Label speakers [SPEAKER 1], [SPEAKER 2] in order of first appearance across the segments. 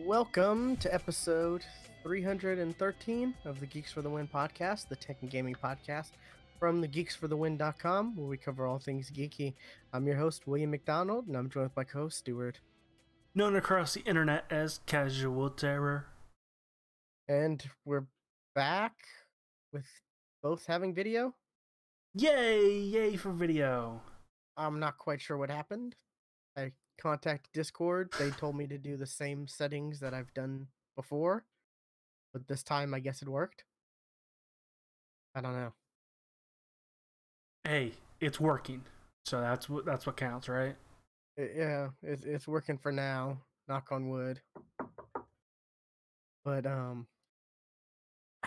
[SPEAKER 1] Welcome to episode 313 of the Geeks for the Win podcast, the tech and gaming podcast from the GeeksFTW.com, where we cover all things geeky. I'm your host, William McDonald, and I'm joined with my co-host, Stuart.
[SPEAKER 2] Known across the internet as Casual Terror.
[SPEAKER 1] And we're back with both having video.
[SPEAKER 2] Yay! Yay for video.
[SPEAKER 1] I'm not quite sure what happened. I contacted Discord. They told me to do the same settings that I've done before, but this time I guess it worked. I don't know.
[SPEAKER 2] Hey, it's working, so that's what counts, right?
[SPEAKER 1] It's working for now. Knock on wood. But I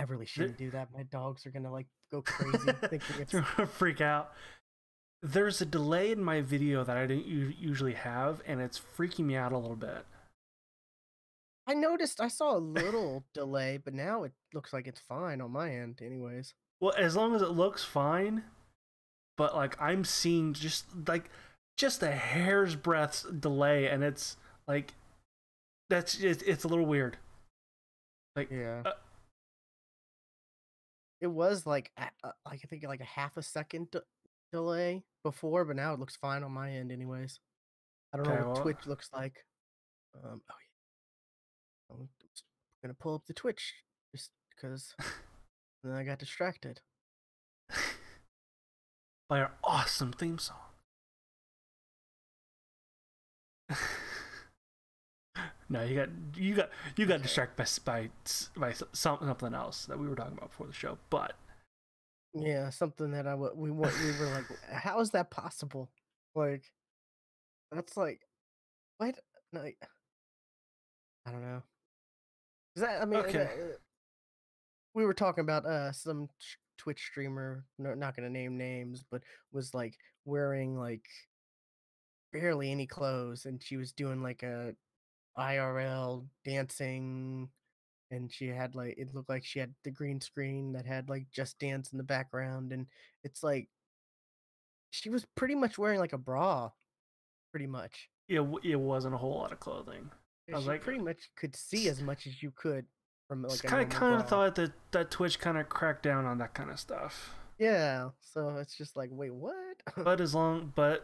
[SPEAKER 1] really shouldn't do that. My dogs are gonna like go crazy thinking it's
[SPEAKER 2] gonna freak out. There's a delay in my video that I don't usually have, and it's freaking me out a little bit.
[SPEAKER 1] I noticed I saw a little delay, but now it looks like it's fine on my end anyways.
[SPEAKER 2] Well, as long as it looks fine, but like I'm seeing just a hair's breadth delay, and it's like it's a little weird. Like
[SPEAKER 1] yeah. It was like I think like a half a second delay before, but now it looks fine on my end anyways. I don't know what Twitch looks like. I'm gonna pull up the Twitch just because then I got distracted
[SPEAKER 2] by our awesome theme song. No, you got distracted by something else that we were talking about before the show, but
[SPEAKER 1] yeah, something that we were like, how is that possible? Like, that's like, what? No, I don't know.
[SPEAKER 2] Okay.
[SPEAKER 1] We were talking about some Twitch streamer, not gonna name names, but was like wearing like barely any clothes, and she was doing like a IRL dancing, and she had like, it looked like she had the green screen that had like Just Dance in the background, and it's like she was pretty much wearing like a bra, pretty much.
[SPEAKER 2] It wasn't a whole lot of clothing.
[SPEAKER 1] I was like, pretty much could see as much as you could from like.
[SPEAKER 2] I kind of thought that Twitch kind of cracked down on that kind of stuff.
[SPEAKER 1] Yeah, so it's just like, wait, what?
[SPEAKER 2] but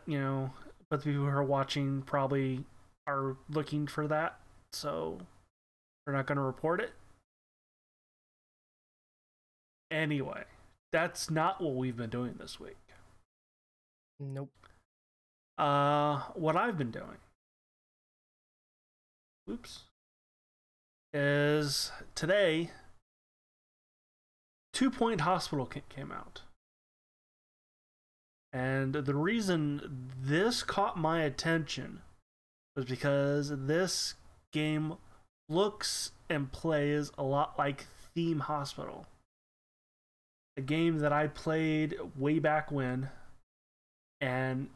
[SPEAKER 2] you know, but the people who are watching probably are looking for that, so we're not going to report it. Anyway, that's not what we've been doing this week.
[SPEAKER 1] Nope.
[SPEAKER 2] What I've been doing, is today 2 Point Hospital came out. And the reason this caught my attention was because this game looks and plays a lot like Theme Hospital, a game that I played way back when, and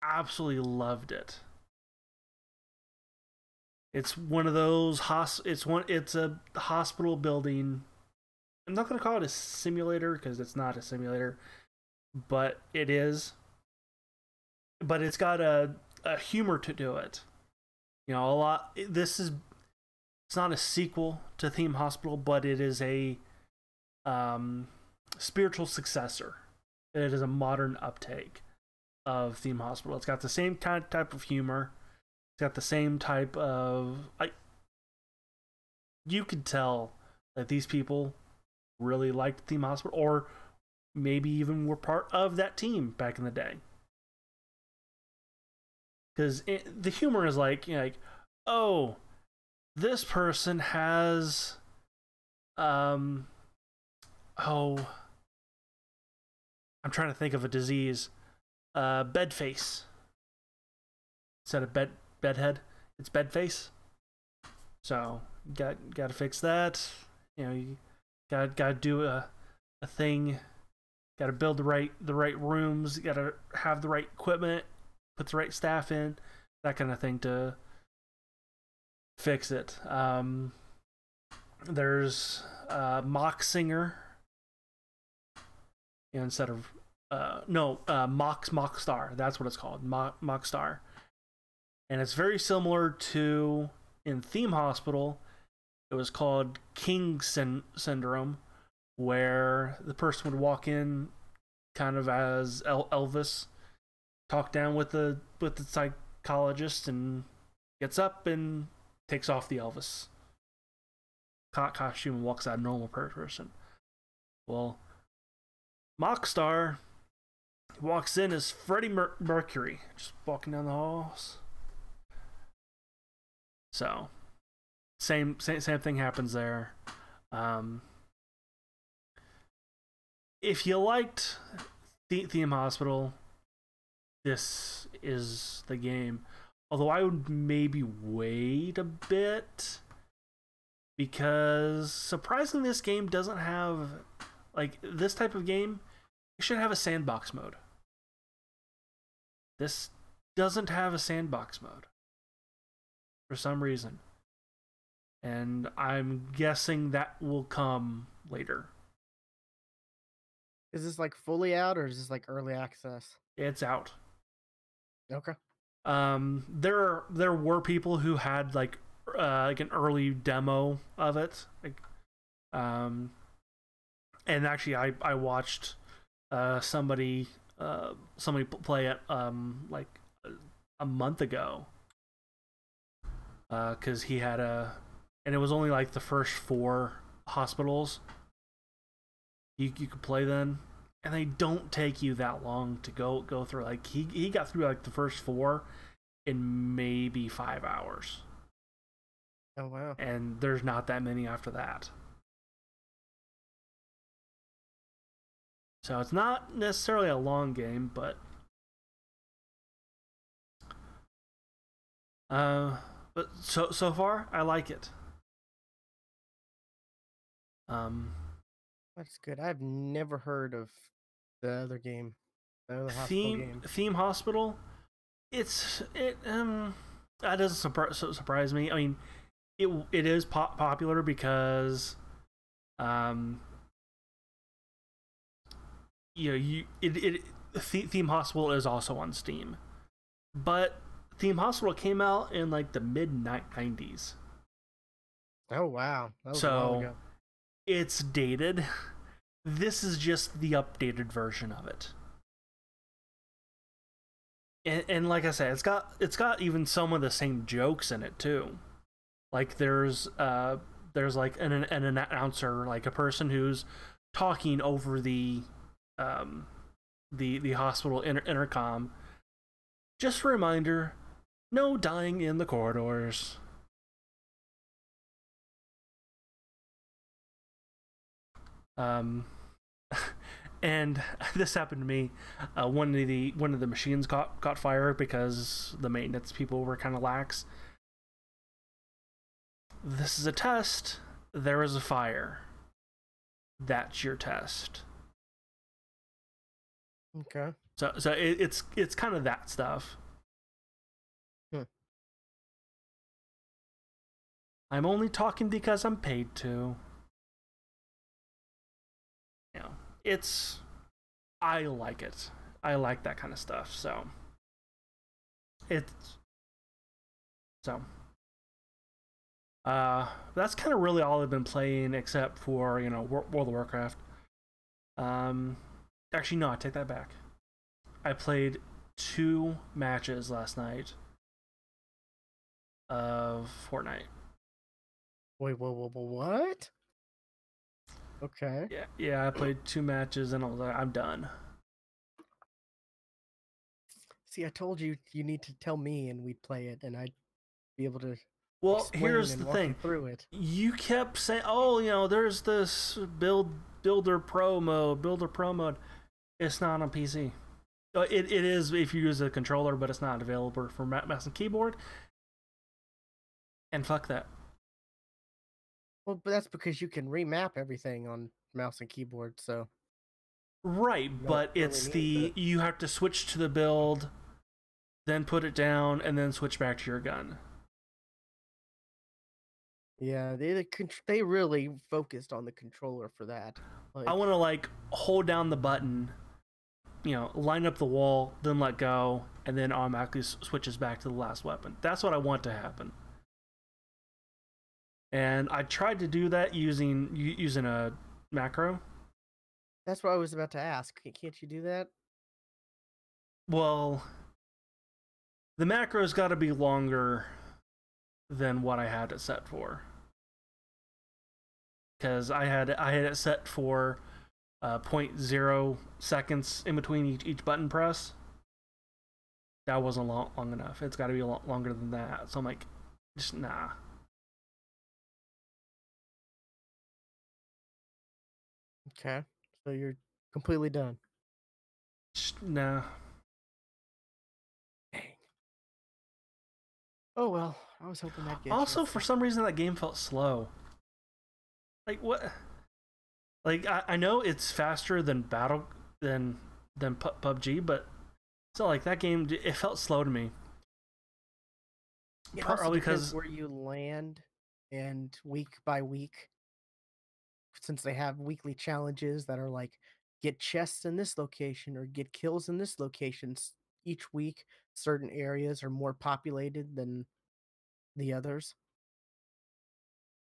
[SPEAKER 2] absolutely loved it. It's one of those it's a hospital building. I'm not going to call it a simulator because it's not a simulator, but it is. But it's got a humor to do it. You know, a lot. It's not a sequel to Theme Hospital, but it is a spiritual successor. It is a modern uptake of Theme Hospital. It's got the same type of humor. It's got the same type of you could tell that these people really liked Theme Hospital, or maybe even were part of that team back in the day. Because the humor is like, you know, like, oh, this person has, oh, I'm trying to think of a disease, bed face. Instead of bedhead, it's bed face. So got to fix that. You know, you got to do a thing. Got to build the right rooms. Got to have the right equipment. Put the right staff in, that kind of thing to fix it. There's mock singer instead of mock star. That's what it's called, mock star. And it's very similar to in Theme Hospital. It was called King syndrome, where the person would walk in kind of as Elvis, talk down with the psychologist, and gets up and takes off the Elvis costume and walks out a normal person. Well, Mockstar walks in as Freddie Mercury, just walking down the halls. So, same thing happens there. If you liked Theme Hospital, this is the game. Although I would maybe wait a bit, because surprisingly this game doesn't have, like, this type of game, it should have a sandbox mode. This doesn't have a sandbox mode for some reason. And I'm guessing that will come later.
[SPEAKER 1] Is this like fully out, or is this like early access?
[SPEAKER 2] It's out.
[SPEAKER 1] Okay.
[SPEAKER 2] There were people who had like an early demo of it, like, and actually I watched somebody play it like a month ago, because he had and it was only like the first 4 hospitals you could play then, and they don't take you that long to go through. Like he got through like the first 4 in maybe 5 hours.
[SPEAKER 1] Oh wow.
[SPEAKER 2] And there's not that many after that. So it's not necessarily a long game, but so far I like it.
[SPEAKER 1] That's good. I've never heard of the other game. The other hospital game.
[SPEAKER 2] Theme Hospital. That doesn't surprise me. I mean, it is popular because Theme Hospital is also on Steam, but Theme Hospital came out in like the mid-90s.
[SPEAKER 1] Oh wow, that was a while ago.
[SPEAKER 2] It's dated. This is just the updated version of it. And like I said, it's got even some of the same jokes in it too. Like there's like an announcer, like a person who's talking over the hospital intercom. Just a reminder, no dying in the corridors. And this happened to me. One of the machines caught fire because the maintenance people were kind of lax. This is a test. There is a fire. That's your test.
[SPEAKER 1] Okay.
[SPEAKER 2] So it's kind of that stuff.
[SPEAKER 1] Hmm.
[SPEAKER 2] I'm only talking because I'm paid to. You know, it's I like it. I like that kind of stuff. So it's so that's kind of really all I've been playing, except for World of Warcraft. Um, Actually, no, I take that back. I played 2 matches last night of Fortnite.
[SPEAKER 1] Wait, what? Okay.
[SPEAKER 2] Yeah, I played 2 matches and I was like, I'm done.
[SPEAKER 1] See, I told you you need to tell me and we'd play it, and I'd be able to
[SPEAKER 2] Well,
[SPEAKER 1] explain
[SPEAKER 2] here's
[SPEAKER 1] and
[SPEAKER 2] the
[SPEAKER 1] walk you
[SPEAKER 2] thing.
[SPEAKER 1] through it.
[SPEAKER 2] You kept saying, "Oh, there's this builder pro mode. It's not on PC. It is if you use a controller, but it's not available for mouse and keyboard. And fuck that.
[SPEAKER 1] Well, but that's because you can remap everything on mouse and keyboard, so
[SPEAKER 2] Right,
[SPEAKER 1] you don't
[SPEAKER 2] but
[SPEAKER 1] really
[SPEAKER 2] it's
[SPEAKER 1] need the.
[SPEAKER 2] you have to switch to the build, then put it down, and then switch back to your gun.
[SPEAKER 1] Yeah, they really focused on the controller for that.
[SPEAKER 2] I
[SPEAKER 1] Like,
[SPEAKER 2] want to hold down the button, line up the wall, then let go, and then automatically switches back to the last weapon. That's what I want to happen. And I tried to do that using a macro.
[SPEAKER 1] that's what I was about to ask. Can't you do that?
[SPEAKER 2] Well, the macro's got to be longer than what I had it set for, because I had it set for 0.0 seconds in between each button press. That wasn't long enough. It's got to be a lot longer than that. So I'm like, just nah.
[SPEAKER 1] Okay, so you're completely done.
[SPEAKER 2] Just nah.
[SPEAKER 1] Dang. Oh well, I was hoping that get you.
[SPEAKER 2] Also, for some reason, that game felt slow. Like what? Like I know it's faster than PUBG, but still, like that game, it felt slow to me.
[SPEAKER 1] It also
[SPEAKER 2] Probably
[SPEAKER 1] depends
[SPEAKER 2] because
[SPEAKER 1] where you land, and week by week, since they have weekly challenges that are like get chests in this location or get kills in this location. Each week, certain areas are more populated than the others,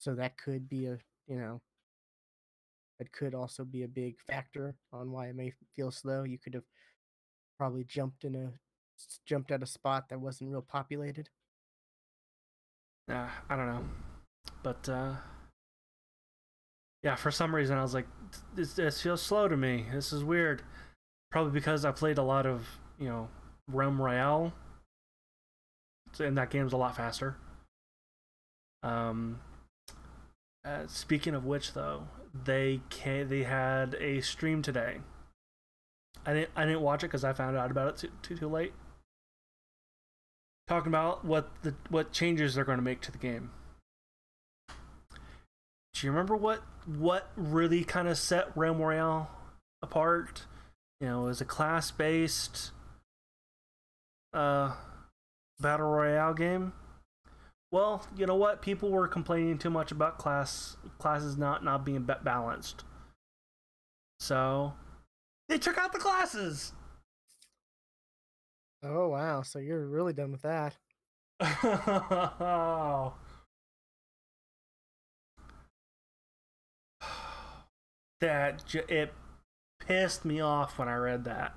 [SPEAKER 1] so that could be it could also be a big factor on why it may feel slow. You could have probably jumped at a spot that wasn't real populated.
[SPEAKER 2] I don't know, but yeah, for some reason I was like, this feels slow to me. This is weird. Probably because I played a lot of Realm Royale, and that game's a lot faster. Um, Speaking of which, though, they had a stream today. I didn't watch it because I found out about it too late. Talking about what changes they're going to make to the game. Do you remember what really kind of set Realm Royale apart? It was a class-based battle royale game. Well, you know what? People were complaining too much about classes not being balanced. So they took out the classes.
[SPEAKER 1] Oh wow, so you're really done with that.
[SPEAKER 2] It pissed me off when I read that.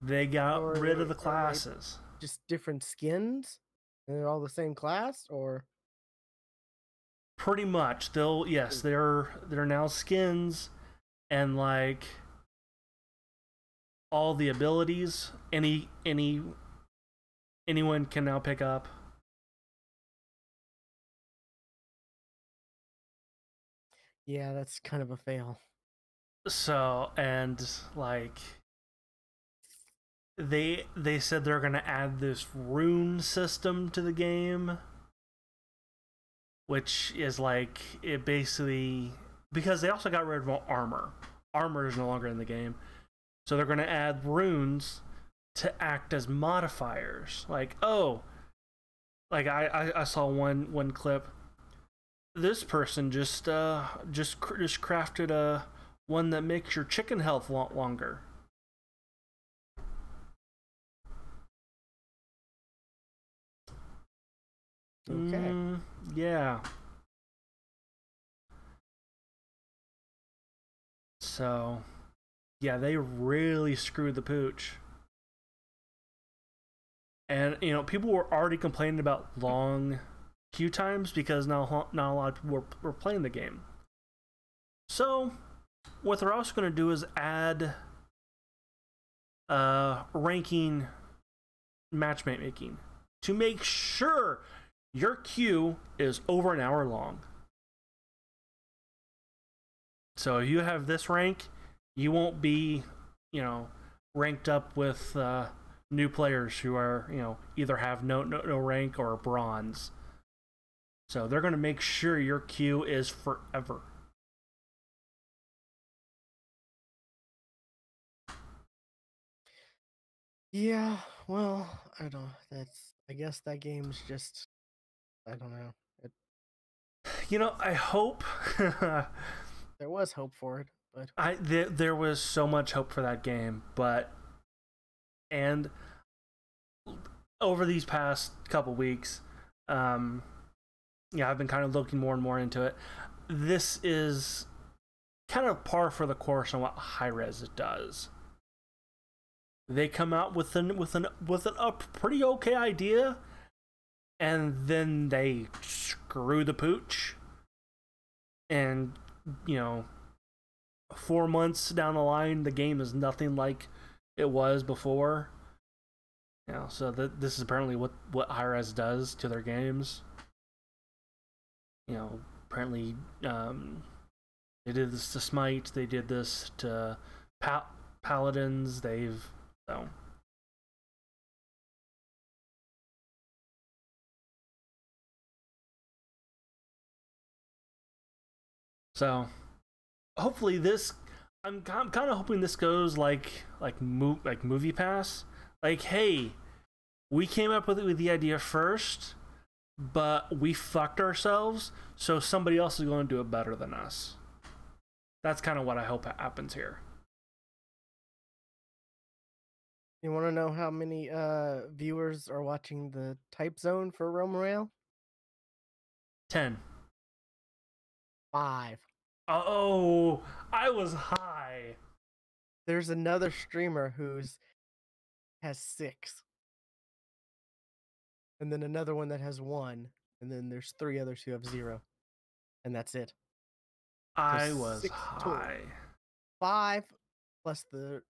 [SPEAKER 2] They got rid of the classes.
[SPEAKER 1] Just different skins? And they're all the same class, or
[SPEAKER 2] Pretty much. They're now skins, and like all the abilities anyone can now pick up.
[SPEAKER 1] yeah, that's kind of a fail.
[SPEAKER 2] So, and like they said they're going to add this rune system to the game, which is like it basically, because they also got rid of armor. Armor is no longer in the game. So they're going to add runes to act as modifiers. Like, oh, like I saw one clip. This person just crafted a one that makes your chicken health longer.
[SPEAKER 1] Okay.
[SPEAKER 2] Yeah. So, yeah, they really screwed the pooch. And people were already complaining about long queue times because not a lot of people were playing the game. So, what they're also going to do is add ranking matchmaking to make sure your queue is over an hour long. So if you have this rank, you won't be, ranked up with new players who are, either have no rank or bronze. So they're going to make sure your queue is forever.
[SPEAKER 1] Yeah, well, I guess that game's just, I don't know.
[SPEAKER 2] I hope
[SPEAKER 1] There was hope for it, but
[SPEAKER 2] there was so much hope for that game, and over these past couple weeks, I've been kind of looking more and more into it. This is kind of par for the course on what Hi-Rez does. They come out with a pretty okay idea, and then they screw the pooch. And 4 months down the line, the game is nothing like it was before. So this is apparently what Hi-Rez does to their games. Apparently, they did this to Smite. They did this to Paladins. So hopefully this. I'm kind of hoping this goes like Movie Pass. Like, hey, we came up with the idea first, but we fucked ourselves, so somebody else is going to do it better than us. That's kind of what I hope happens here.
[SPEAKER 1] You want to know how many viewers are watching the type zone for Realm Royale?
[SPEAKER 2] 10.
[SPEAKER 1] 5.
[SPEAKER 2] Oh, I was high.
[SPEAKER 1] There's another streamer has 6. And then another one that has 1. And then there's 3 others who have 0. And that's it.
[SPEAKER 2] I was high.
[SPEAKER 1] Total. 5 plus the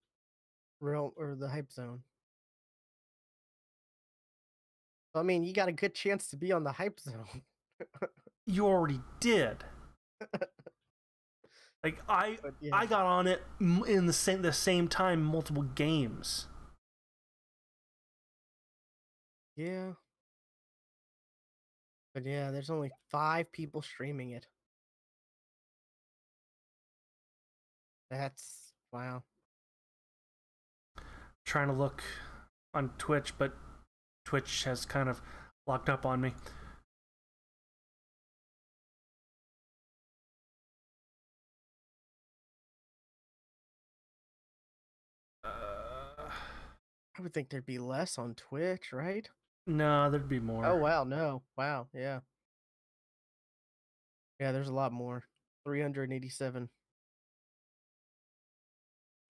[SPEAKER 1] realm or the hype zone. I mean, you got a good chance to be on the hype zone.
[SPEAKER 2] You already did. Like I got on it in the same time multiple games.
[SPEAKER 1] Yeah. But yeah, there's only 5 people streaming it. That's wow.
[SPEAKER 2] Trying to look on Twitch, but Twitch has kind of locked up on me.
[SPEAKER 1] I would think there'd be less on Twitch, right?
[SPEAKER 2] No, there'd be more.
[SPEAKER 1] Oh wow, no. Wow, yeah. Yeah, there's a lot more. 387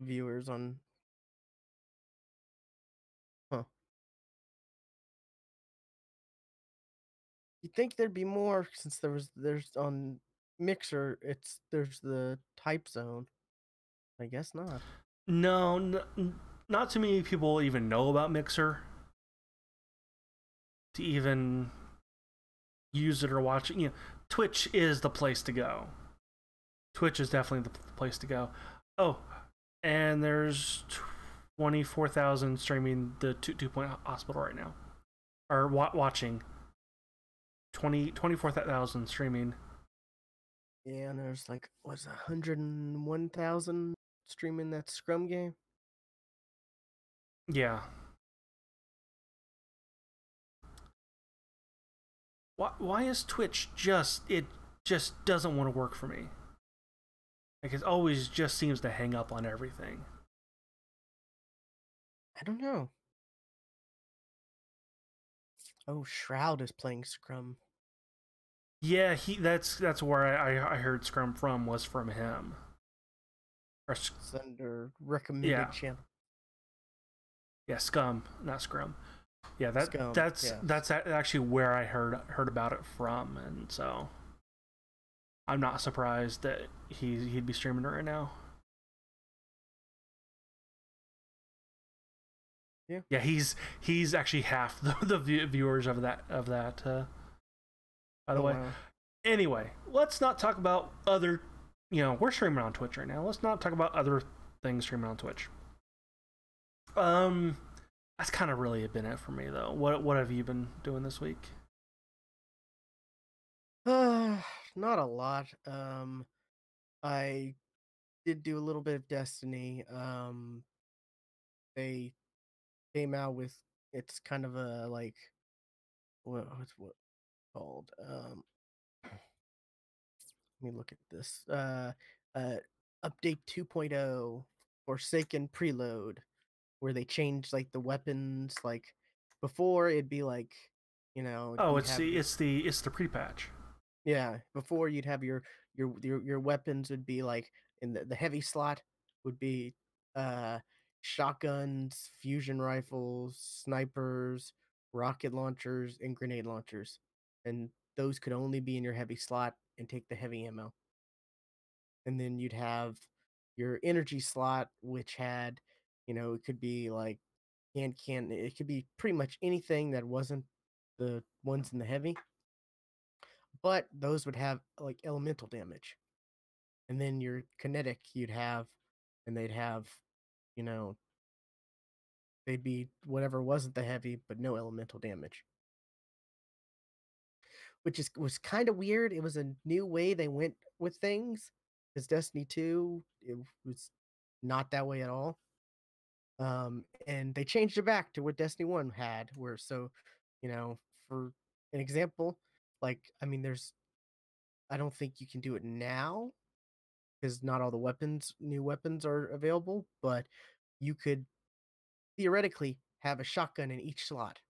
[SPEAKER 1] viewers on. Huh. You'd think there'd be more since there's on Mixer, there's the type zone. I guess not.
[SPEAKER 2] No, not too many people even know about Mixer to even use it or watch it. Twitch is the place to go. Twitch is definitely the place to go. Oh, and there's 24,000 streaming the Two Point Hospital right now, or watching. 24,000 streaming.
[SPEAKER 1] Yeah, and there's 101,000 streaming that Scrum game.
[SPEAKER 2] Yeah. Why is Twitch just it just doesn't want to work for me? Like it always just seems to hang up on everything.
[SPEAKER 1] I don't know. Oh, Shroud is playing Scrum.
[SPEAKER 2] Yeah, he that's where I heard Scrum from was from him. Or
[SPEAKER 1] It's under
[SPEAKER 2] yeah,
[SPEAKER 1] recommended channel.
[SPEAKER 2] yeah, Scum, not Scrum. Yeah,
[SPEAKER 1] Scum, yes.
[SPEAKER 2] that's actually where I heard about it from, and so I'm not surprised that he'd be streaming it right now.
[SPEAKER 1] Yeah.
[SPEAKER 2] Yeah, he's actually half the viewers of that. By the
[SPEAKER 1] Oh
[SPEAKER 2] way,
[SPEAKER 1] wow.
[SPEAKER 2] anyway, let's not talk about other. You know, we're streaming on Twitch right now. Let's not talk about other things streaming on Twitch. Um, that's kind of really been it for me though. What have you been doing this week?
[SPEAKER 1] Not a lot. I did do a little bit of Destiny. They came out with it's kind of a like what's what called? Let me look at this. Uh, update 2.0 Forsaken Preload, where they changed like the weapons. Like before, it'd be like,
[SPEAKER 2] Oh,
[SPEAKER 1] you'd have your
[SPEAKER 2] it's the pre patch.
[SPEAKER 1] yeah. Before you'd have your weapons would be like in the heavy slot would be uh shotguns, fusion rifles, snipers, rocket launchers, and grenade launchers, and those could only be in your heavy slot and take the heavy ammo. And then you'd have your energy slot, which had, it could be like it could be pretty much anything that wasn't the ones in the heavy, but those would have like elemental damage. And then your kinetic, and they'd have, you know, they'd be whatever wasn't the heavy, but no elemental damage, which was kind of weird. It was a new way they went with things, because Destiny 2, it was not that way at all. And they changed it back to what Destiny 1 had, where you know, for an example, like I mean, I don't think you can do it now because not all new weapons are available, but you could theoretically have a shotgun in each slot.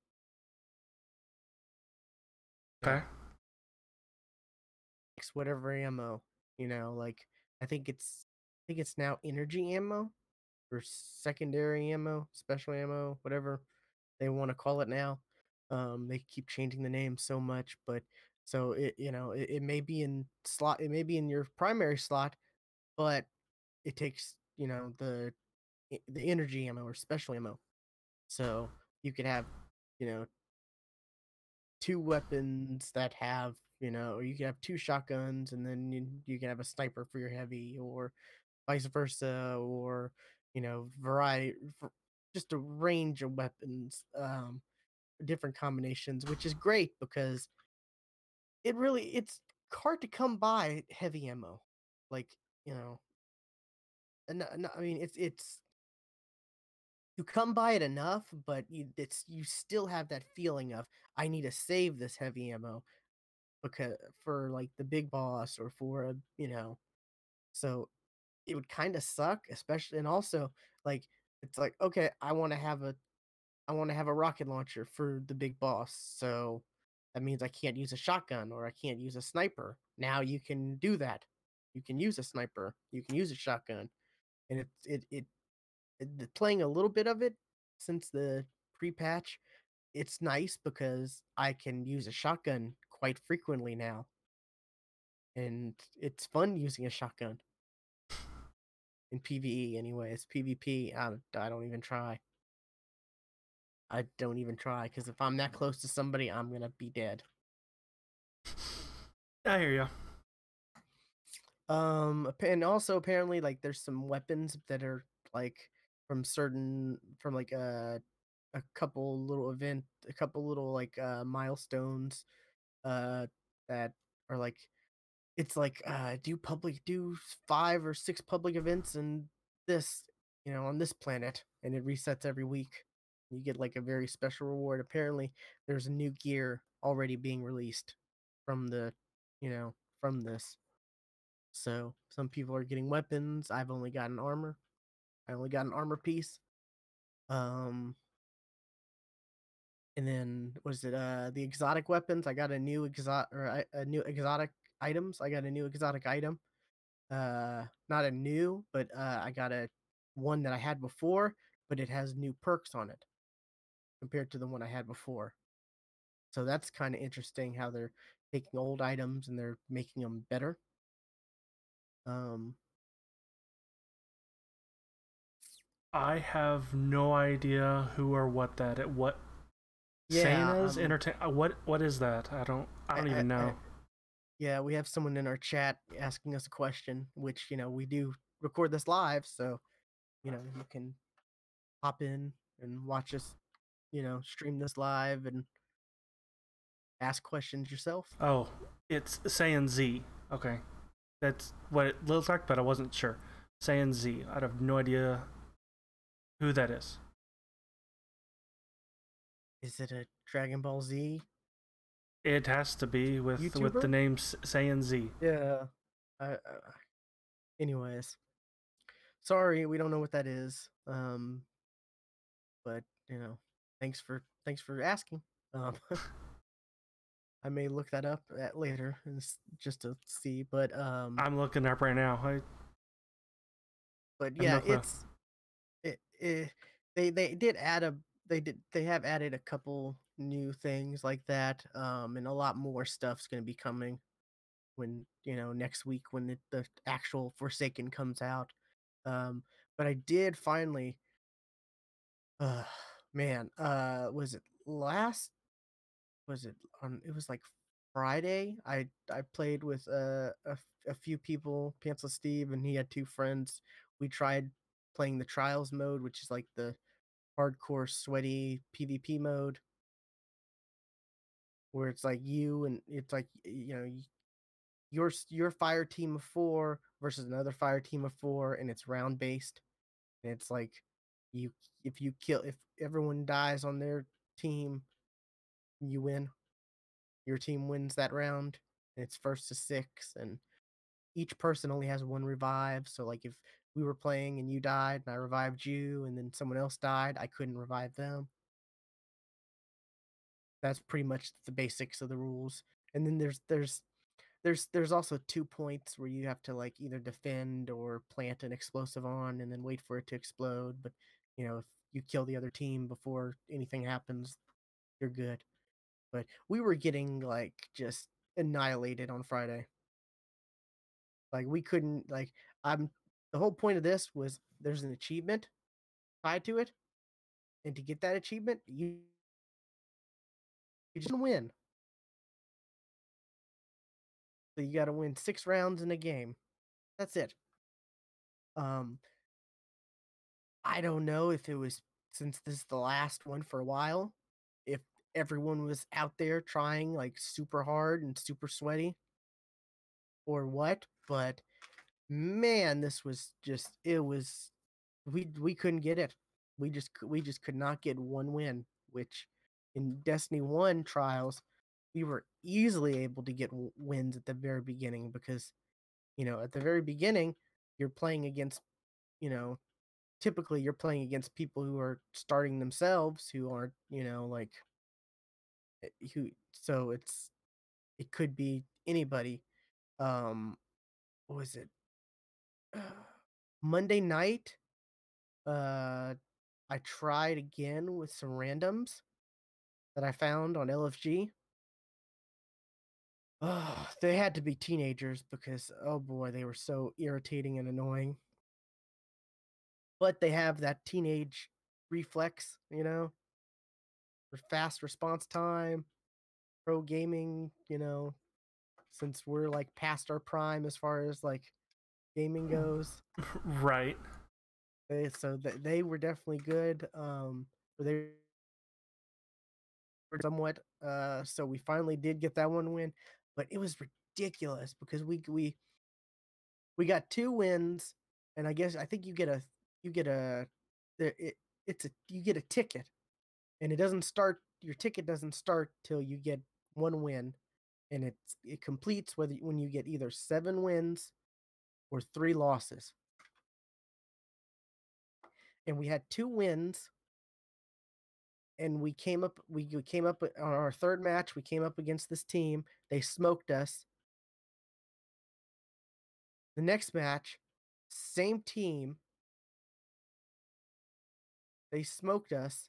[SPEAKER 2] Okay.
[SPEAKER 1] Yeah, whatever ammo, like I think it's now energy ammo or secondary ammo, special ammo, whatever they want to call it now. They keep changing the name so much, but so it may be in slot, it may be in your primary slot, but it takes the energy ammo or special ammo. So you could have you know two weapons that have or you can have two shotguns, and then you can have a sniper for your heavy, or vice versa, or variety, just a range of weapons. Different combinations, which is great because it's hard to come by heavy ammo. Like, you know, I mean, it's you come by it enough, but you still have that feeling of I need to save this heavy ammo because for like the big boss or for so it would kind of suck, especially. And also, like, it's like, okay, I want to have a rocket launcher for the big boss. So that means I can't use a shotgun or I can't use a sniper. Now you can do that. You can use a sniper. You can use a shotgun. And playing a little bit of it since the pre-patch, it's nice because I can use a shotgun quite frequently now. And it's fun using a shotgun in PvE anyways. PvP, I don't even try. I don't even try because if I'm that close to somebody, I'm gonna be dead.
[SPEAKER 2] I hear you.
[SPEAKER 1] And also apparently, like, there's some weapons that are like from like a couple little like milestones that are like it's like do 5 or 6 public events and this. on this planet, and it resets every week. You get like a very special reward. Apparently, there's a new gear already being released from the, from this. So some people are getting weapons. I've only gotten armor. I only got an armor piece. Um, and then was it the exotic weapons? I got a new a new exotic items. I got a new exotic item. Not a new, but I got a one that I had before, but it has new perks on it compared to the one I had before. So that's kind of interesting how they're taking old items and they're making them better. Um,
[SPEAKER 2] I have no idea who or what that what saying
[SPEAKER 1] yeah,
[SPEAKER 2] is entertain. What is that? I don't even
[SPEAKER 1] I
[SPEAKER 2] know.
[SPEAKER 1] yeah, we have someone in our chat asking us a question, which we do record this live, so you can hop in and watch us, stream this live and ask questions yourself.
[SPEAKER 2] Oh, it's saying Z. Okay, that's what it looks like, but I wasn't sure. Saying Z. I have no idea who that is.
[SPEAKER 1] Is it a Dragon Ball Z
[SPEAKER 2] It has to be with the
[SPEAKER 1] YouTuber?
[SPEAKER 2] name saying Z.
[SPEAKER 1] Yeah. Anyways, sorry, we don't know what that is. But thanks for asking. Um, I may look that up at later just to see.
[SPEAKER 2] I'm looking up right now. I
[SPEAKER 1] But
[SPEAKER 2] have no
[SPEAKER 1] yeah,
[SPEAKER 2] clue.
[SPEAKER 1] it they did add a they have added a couple new things like that. And a lot more stuff's gonna be coming when next week when the actual Forsaken comes out. But I did finally, uh man, was it last was it on it was like Friday. I played with a few people, Pencil Steve, and he had two friends. We tried playing the trials mode, which is like the hardcore sweaty PvP mode, where it's like you and it's like your fire team of four versus another fire team of four, and it's round based. And it's like you if everyone dies on their team, you win. Your team wins that round. And it's first to six, and each person only has one revive. So like if we were playing and you died and I revived you, and then someone else died, I couldn't revive them. That's pretty much the basics of the rules. And then there's also 2 points where you have to like either defend or plant an explosive on and then wait for it to explode. But if you kill the other team before anything happens, you're good. But we were getting like just annihilated on Friday. Like we couldn't like I'm the whole point of this was there's an achievement tied to it, and to get that achievement, you just win. So you got to win 6 rounds in a game. That's it. Um, I don't know if it was since this is the last one for a while, if everyone was out there trying like super hard and super sweaty or what, but man, this was just it was we couldn't get it. We just could not get one win, which in Destiny 1 trials, we were easily able to get wins at the very beginning because, at the very beginning, you're playing against, you know, typically you're playing against people who are starting themselves who aren't, like who so it could be anybody. What was it? Monday night, uh I tried again with some randoms that I found on LFG. Oh, they had to be teenagers because oh boy, they were so irritating and annoying. But they have that teenage reflex, for fast response time, pro gaming, since we're like past our prime as far as like gaming goes.
[SPEAKER 2] Right.
[SPEAKER 1] They were definitely good. They were somewhat. So we finally did get that one win, but it was ridiculous because we got 2 wins, and I think you get a you get a it, it's a you get a ticket, and your ticket doesn't start till you get one win, and it completes when you get either 7 wins or 3 losses. And we had 2 wins, and we came up on our third match. We came up against this team. They smoked us. The next match, same team. They smoked us.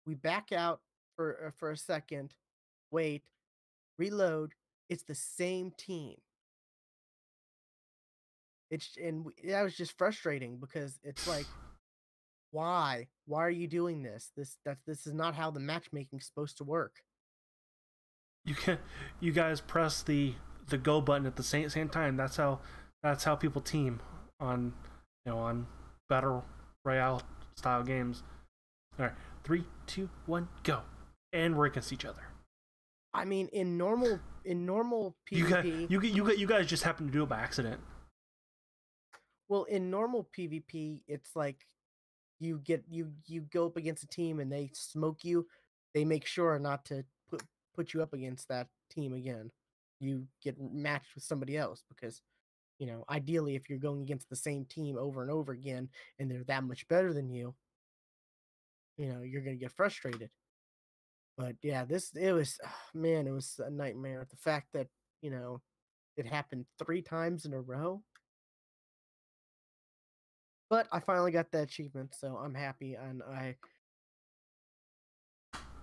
[SPEAKER 1] We back out for a second, wait, reload. It's the same team. That was just frustrating because it's like, why? Why are you doing this? This is not how the matchmaking's supposed to work.
[SPEAKER 2] You can you guys press the go button at the same time. That's how people team on on battle royale style games. All right, 3, 2, 1, go, and we're against each other.
[SPEAKER 1] I mean, in normal PvP,
[SPEAKER 2] You guys just happen to do it by accident.
[SPEAKER 1] well, in normal PvP, it's like you go up against a team and they smoke you. They make sure not to put you up against that team again. You get matched with somebody else because ideally, if you're going against the same team over and over again and they're that much better than you, you're gonna get frustrated. But yeah, it was man, it was a nightmare. The fact that you know it happened 3 times in a row. But I finally got the achievement, so I'm happy, and I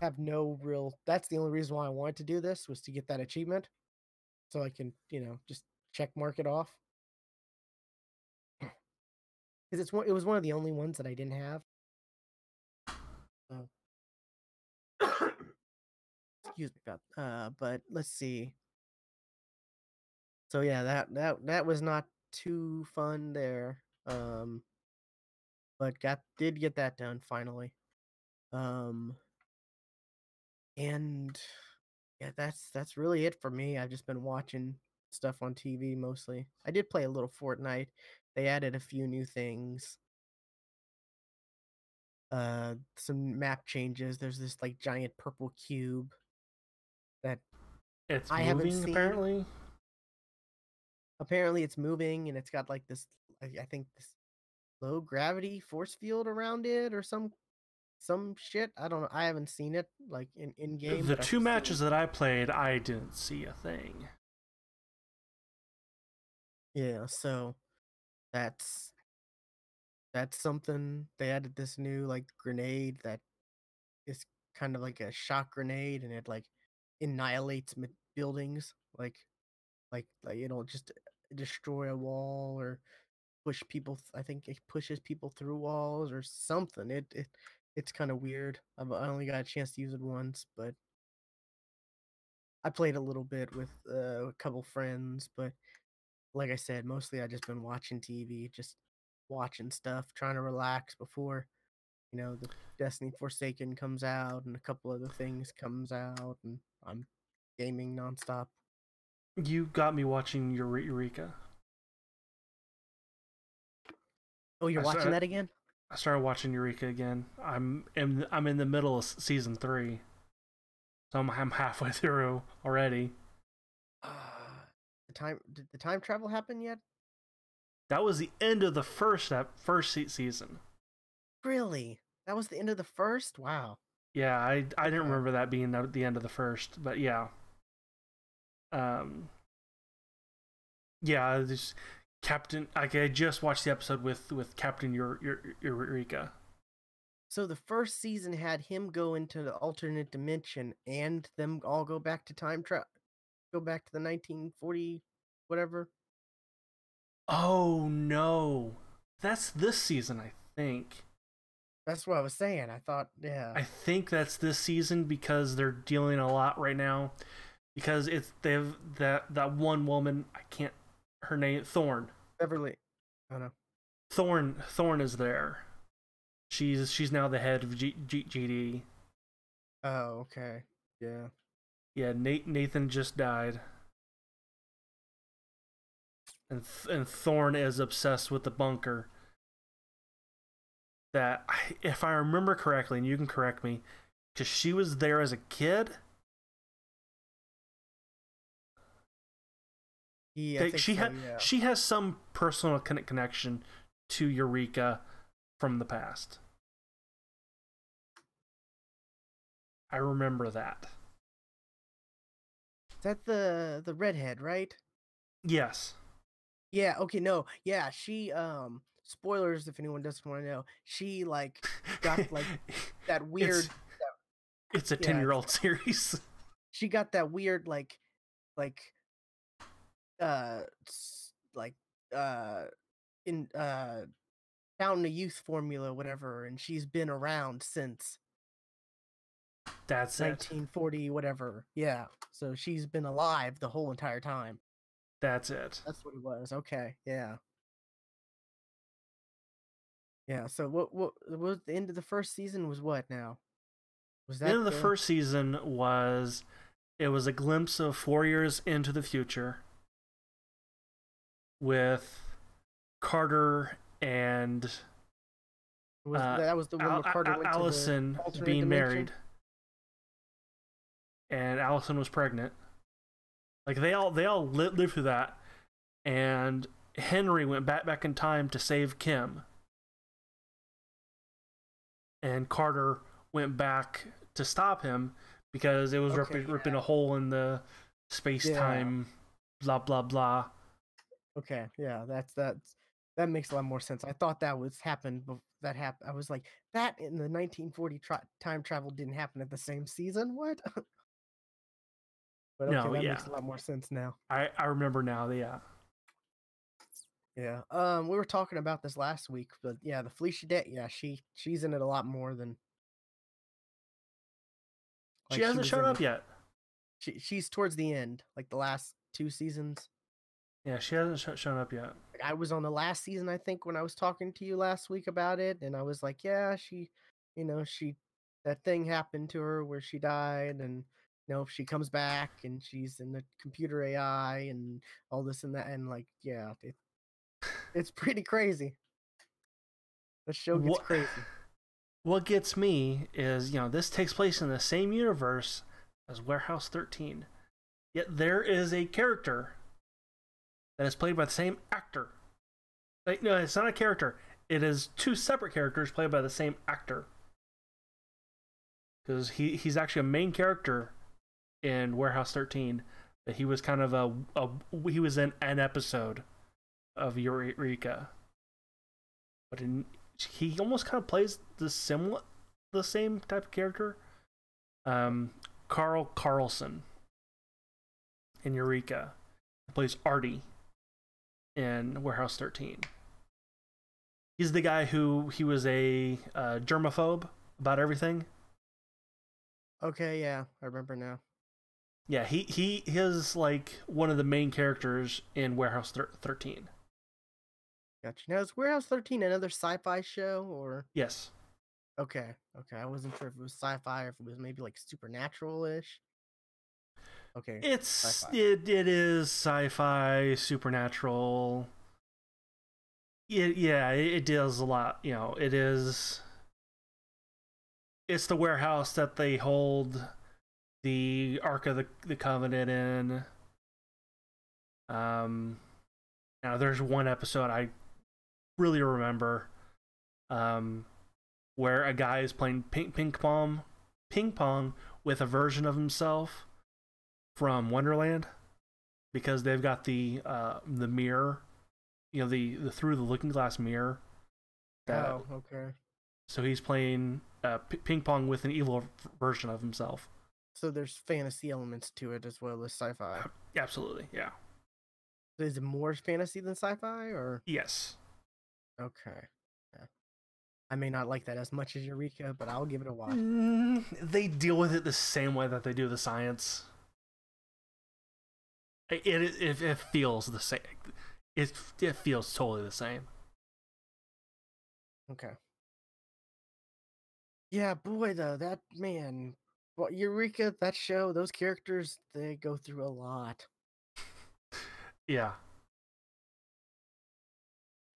[SPEAKER 1] have no real. That's the only reason why I wanted to do this was to get that achievement, so I can just check mark it off because it was one of the only ones that I didn't have. So excuse me, but let's see. So yeah, that was not too fun there. But did get that done finally. Um, and yeah, that's really it for me. I've just been watching stuff on TV mostly. I did play a little Fortnite. They added a few new things. Some map changes. There's this like giant purple cube that
[SPEAKER 2] It's
[SPEAKER 1] I haven't
[SPEAKER 2] moving
[SPEAKER 1] seen.
[SPEAKER 2] apparently.
[SPEAKER 1] Apparently, it's moving and it's got like this. I think this low gravity force field around it or some shit. I don't know. I haven't seen it like in game,
[SPEAKER 2] The
[SPEAKER 1] but I've
[SPEAKER 2] two
[SPEAKER 1] seen.
[SPEAKER 2] matches that I played, I didn't see a thing.
[SPEAKER 1] Yeah, so that's that's something. They added this new like grenade that is kind of like a shock grenade, and it like annihilates buildings, like it'll just destroy a wall or push people. I think it pushes people through walls or something. It's kind of weird. I only got a chance to use it once, but I played a little bit with a couple friends. But like I said, mostly I just been watching TV, just watching stuff, trying to relax before the Destiny Forsaken comes out and a couple other things comes out, and I'm gaming nonstop.
[SPEAKER 2] You got me watching Eureka.
[SPEAKER 1] Oh, you're
[SPEAKER 2] I
[SPEAKER 1] watching
[SPEAKER 2] started
[SPEAKER 1] that again?
[SPEAKER 2] I started watching Eureka again. I'm in the middle of season 3, so I'm halfway through already.
[SPEAKER 1] Did the time travel happen yet?
[SPEAKER 2] That was the end of the first season.
[SPEAKER 1] Really? That was the end of the first? Wow.
[SPEAKER 2] Yeah, I didn't
[SPEAKER 1] Okay.
[SPEAKER 2] remember that being the end of the first, but yeah. Um, yeah, this Captain. Like, I just watched the episode with Captain Eureka.
[SPEAKER 1] So the first season had him go into the alternate dimension and them all go back to go back to the 1940 whatever.
[SPEAKER 2] Oh no, that's this season, I think.
[SPEAKER 1] That's what I was saying. I thought, yeah.
[SPEAKER 2] I think that's this season because they're dealing a lot right now. Because they've that one woman, I can't, her name, Thorn.
[SPEAKER 1] Beverly. Oh no.
[SPEAKER 2] Thorn is there. She's now the head of GD.
[SPEAKER 1] Oh, okay. Yeah.
[SPEAKER 2] Yeah, Nathan just died, and Thorn is obsessed with the bunker. that, if I remember correctly, and you can correct me, because she was there as a kid.
[SPEAKER 1] Yeah, I
[SPEAKER 2] Like
[SPEAKER 1] think so. Yeah.
[SPEAKER 2] she has some personal connection to Eureka from the past. I remember that.
[SPEAKER 1] Is that the redhead, right?
[SPEAKER 2] Yes.
[SPEAKER 1] Yeah, okay, no. Yeah, she spoilers if anyone doesn't want to know. She like got like that
[SPEAKER 2] it's
[SPEAKER 1] weird
[SPEAKER 2] it's a
[SPEAKER 1] yeah,
[SPEAKER 2] 10-year-old series.
[SPEAKER 1] she got that weird like like uh in fountain of youth formula whatever, and she's been around since
[SPEAKER 2] That's it.
[SPEAKER 1] 1940 whatever. Yeah. So she's been alive the whole entire time.
[SPEAKER 2] That's it.
[SPEAKER 1] That's what it was. Okay. Yeah. Yeah. So what was the end of the first season was what now? Was
[SPEAKER 2] The end
[SPEAKER 1] that
[SPEAKER 2] of the
[SPEAKER 1] the
[SPEAKER 2] first season was it was a glimpse of 4 years into the future with Carter and
[SPEAKER 1] was that was the one where Carter went to the
[SPEAKER 2] Allison
[SPEAKER 1] alternate
[SPEAKER 2] being
[SPEAKER 1] dimension?
[SPEAKER 2] married, and Allison was pregnant. Like they all lived through that, and Henry went back in time to save Kim, and Carter went back to stop him because it was
[SPEAKER 1] Okay,
[SPEAKER 2] ripping a hole in the space time, blah blah blah.
[SPEAKER 1] okay, yeah, that makes a lot more sense. I thought that was happened. That happened. I was like, that in the 1940 time travel didn't happen at the same season. What? But okay,
[SPEAKER 2] No,
[SPEAKER 1] that
[SPEAKER 2] yeah,
[SPEAKER 1] makes a lot more sense now.
[SPEAKER 2] I remember now. Yeah,
[SPEAKER 1] Yeah. We were talking about this last week, but yeah, the Felicia Day. Yeah, she's in it a lot more than
[SPEAKER 2] she
[SPEAKER 1] like she
[SPEAKER 2] hasn't
[SPEAKER 1] was
[SPEAKER 2] shown
[SPEAKER 1] in
[SPEAKER 2] up
[SPEAKER 1] it.
[SPEAKER 2] yet.
[SPEAKER 1] She's towards the end, like the last 2 seasons.
[SPEAKER 2] Yeah, she hasn't shown up yet.
[SPEAKER 1] Like, I was on the last season, I think, when I was talking to you last week about it, and I was like, yeah, she that thing happened to her where she died, and she comes back and she's in the computer AI and all this and that, and like, yeah, it's pretty crazy. The show gets
[SPEAKER 2] What
[SPEAKER 1] crazy.
[SPEAKER 2] what gets me is, this takes place in the same universe as Warehouse 13. Yet there is a character that is played by the same actor. Like, no, it's not a character. It is two separate characters played by the same actor. Because he's actually a main character in Warehouse 13. But he was kind of he was in an episode of Eureka. But he almost kind of plays the same type of character. Carl Carlson in Eureka. He plays Artie in Warehouse 13. He's the guy he was a germaphobe about everything.
[SPEAKER 1] Okay, yeah, I remember now.
[SPEAKER 2] Yeah, he is like one of the main characters in Warehouse 13.
[SPEAKER 1] Gotcha. Now is Warehouse 13 another sci-fi show or?
[SPEAKER 2] Yes.
[SPEAKER 1] Okay, okay. I wasn't sure if it was sci-fi or if it was maybe like supernatural-ish. Okay, sci-fi.
[SPEAKER 2] It is sci-fi, supernatural. It deals a lot. It's the warehouse that they hold the Ark of the Covenant in. Now there's one episode I really remember, where a guy is playing ping pong with a version of himself from Wonderland, because they've got the mirror, the through the looking glass mirror.
[SPEAKER 1] Okay.
[SPEAKER 2] So he's playing ping pong with an evil version of himself.
[SPEAKER 1] So there's fantasy elements to it as well as sci-fi.
[SPEAKER 2] Absolutely, yeah.
[SPEAKER 1] Is it more fantasy than sci-fi or?
[SPEAKER 2] Yes.
[SPEAKER 1] Okay. Yeah. I may not like that as much as Eureka, but I'll give it a watch.
[SPEAKER 2] They deal with it the same way that they do the science. It feels the same. It feels totally the same.
[SPEAKER 1] Okay. Yeah, boy, though, that man, well, Eureka, that show, those characters, they go through a lot.
[SPEAKER 2] Yeah.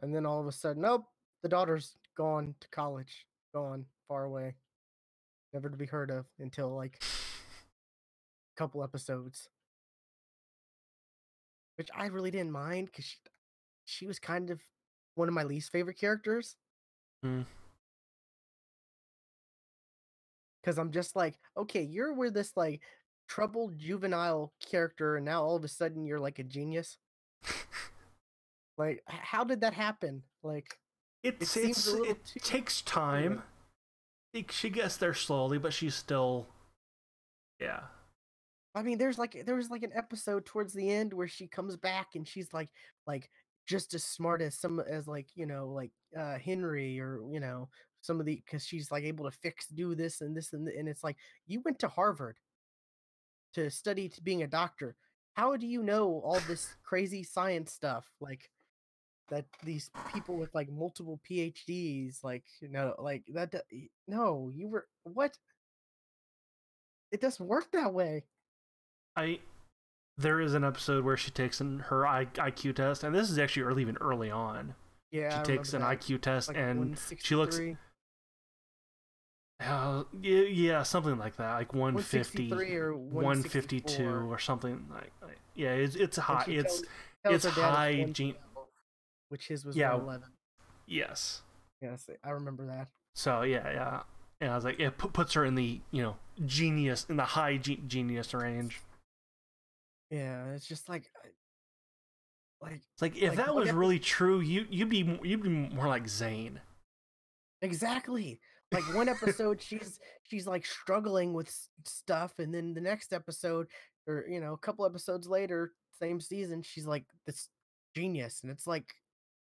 [SPEAKER 1] And then all of a sudden, nope, the daughter's gone to college, gone far away, never to be heard of until like a couple episodes, which I really didn't mind because she was kind of one of my least favorite characters.
[SPEAKER 2] Mm.
[SPEAKER 1] Because I'm just like, okay, you're with this like troubled juvenile character, and now all of a sudden you're like a genius. Like, how did that happen? Like, it seems a little
[SPEAKER 2] It
[SPEAKER 1] too
[SPEAKER 2] takes
[SPEAKER 1] quickly.
[SPEAKER 2] time. She gets there slowly, but she's still, yeah.
[SPEAKER 1] I mean, there was like an episode towards the end where she comes back and she's like just as smart as some as like like Henry or some of the because she's like able to do this and this and it's like you went to Harvard to study to being a doctor. How do you know all this crazy science stuff? Like that these people with like multiple PhDs, like like that. No, you were what? It doesn't work that way.
[SPEAKER 2] I There is an episode where she takes her IQ test, and this is actually even early on.
[SPEAKER 1] Yeah,
[SPEAKER 2] She
[SPEAKER 1] I remember
[SPEAKER 2] takes an
[SPEAKER 1] that.
[SPEAKER 2] IQ test,
[SPEAKER 1] Like
[SPEAKER 2] and she looks,
[SPEAKER 1] 163,
[SPEAKER 2] yeah, something like that, like 150,
[SPEAKER 1] 163 or
[SPEAKER 2] 152
[SPEAKER 1] 164,
[SPEAKER 2] or something like yeah, it's
[SPEAKER 1] and
[SPEAKER 2] high,
[SPEAKER 1] she tells
[SPEAKER 2] it's
[SPEAKER 1] her dad it's
[SPEAKER 2] high
[SPEAKER 1] 112, which his was
[SPEAKER 2] yeah,
[SPEAKER 1] 111.
[SPEAKER 2] yes.
[SPEAKER 1] Yes, I remember that.
[SPEAKER 2] So yeah, and I was like, it puts her in the genius, in the high genius range.
[SPEAKER 1] Yeah, it's just like
[SPEAKER 2] It's like if that
[SPEAKER 1] one
[SPEAKER 2] was
[SPEAKER 1] episode.
[SPEAKER 2] really true, you'd be more like Zane.
[SPEAKER 1] Exactly. Like one episode she's like struggling with stuff and then the next episode or a couple episodes later, same season, she's like this genius and it's like,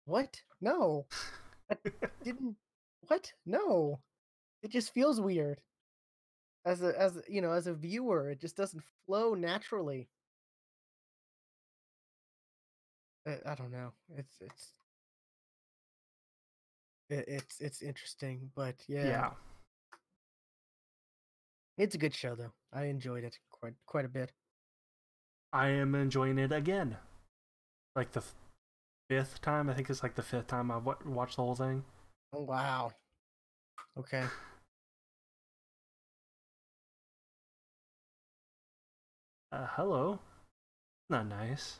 [SPEAKER 1] "What? No. That didn't what? No." It just feels weird as a viewer. It just doesn't flow naturally. I don't know. It's interesting, but yeah.
[SPEAKER 2] Yeah,
[SPEAKER 1] It's a good show though. I enjoyed it quite a bit.
[SPEAKER 2] I am enjoying it again. Like the fifth time, I think it's like the fifth time I've watched the whole thing.
[SPEAKER 1] Oh wow. Okay.
[SPEAKER 2] Hello, not nice.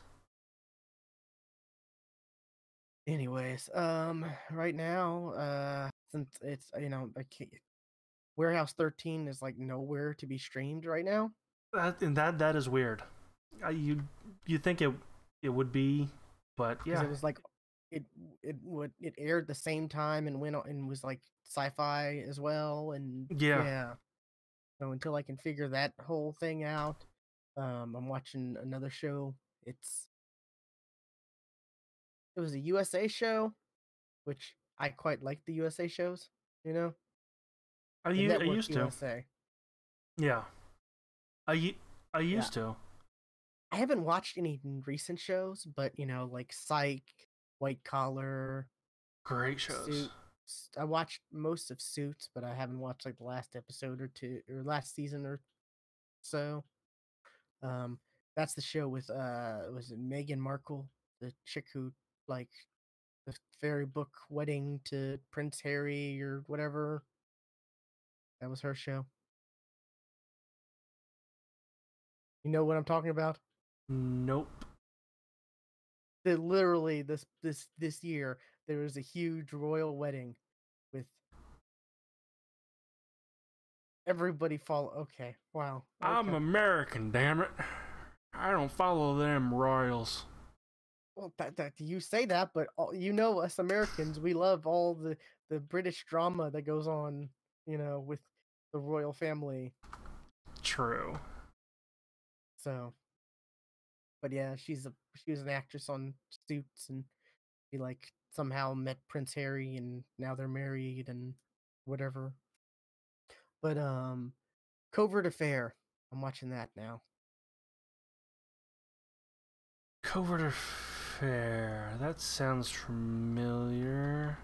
[SPEAKER 1] Anyways, right now, since it's Warehouse 13 is like nowhere to be streamed right now
[SPEAKER 2] That is weird. You think it would be, but
[SPEAKER 1] because
[SPEAKER 2] yeah,
[SPEAKER 1] it was like it it aired the same time and went on and was like sci-fi as well and
[SPEAKER 2] yeah.
[SPEAKER 1] yeah. So until I can figure that whole thing out, I'm watching another show. It was a USA show, which I quite like the USA shows, you know, the
[SPEAKER 2] I
[SPEAKER 1] Network
[SPEAKER 2] used to.
[SPEAKER 1] USA.
[SPEAKER 2] Yeah, I
[SPEAKER 1] Yeah.
[SPEAKER 2] used to.
[SPEAKER 1] I haven't watched any recent shows, but like Psych, White Collar,
[SPEAKER 2] Great shows.
[SPEAKER 1] Suits. I watched most of Suits, but I haven't watched like the last episode or two or last season or so. Um, that's the show with was it Meghan Markle, the chick who like the fairy book wedding to Prince Harry or whatever. That was her show. You know what I'm talking about?
[SPEAKER 2] Nope.
[SPEAKER 1] That literally this year there was a huge royal wedding with everybody follow. Okay, wow.
[SPEAKER 2] I'm
[SPEAKER 1] Okay.
[SPEAKER 2] American, damn it. I don't follow them royals.
[SPEAKER 1] Well, that you say that, but us Americans, we love all the British drama that goes on, with the royal family.
[SPEAKER 2] True.
[SPEAKER 1] So, but yeah, she was an actress on Suits, and she like somehow met Prince Harry, and now they're married and whatever. But Covert Affair, I'm watching that now.
[SPEAKER 2] Covert Affair. That sounds familiar.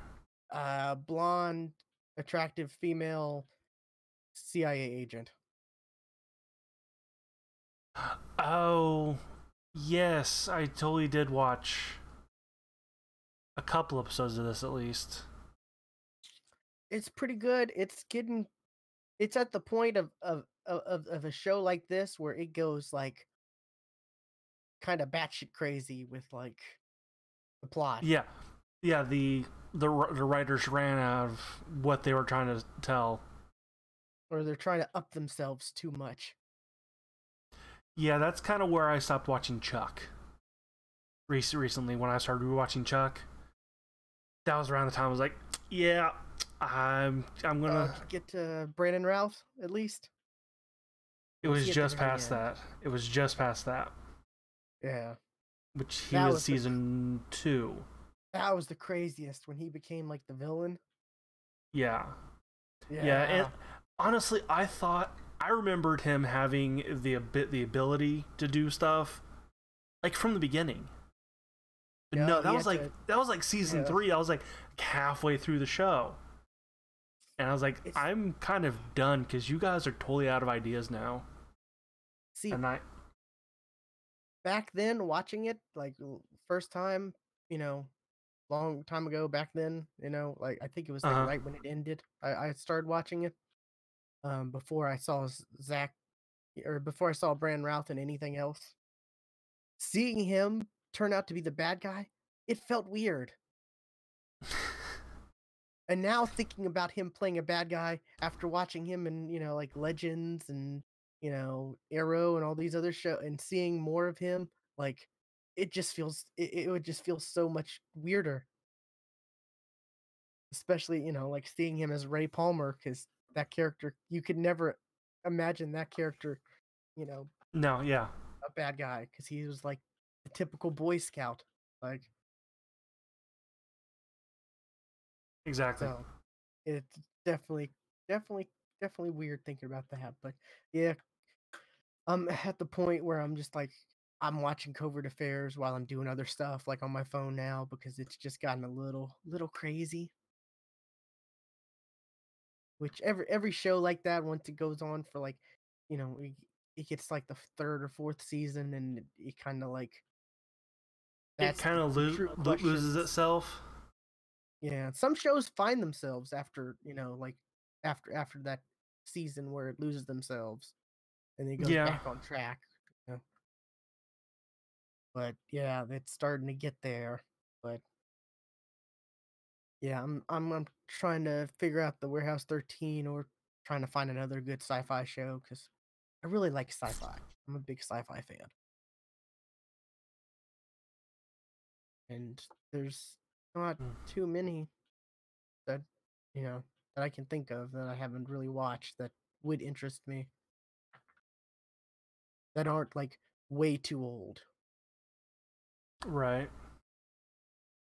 [SPEAKER 1] Blonde, attractive female CIA agent.
[SPEAKER 2] Oh, yes, I totally did watch a couple episodes of this at least.
[SPEAKER 1] It's pretty good. It's at the point of a show like this where it goes, like, kinda batshit crazy with, like, the plot,
[SPEAKER 2] Yeah, yeah. The writers ran out of what they were trying to tell.
[SPEAKER 1] or they're trying to up themselves too much.
[SPEAKER 2] Yeah, that's kind of where I stopped watching Chuck. Recently, when I started rewatching Chuck, that was around the time I was like, yeah, I'm gonna.
[SPEAKER 1] Did you get to Brandon Routh, at least?
[SPEAKER 2] It
[SPEAKER 1] Or was
[SPEAKER 2] was
[SPEAKER 1] he at the
[SPEAKER 2] just
[SPEAKER 1] very
[SPEAKER 2] past
[SPEAKER 1] end?
[SPEAKER 2] that. It was just past that,
[SPEAKER 1] Yeah.
[SPEAKER 2] which he
[SPEAKER 1] That
[SPEAKER 2] was
[SPEAKER 1] was the
[SPEAKER 2] season 2.
[SPEAKER 1] that was the craziest when he became, like, the villain.
[SPEAKER 2] Yeah, yeah. And
[SPEAKER 1] Yeah.
[SPEAKER 2] honestly, I remembered him having the ability to do stuff like from the beginning. But
[SPEAKER 1] Yeah,
[SPEAKER 2] no,
[SPEAKER 1] he had to
[SPEAKER 2] that was like season
[SPEAKER 1] yeah.
[SPEAKER 2] 3. I was like halfway through the show, and I was like,
[SPEAKER 1] It's
[SPEAKER 2] I'm kind of done because you guys are totally out of ideas now.
[SPEAKER 1] see,
[SPEAKER 2] And I,
[SPEAKER 1] back then, watching it, like, first time, you know, long time ago back then, like, I think it was, like,
[SPEAKER 2] uh huh,
[SPEAKER 1] right when it ended, I started watching it, before I saw Zach or before I saw Brandon Routh in anything else. Seeing him turn out to be the bad guy, it felt weird. And now thinking about him playing a bad guy after watching him in, like Legends and, Arrow and all these other show and seeing more of him, like it would just feel so much weirder. Especially, like seeing him as Ray Palmer, because that character you could never imagine that character, you know,
[SPEAKER 2] no, yeah,
[SPEAKER 1] a bad guy, because he was like the typical Boy Scout. Like,
[SPEAKER 2] exactly.
[SPEAKER 1] so it's definitely, definitely weird thinking about that. But yeah, I'm at the point where I'm just like I'm watching covert affairs while I'm doing other stuff like on my phone now because it's just gotten a little crazy. Which every show like that, once it goes on for like, it gets like the third or fourth season, and it kind of like
[SPEAKER 2] It
[SPEAKER 1] that's
[SPEAKER 2] kind of
[SPEAKER 1] the true
[SPEAKER 2] loses
[SPEAKER 1] questions.
[SPEAKER 2] itself.
[SPEAKER 1] Yeah, some shows find themselves after, like after that season where it loses themselves and it goes
[SPEAKER 2] Yeah,
[SPEAKER 1] back on track. You know? But yeah, it's starting to get there. But yeah, I'm trying to figure out the Warehouse 13 or trying to find another good sci-fi show because I really like sci-fi. I'm a big sci-fi fan, and there's not
[SPEAKER 2] mm,
[SPEAKER 1] too many that you know that I can think of that I haven't really watched that would interest me that aren't like way too old.
[SPEAKER 2] right.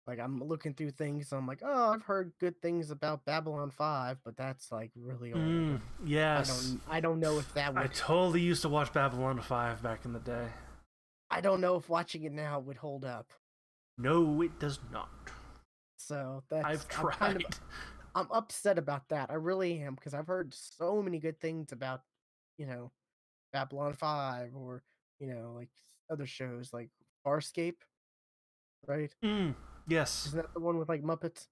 [SPEAKER 1] Like I'm looking through things, I'm like, oh, I've heard good things about Babylon 5, but that's like really old, and
[SPEAKER 2] Yes,
[SPEAKER 1] I don't know if that
[SPEAKER 2] I
[SPEAKER 1] would
[SPEAKER 2] totally used to watch Babylon 5 back in the day.
[SPEAKER 1] I don't know if watching it now would hold up.
[SPEAKER 2] No, it does not.
[SPEAKER 1] So
[SPEAKER 2] I've
[SPEAKER 1] that's
[SPEAKER 2] tried.
[SPEAKER 1] I'm upset about that. I really am because I've heard so many good things about, you know, Babylon 5 or, like other shows like Farscape, right?
[SPEAKER 2] Yes.
[SPEAKER 1] Isn't that the one with like Muppets?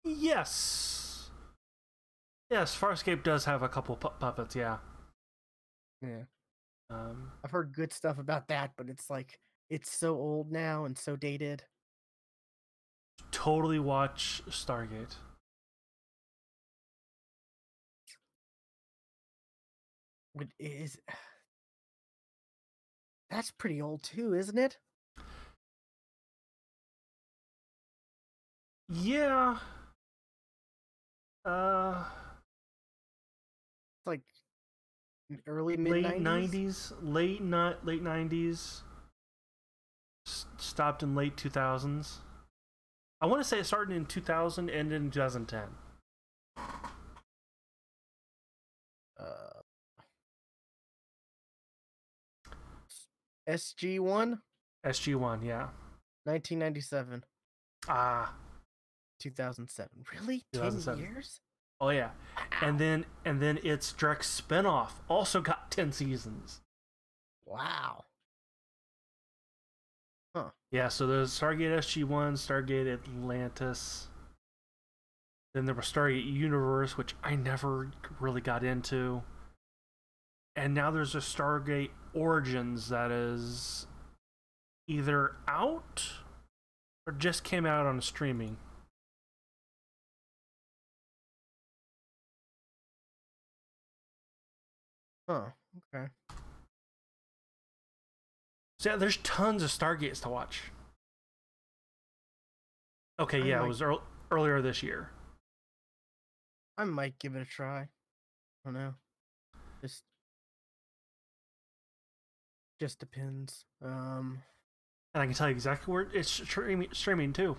[SPEAKER 2] Yes. Yes, Farscape does have a couple puppets, yeah.
[SPEAKER 1] Yeah.
[SPEAKER 2] Um,
[SPEAKER 1] I've heard good stuff about that, but it's like it's so old now and so dated.
[SPEAKER 2] totally watch Stargate.
[SPEAKER 1] It is that's pretty old too, isn't it?
[SPEAKER 2] Yeah. Uh,
[SPEAKER 1] It's like early mid
[SPEAKER 2] late
[SPEAKER 1] 90s.
[SPEAKER 2] 90s, late 90s, stopped in late 2000s. I want to say it started in 2000, ended in 2010.
[SPEAKER 1] Uh SG1
[SPEAKER 2] SG1, yeah.
[SPEAKER 1] 1997.
[SPEAKER 2] Ah,
[SPEAKER 1] 2007. Really? 10
[SPEAKER 2] 2007.
[SPEAKER 1] years?
[SPEAKER 2] Oh yeah.
[SPEAKER 1] Wow.
[SPEAKER 2] And then its direct spinoff also got 10 seasons.
[SPEAKER 1] Wow. Huh.
[SPEAKER 2] Yeah, so there's Stargate SG1, Stargate Atlantis. Then there was Stargate Universe, which I never really got into. And now there's a Stargate Origins that is either out or just came out on streaming.
[SPEAKER 1] Huh. Okay.
[SPEAKER 2] So yeah, there's tons of Stargates to watch. Okay,
[SPEAKER 1] I
[SPEAKER 2] yeah, it
[SPEAKER 1] might
[SPEAKER 2] was earlier this year.
[SPEAKER 1] I might give it a try. I don't know. Just just depends.
[SPEAKER 2] And I can tell you exactly where it's streaming too.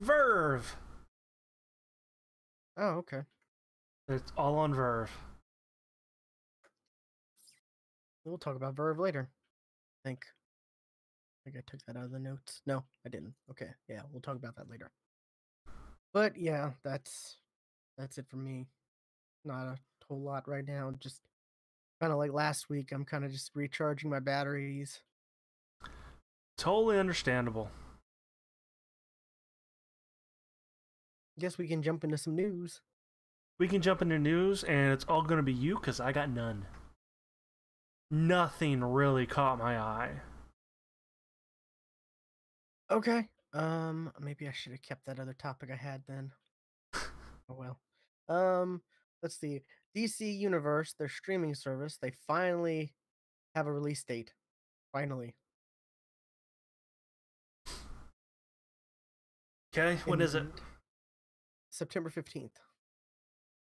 [SPEAKER 2] Verve!
[SPEAKER 1] Oh, okay.
[SPEAKER 2] It's all on Verve.
[SPEAKER 1] We'll talk about Verve later. I think I took that out of the notes. No, I didn't. Okay. Yeah, we'll talk about that later. But yeah, that's it for me. Not a whole lot right now. Just kind of like last week, I'm kind of just recharging my batteries.
[SPEAKER 2] Totally understandable.
[SPEAKER 1] Guess we can jump into some news.
[SPEAKER 2] We can jump into news, and it's all going to be you because I got none. Nothing really caught my eye.
[SPEAKER 1] Okay. Maybe I should have kept that other topic I had then. Oh well. Let's see. DC Universe, their streaming service, they finally have a release date. Finally.
[SPEAKER 2] Okay, when is it?
[SPEAKER 1] September 15th.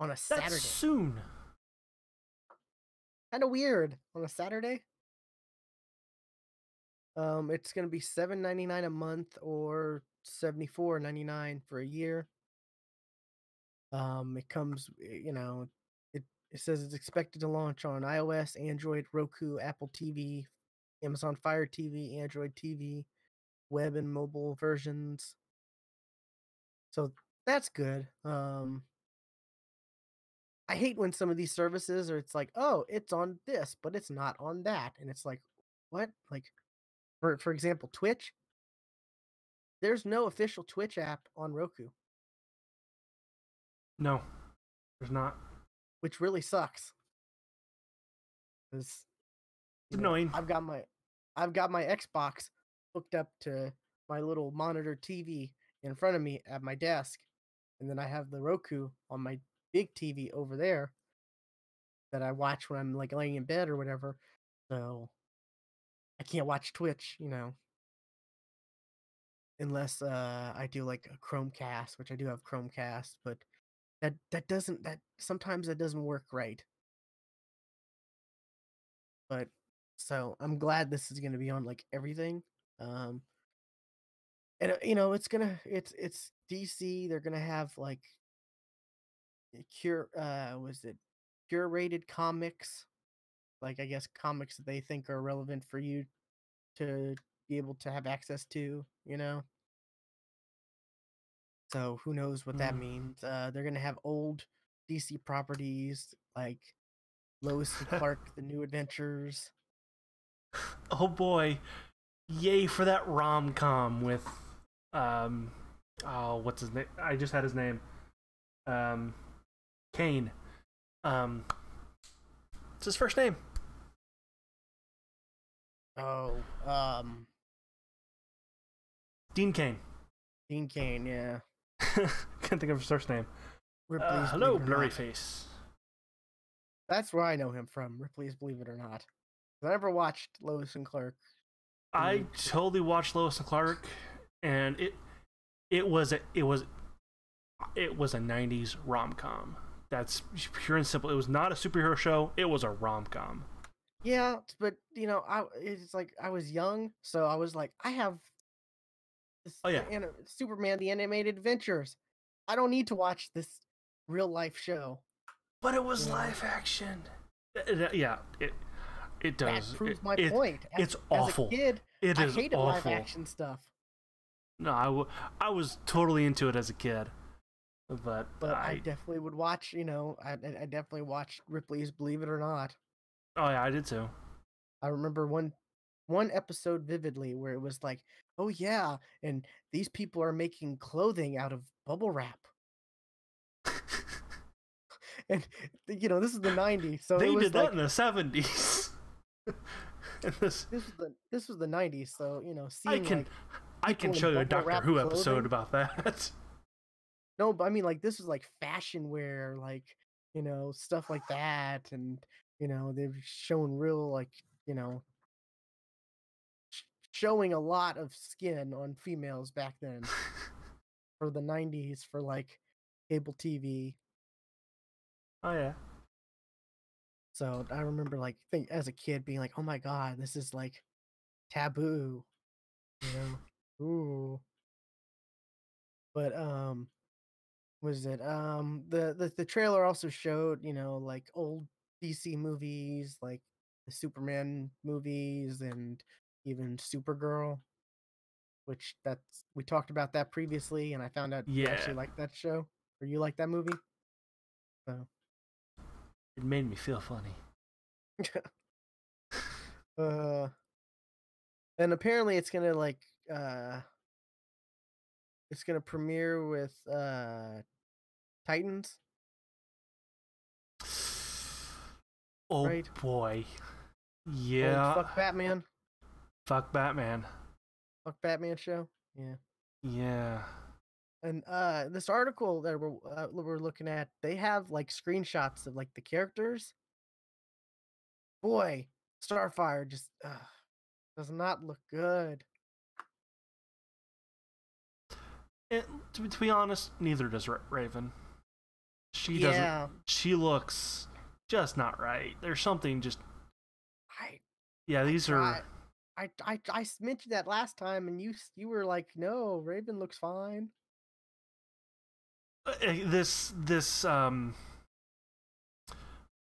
[SPEAKER 1] On a
[SPEAKER 2] That's
[SPEAKER 1] Saturday.
[SPEAKER 2] soon.
[SPEAKER 1] Kind of weird. On a Saturday? It's gonna be $7.99 a month or $74.99 for a year. It comes, it says it's expected to launch on iOS, Android, Roku, Apple TV, Amazon Fire TV, Android TV, web and mobile versions. So that's good. I hate when some of these services are it's like, oh, it's on this, but it's not on that. And it's like, what? Like for example, Twitch, there's no official Twitch app on Roku,
[SPEAKER 2] No, there's not.
[SPEAKER 1] which really sucks. Because
[SPEAKER 2] It's annoying.
[SPEAKER 1] I've got my Xbox hooked up to my little monitor TV in front of me at my desk, and then I have the Roku on my big TV over there that I watch when I'm like laying in bed or whatever. So I can't watch Twitch, unless I do like a Chromecast, which I do have Chromecast, but that sometimes that doesn't work right. But so I'm glad this is gonna be on like everything. Um and it's DC. They're gonna have like was it curated comics, like I guess comics that they think are relevant for you to be able to have access to. So who knows what that
[SPEAKER 2] Mm.
[SPEAKER 1] means. They're gonna have old DC properties like Lois and Clark, The New Adventures.
[SPEAKER 2] Oh boy, yay for that rom com with, um, oh, what's his name? I just had his name. Um, Kane. Um, it's his first name.
[SPEAKER 1] Oh,
[SPEAKER 2] Dean Kane.
[SPEAKER 1] Dean Cain, yeah.
[SPEAKER 2] Can't think of his first name.
[SPEAKER 1] Ripley's
[SPEAKER 2] Hello,
[SPEAKER 1] Believe It or
[SPEAKER 2] blurry
[SPEAKER 1] Not.
[SPEAKER 2] face.
[SPEAKER 1] That's where I know him from. Ripley's Believe It or Not. I never watched Lois and Clark.
[SPEAKER 2] I totally watched Lois and Clark, and it was a 90s rom com. That's pure and simple. It was not a superhero show. It was a rom com.
[SPEAKER 1] Yeah, but it's like I was young, so I was like, I have this
[SPEAKER 2] Oh yeah,
[SPEAKER 1] Superman the Animated Adventures. I don't need to watch this real life show.
[SPEAKER 2] but it was live action. Yeah, it
[SPEAKER 1] That
[SPEAKER 2] does.
[SPEAKER 1] proves my point.
[SPEAKER 2] It's
[SPEAKER 1] as
[SPEAKER 2] awful.
[SPEAKER 1] a kid,
[SPEAKER 2] It
[SPEAKER 1] I
[SPEAKER 2] is
[SPEAKER 1] hated
[SPEAKER 2] awful.
[SPEAKER 1] live action stuff.
[SPEAKER 2] No, I was totally into it as a kid, but
[SPEAKER 1] I definitely would watch. I definitely watched Ripley's Believe It or Not.
[SPEAKER 2] oh yeah, I did too.
[SPEAKER 1] I remember one episode vividly where it was like, oh yeah, and these people are making clothing out of bubble wrap. And this is the '90s, so it
[SPEAKER 2] They
[SPEAKER 1] was
[SPEAKER 2] did that
[SPEAKER 1] like
[SPEAKER 2] in the 70s. And this
[SPEAKER 1] this was the '90s, so
[SPEAKER 2] I
[SPEAKER 1] seeing
[SPEAKER 2] can
[SPEAKER 1] like
[SPEAKER 2] I can
[SPEAKER 1] people in
[SPEAKER 2] show you a
[SPEAKER 1] bubble
[SPEAKER 2] Doctor
[SPEAKER 1] wrap
[SPEAKER 2] Who episode
[SPEAKER 1] clothing.
[SPEAKER 2] about that.
[SPEAKER 1] No, but I mean, like, this was like fashion wear, like, stuff like that, and they've shown real, like, you know, showing a lot of skin on females back then for the '90s for like cable TV.
[SPEAKER 2] Oh yeah.
[SPEAKER 1] So I remember like think as a kid being like, "Oh my god, this is like taboo," you know. Ooh. But was it the trailer also showed, like old DC movies, like the Superman movies and even Supergirl, which that's we talked about that previously and I found out you
[SPEAKER 2] Yeah.
[SPEAKER 1] actually like that show or you like that movie. So,
[SPEAKER 2] It made me feel funny.
[SPEAKER 1] uh and apparently uh it's going to premiere with Titans,
[SPEAKER 2] Oh
[SPEAKER 1] right?
[SPEAKER 2] boy.
[SPEAKER 1] Old
[SPEAKER 2] Yeah.
[SPEAKER 1] fuck Batman.
[SPEAKER 2] Fuck Batman.
[SPEAKER 1] Fuck Batman show. Yeah.
[SPEAKER 2] Yeah.
[SPEAKER 1] And this article that we're looking at, they have like screenshots of like the characters. Boy, Starfire just does not look good.
[SPEAKER 2] And to be honest, neither does Raven. She doesn't.
[SPEAKER 1] Yeah,
[SPEAKER 2] She looks just not right. There's something just.
[SPEAKER 1] I
[SPEAKER 2] Yeah,
[SPEAKER 1] I
[SPEAKER 2] these are.
[SPEAKER 1] tried. I mentioned that last time, and you were like, no, Raven looks fine.
[SPEAKER 2] This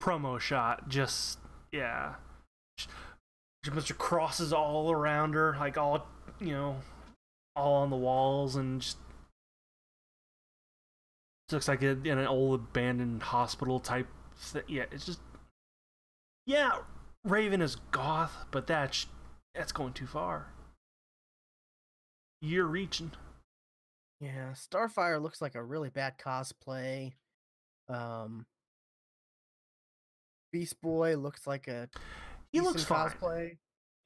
[SPEAKER 2] promo shot just, yeah, a bunch of crosses all around her, like all, you know, all on the walls, and just looks like in an old abandoned hospital type thing. Yeah, it's just, yeah, Raven is goth, but that's going too far. You're reaching.
[SPEAKER 1] Yeah, Starfire looks like a really bad cosplay. Um, Beast Boy looks like a
[SPEAKER 2] He looks
[SPEAKER 1] decent
[SPEAKER 2] fine.
[SPEAKER 1] cosplay.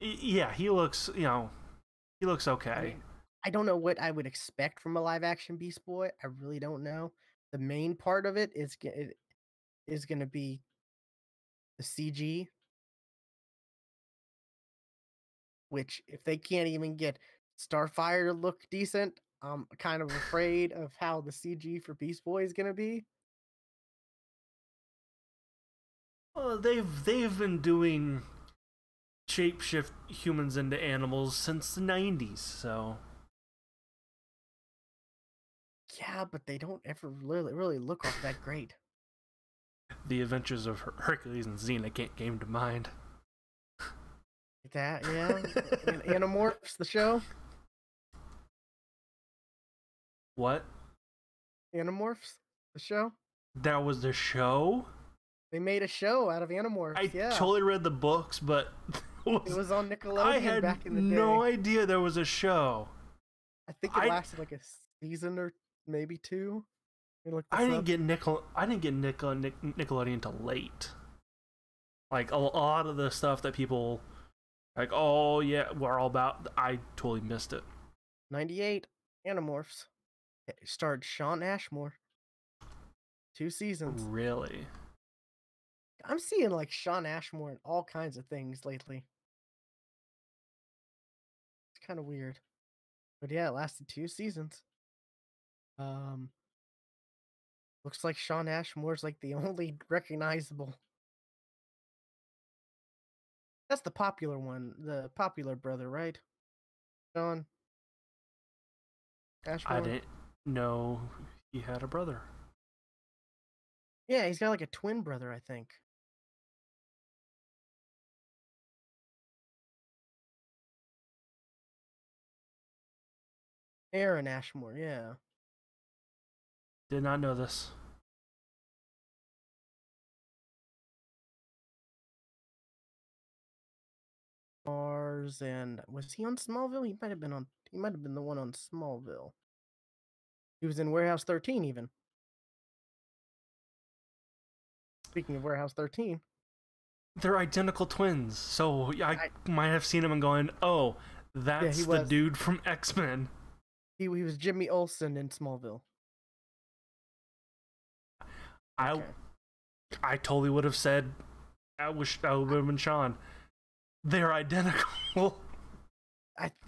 [SPEAKER 2] Yeah, he looks, he looks
[SPEAKER 1] I
[SPEAKER 2] okay.
[SPEAKER 1] mean, I don't know what I would expect from a live action Beast Boy. I really don't know. The main part of it is going to be the CG, which if they can't even get Starfire to look decent, I'm kind of afraid of how the CG for Beast Boy is going to be.
[SPEAKER 2] Well, they've been doing shapeshift humans into animals since the 90s, so
[SPEAKER 1] Yeah, but they don't ever really look all that great.
[SPEAKER 2] the adventures of Hercules and Xena came to mind.
[SPEAKER 1] Like that, yeah. And Animorphs, the show.
[SPEAKER 2] What?
[SPEAKER 1] Animorphs, the show.
[SPEAKER 2] That was the show?
[SPEAKER 1] They made a show out of Animorphs.
[SPEAKER 2] I
[SPEAKER 1] Yeah,
[SPEAKER 2] totally read the books, but
[SPEAKER 1] it was on
[SPEAKER 2] I
[SPEAKER 1] Nickelodeon
[SPEAKER 2] had
[SPEAKER 1] back in the
[SPEAKER 2] no
[SPEAKER 1] day.
[SPEAKER 2] idea there was a show.
[SPEAKER 1] I think it
[SPEAKER 2] I
[SPEAKER 1] lasted like a season or maybe two. Let me look
[SPEAKER 2] I
[SPEAKER 1] this
[SPEAKER 2] didn't
[SPEAKER 1] up.
[SPEAKER 2] get Nickelodeon until late. Like a lot of the stuff that people like, oh yeah, we're all about. I totally missed it.
[SPEAKER 1] 98 Animorphs. It starred Shawn Ashmore. 2 seasons.
[SPEAKER 2] Really?
[SPEAKER 1] I'm seeing like Shawn Ashmore in all kinds of things lately. It's kind of weird. But yeah, it lasted 2 seasons. Um, Looks like Shawn Ashmore's like the only recognizable. That's the popular one, the popular brother, right? Shawn
[SPEAKER 2] I
[SPEAKER 1] Ashmore.
[SPEAKER 2] didn't know he had a brother.
[SPEAKER 1] Yeah, he's got like a twin brother, I think. Aaron Ashmore, yeah.
[SPEAKER 2] Did not know this.
[SPEAKER 1] Mars, and was he on Smallville? He might have been on. He might have been the one on Smallville. He was in Warehouse 13, even. Speaking of Warehouse 13,
[SPEAKER 2] They're identical twins, so I
[SPEAKER 1] I
[SPEAKER 2] might have seen him and going, "Oh,
[SPEAKER 1] yeah, he
[SPEAKER 2] that's the
[SPEAKER 1] was.
[SPEAKER 2] dude from X-Men."
[SPEAKER 1] He was Jimmy Olsen in Smallville.
[SPEAKER 2] I
[SPEAKER 1] Okay.
[SPEAKER 2] I totally would have said, I wish I would have been Sean. They're identical.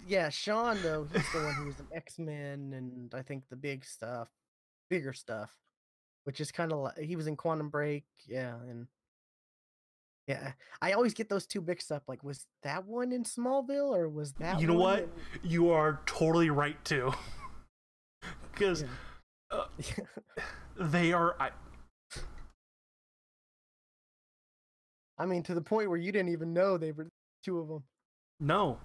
[SPEAKER 1] Yeah, Sean though, he's the one who was in X-Men and I think the bigger stuff, which is kind of like he was in Quantum Break, yeah, and yeah, I always get those two mixed up. Like, was that one in Smallville or was that
[SPEAKER 2] You know
[SPEAKER 1] one
[SPEAKER 2] what?
[SPEAKER 1] in?
[SPEAKER 2] You are totally right too, because
[SPEAKER 1] Yeah.
[SPEAKER 2] uh, they are.
[SPEAKER 1] I mean, to the point where you didn't even know they were two of them.
[SPEAKER 2] No,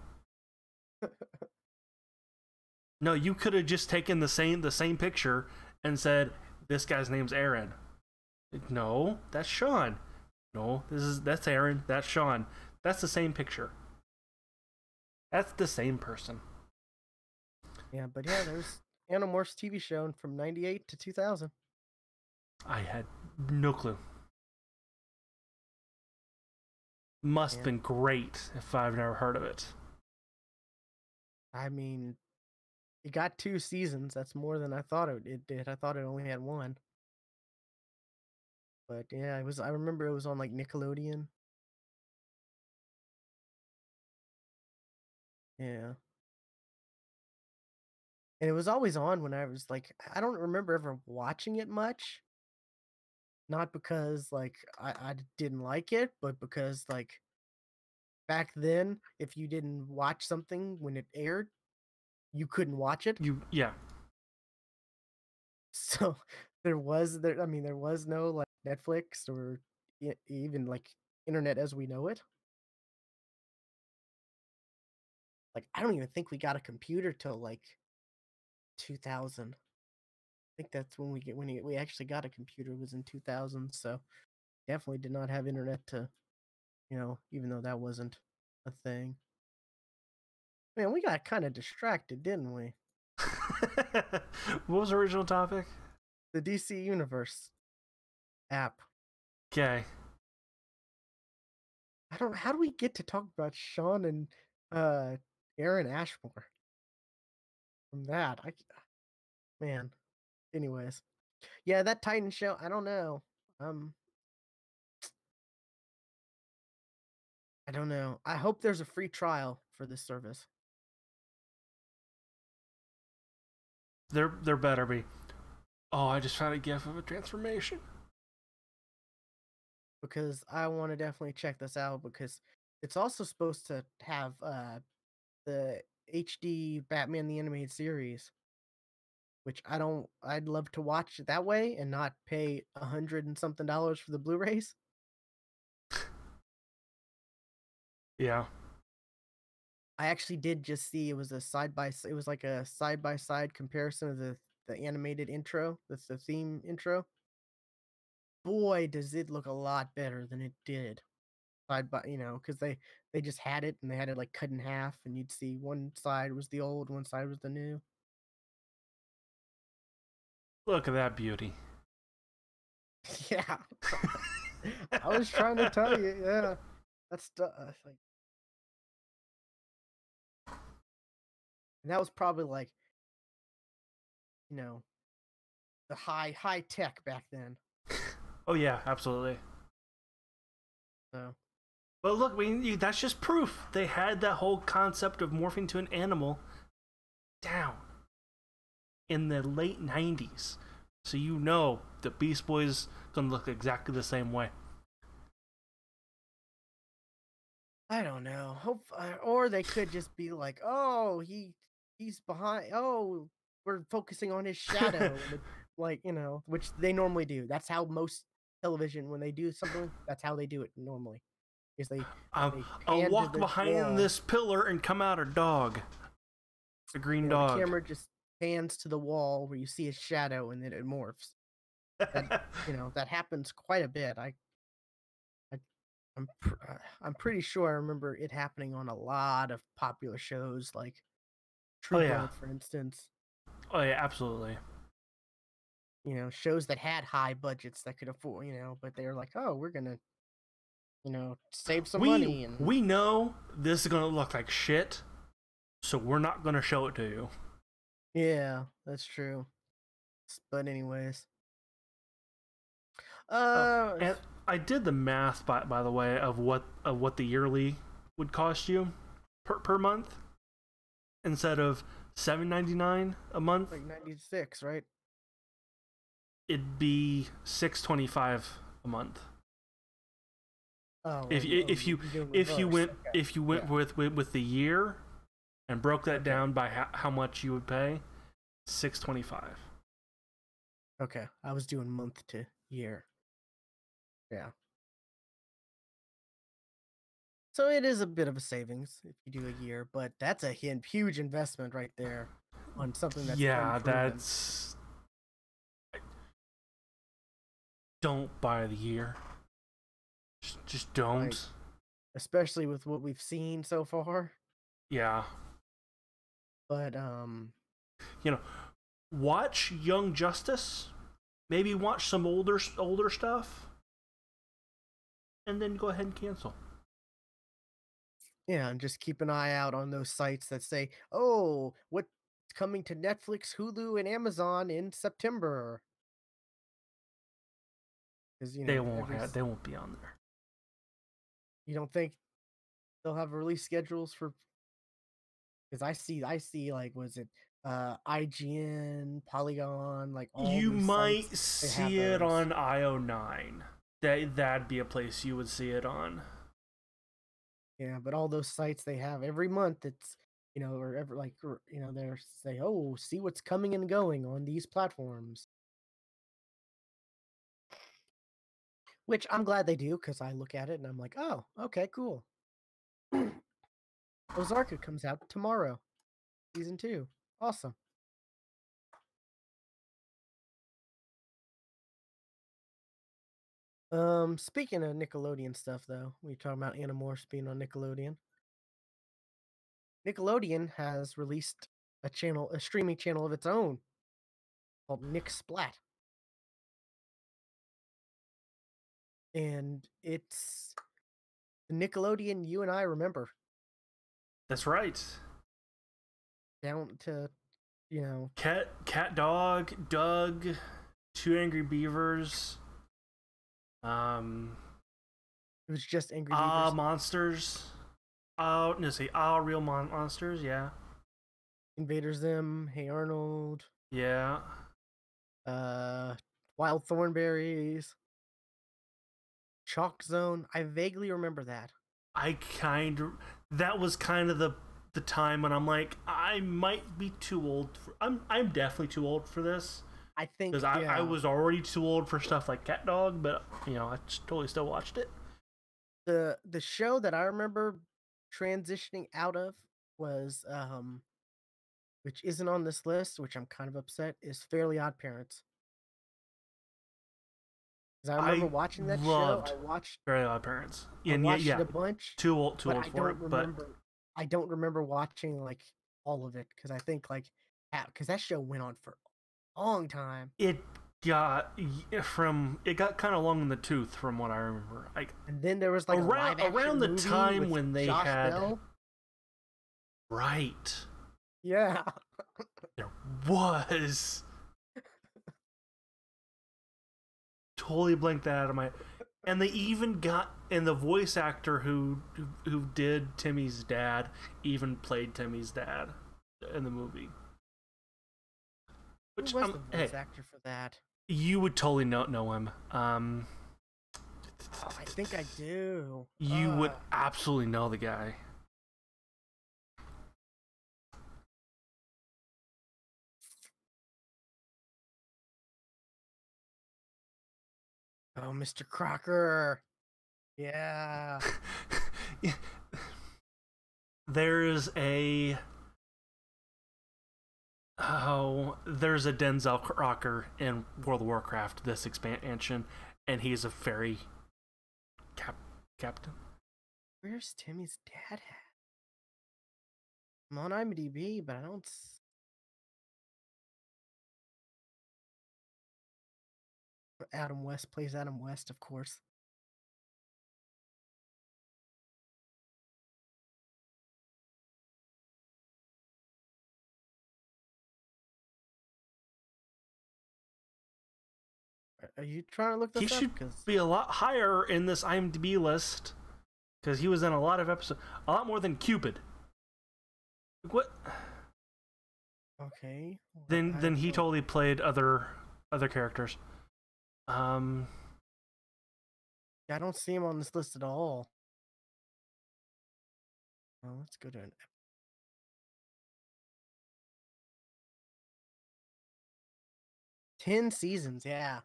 [SPEAKER 2] no. You could have just taken the same picture and said, "This guy's name's Aaron." No, that's Sean. No, that's Aaron. That's Sean. That's the same picture. That's the same person.
[SPEAKER 1] Yeah, but yeah, there's Animorphs TV show from '98 to 2000.
[SPEAKER 2] I had no clue. Must have
[SPEAKER 1] Yeah,
[SPEAKER 2] been great if I've never heard of it.
[SPEAKER 1] I mean, it got 2 seasons. That's more than I thought it did. I thought it only had one. But yeah, it was. I remember it was on like Nickelodeon. Yeah, and it was always on when I was like, I don't remember ever watching it much. Not because like I didn't like it, but because like back then, if you didn't watch something when it aired, you couldn't watch it.
[SPEAKER 2] Yeah.
[SPEAKER 1] So I mean, there was no like Netflix or even like internet as we know it. Like I don't even think we got a computer till like 2000. I think that's when we actually got a computer was in 2000. So definitely did not have internet to, even though that wasn't a thing. Man, we got kind of distracted, didn't we?
[SPEAKER 2] What was the original topic?
[SPEAKER 1] The DC Universe app.
[SPEAKER 2] Okay.
[SPEAKER 1] I don't. How do we get to talk about Sean and uh Aaron Ashmore from that? Man. Anyways, yeah, that Titan show. I don't know. Um, I don't know. I hope there's a free trial for this service
[SPEAKER 2] There better be. Oh, I just found a gif of a transformation.
[SPEAKER 1] because I want to definitely check this out because it's also supposed to have the HD Batman the Animated Series, which I don't. I'd love to watch it that way and not pay $100 and something for the Blu-rays.
[SPEAKER 2] Yeah.
[SPEAKER 1] I actually did just see it was a it was like a side by side comparison of the animated intro. That's the theme intro. Boy, does it look a lot better than it did side by, because they just had it and they had it like cut in half, and you'd see one side was the old, one side was the new.
[SPEAKER 2] Look at that beauty.
[SPEAKER 1] Yeah, I was trying to tell you. Yeah, that's like, and that was probably like you know the high tech back then.
[SPEAKER 2] Oh yeah, absolutely.
[SPEAKER 1] So
[SPEAKER 2] But look, I mean, that's just proof they had that whole concept of morphing to an animal down in the late '90s. So you know the Beast Boys gonna look exactly the same way.
[SPEAKER 1] I don't know. Hope or they could just be like, "Oh, he's behind. Oh, we're focusing on his shadow." And like, which they normally do. That's how most television when they do something, that's how they do it normally. Is they
[SPEAKER 2] I'll
[SPEAKER 1] pan to
[SPEAKER 2] walk
[SPEAKER 1] the
[SPEAKER 2] behind
[SPEAKER 1] wall.
[SPEAKER 2] this pillar and come out a dog, a green
[SPEAKER 1] The
[SPEAKER 2] dog.
[SPEAKER 1] camera just pans to the wall where you see his shadow and then it morphs. That that happens quite a bit. I I'm pretty sure I remember it happening on a lot of popular shows like
[SPEAKER 2] Oh
[SPEAKER 1] True
[SPEAKER 2] yeah,
[SPEAKER 1] Blood, for instance.
[SPEAKER 2] oh yeah, absolutely.
[SPEAKER 1] shows that had high budgets that could afford, but they were like, oh, we're gonna, save some
[SPEAKER 2] We
[SPEAKER 1] money and
[SPEAKER 2] we know this is gonna look like shit, so we're not gonna show it to you.
[SPEAKER 1] yeah, that's true. But anyways,
[SPEAKER 2] Oh,
[SPEAKER 1] uh,
[SPEAKER 2] and I did the math by the way of what the yearly would cost you per month instead of $7.99 a month.
[SPEAKER 1] like 96, right?
[SPEAKER 2] It'd be $6.25 a month.
[SPEAKER 1] Oh,
[SPEAKER 2] If you
[SPEAKER 1] you're doing
[SPEAKER 2] if you
[SPEAKER 1] reverse.
[SPEAKER 2] went
[SPEAKER 1] Okay.
[SPEAKER 2] if you went
[SPEAKER 1] Yeah.
[SPEAKER 2] with the year and broke that
[SPEAKER 1] Okay.
[SPEAKER 2] down by how much you would pay, $6.25.
[SPEAKER 1] Okay. I was doing month to year. Yeah. So it is a bit of a savings if you do a year, but that's a huge investment right there on something that's
[SPEAKER 2] Yeah,
[SPEAKER 1] unproven.
[SPEAKER 2] that's don't buy the year. Just
[SPEAKER 1] Like,
[SPEAKER 2] don't.
[SPEAKER 1] especially with what we've seen so far.
[SPEAKER 2] Yeah.
[SPEAKER 1] But
[SPEAKER 2] You know, watch Young Justice. Maybe watch some older stuff, and then go ahead and cancel.
[SPEAKER 1] yeah, and just keep an eye out on those sites that say, "Oh, what's coming to Netflix, Hulu, and Amazon in September?" Because
[SPEAKER 2] They won't be on there.
[SPEAKER 1] you don't think they'll have release schedules for? Because I see like was it IGN, Polygon, like all
[SPEAKER 2] You
[SPEAKER 1] these sites
[SPEAKER 2] might
[SPEAKER 1] they have
[SPEAKER 2] see it
[SPEAKER 1] those.
[SPEAKER 2] on IO9. That'd be a place you would see it on.
[SPEAKER 1] Yeah, but all those sites they have every month it's or every like they're say, "Oh, see what's coming and going on these platforms." Which I'm glad they do because I look at it and I'm like, "Oh, okay, cool." Ozarka comes out tomorrow, season 2. Awesome. Speaking of Nickelodeon stuff though, we talking about Animorphs being on Nickelodeon. Nickelodeon has released a streaming channel of its own called Nick Splat. And it's the Nickelodeon you and I remember.
[SPEAKER 2] That's right.
[SPEAKER 1] Down to,
[SPEAKER 2] Cat Dog, Doug, Two Angry Beavers, um,
[SPEAKER 1] it was just Angry Beavers.
[SPEAKER 2] Monsters. No, say Real Monsters. Yeah,
[SPEAKER 1] Invader Zim, Hey Arnold,
[SPEAKER 2] yeah.
[SPEAKER 1] uh, Wild Thornberries, Chalk Zone. I vaguely remember that.
[SPEAKER 2] That was kind of the time when I'm like, I might be too old. I'm definitely too old for this
[SPEAKER 1] I think,
[SPEAKER 2] because I
[SPEAKER 1] yeah.
[SPEAKER 2] was already too old for stuff like Cat Dog, but I totally still watched it.
[SPEAKER 1] The show that I remember transitioning out of was which isn't on this list, which I'm kind of upset, is Fairly Odd Parents. Because I remember
[SPEAKER 2] I
[SPEAKER 1] watching that show.
[SPEAKER 2] loved Very Odd Parents,
[SPEAKER 1] I
[SPEAKER 2] and
[SPEAKER 1] watched it
[SPEAKER 2] yeah,
[SPEAKER 1] a bunch,
[SPEAKER 2] too
[SPEAKER 1] but
[SPEAKER 2] old for it. But
[SPEAKER 1] I don't remember watching like all of it because I think like because that show went on for a long time.
[SPEAKER 2] it it got kind of long in the tooth from what I remember. Like
[SPEAKER 1] And then there was like a live
[SPEAKER 2] around
[SPEAKER 1] action
[SPEAKER 2] the
[SPEAKER 1] movie
[SPEAKER 2] time
[SPEAKER 1] with
[SPEAKER 2] when they
[SPEAKER 1] Josh
[SPEAKER 2] had
[SPEAKER 1] Bell.
[SPEAKER 2] right,
[SPEAKER 1] Yeah.
[SPEAKER 2] there was totally blanked that out of my. And they even got and the voice actor who did Timmy's dad even played Timmy's dad in the movie.
[SPEAKER 1] Who
[SPEAKER 2] Which
[SPEAKER 1] was the
[SPEAKER 2] hey,
[SPEAKER 1] voice actor for that?
[SPEAKER 2] you would totally know him.
[SPEAKER 1] Oh, I think I do.
[SPEAKER 2] You would absolutely know the guy.
[SPEAKER 1] Oh, Mr. Crocker. Yeah.
[SPEAKER 2] There's a there's a Denzel Crocker in World of Warcraft, this expansion, and he's a fairy captain.
[SPEAKER 1] Where's Timmy's dad at? I'm on IMDb, but I don't. Adam West plays Adam West, of course. Are you trying to look
[SPEAKER 2] He
[SPEAKER 1] this up?
[SPEAKER 2] should
[SPEAKER 1] Because
[SPEAKER 2] be a lot higher in this IMDb list because he was in a lot of episodes, a lot more than Cupid. What?
[SPEAKER 1] okay,
[SPEAKER 2] Then he totally played other characters.
[SPEAKER 1] I don't see him on this list at all. Well, let's go to an 10 seasons. Yeah.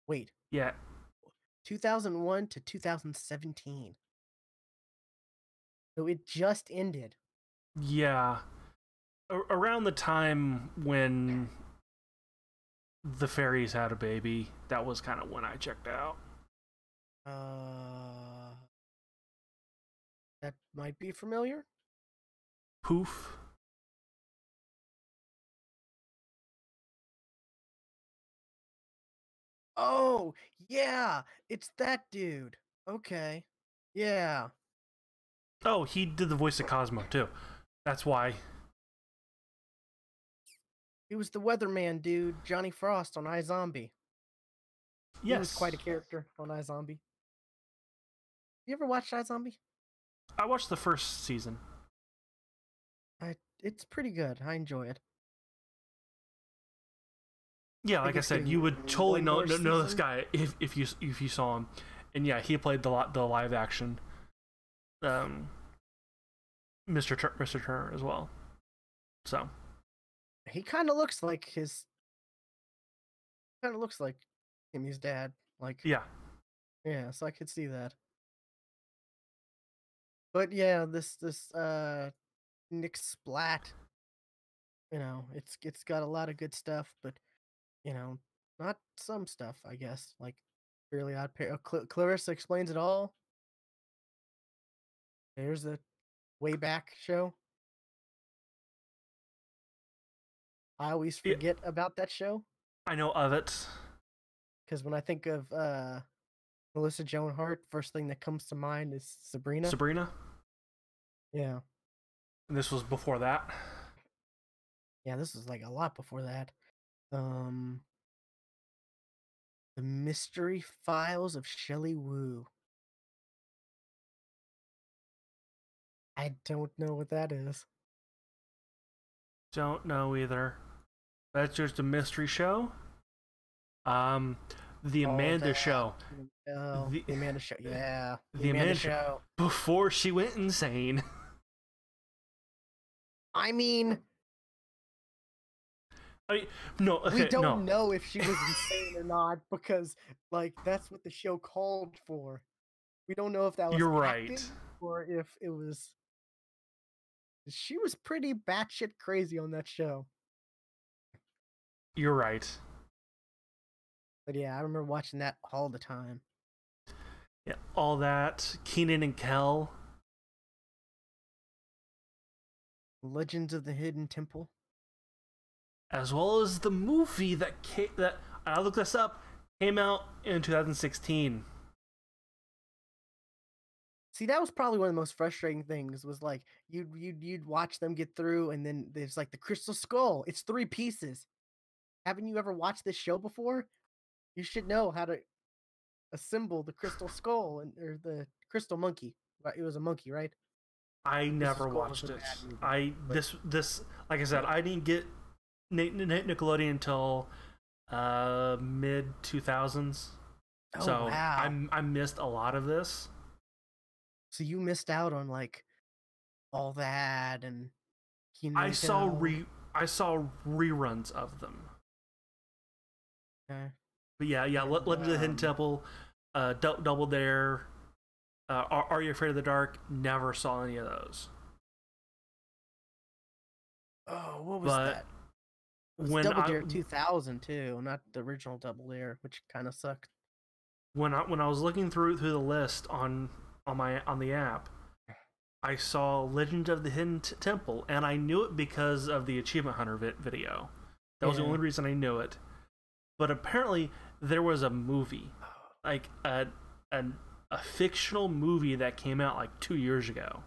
[SPEAKER 1] Wait,
[SPEAKER 2] Yeah,
[SPEAKER 1] 2001 to 2017. So it just ended.
[SPEAKER 2] yeah. Around the time when the fairies had a baby, that was kind of when I checked out.
[SPEAKER 1] Uh, that might be familiar.
[SPEAKER 2] Poof.
[SPEAKER 1] Oh, yeah, it's that dude. Okay. Yeah.
[SPEAKER 2] Oh, he did the voice of Cosmo too. That's why.
[SPEAKER 1] He was the weatherman dude, Johnny Frost on iZombie. He was quite
[SPEAKER 2] Yes,
[SPEAKER 1] a character on iZombie. You ever watched iZombie?
[SPEAKER 2] I watched the first season.
[SPEAKER 1] It's pretty good. I enjoy it.
[SPEAKER 2] Yeah,
[SPEAKER 1] I think
[SPEAKER 2] like I
[SPEAKER 1] it's
[SPEAKER 2] said,
[SPEAKER 1] getting
[SPEAKER 2] you would totally
[SPEAKER 1] one
[SPEAKER 2] know
[SPEAKER 1] more
[SPEAKER 2] know this
[SPEAKER 1] season.
[SPEAKER 2] guy if you saw him, and yeah, he played the live action, um, Mr. Turner as well. So
[SPEAKER 1] He kind of looks like his. Kind of looks like Timmy's dad. Like,
[SPEAKER 2] yeah,
[SPEAKER 1] yeah, so I could see that. But yeah, this Nick Splat, it's got a lot of good stuff, but you know, not some stuff, I guess. Like Fairly Odd Pair. Clarissa Explains It All. There's a way back show. I always
[SPEAKER 2] yeah,
[SPEAKER 1] forget about that show
[SPEAKER 2] I know of it.
[SPEAKER 1] because when I think of Melissa Joan Hart, first thing that comes to mind is Sabrina.
[SPEAKER 2] Sabrina.
[SPEAKER 1] Yeah,
[SPEAKER 2] And this was before that.
[SPEAKER 1] yeah, this was like a lot before that. Um, The Mystery Files of Shelley Wu. I don't know what that is.
[SPEAKER 2] Don't know either. That's just a mystery show. Um, the
[SPEAKER 1] Oh,
[SPEAKER 2] Amanda Show.
[SPEAKER 1] the
[SPEAKER 2] The
[SPEAKER 1] Amanda Show. Yeah, the
[SPEAKER 2] the
[SPEAKER 1] Amanda
[SPEAKER 2] Amanda Show.
[SPEAKER 1] Show.
[SPEAKER 2] Before she went insane.
[SPEAKER 1] I mean,
[SPEAKER 2] I mean, no,
[SPEAKER 1] we
[SPEAKER 2] okay, no.
[SPEAKER 1] don't know if she was insane or not because, like, that's what the show called for. We don't know if that was
[SPEAKER 2] You're
[SPEAKER 1] acting
[SPEAKER 2] right.
[SPEAKER 1] or if it was. She was pretty batshit crazy on that show.
[SPEAKER 2] You're right.
[SPEAKER 1] But yeah, I remember watching that all the time.
[SPEAKER 2] Yeah, all that. Keenan and Kel.
[SPEAKER 1] Legends of the Hidden Temple.
[SPEAKER 2] As well as the movie that I looked this up, came out in 2016.
[SPEAKER 1] See, that was probably one of the most frustrating things. Was like you'd watch them get through, and then there's like the Crystal Skull. It's 3 pieces. Haven't you ever watched this show before? You should know how to assemble the Crystal Skull or the Crystal Monkey. It was a monkey, right?
[SPEAKER 2] I
[SPEAKER 1] Crystal
[SPEAKER 2] never
[SPEAKER 1] Skull was a
[SPEAKER 2] watched it.
[SPEAKER 1] bad movie.
[SPEAKER 2] I
[SPEAKER 1] But
[SPEAKER 2] this like I said, I didn't get Nickelodeon until mid 2000s.
[SPEAKER 1] oh
[SPEAKER 2] So
[SPEAKER 1] wow!
[SPEAKER 2] I missed a lot of this.
[SPEAKER 1] So you missed out on like all that and Keenan
[SPEAKER 2] I
[SPEAKER 1] and
[SPEAKER 2] saw
[SPEAKER 1] Kel.
[SPEAKER 2] I saw reruns of them.
[SPEAKER 1] Okay.
[SPEAKER 2] But yeah,
[SPEAKER 1] And
[SPEAKER 2] Legend of the Hidden Temple, Double Dare, Are You Afraid of the Dark? Never saw any of those.
[SPEAKER 1] oh, what was
[SPEAKER 2] But
[SPEAKER 1] that? It was
[SPEAKER 2] when
[SPEAKER 1] Double Dare 2000 too, not the original Double Dare, which kind of sucked.
[SPEAKER 2] when I was looking through the list on the app, I saw Legend of the Hidden Temple, and I knew it because of the Achievement Hunter video. That was the
[SPEAKER 1] Yeah.
[SPEAKER 2] only reason I knew it. But apparently, there was a movie, like a, a fictional movie that came out like 2 years ago.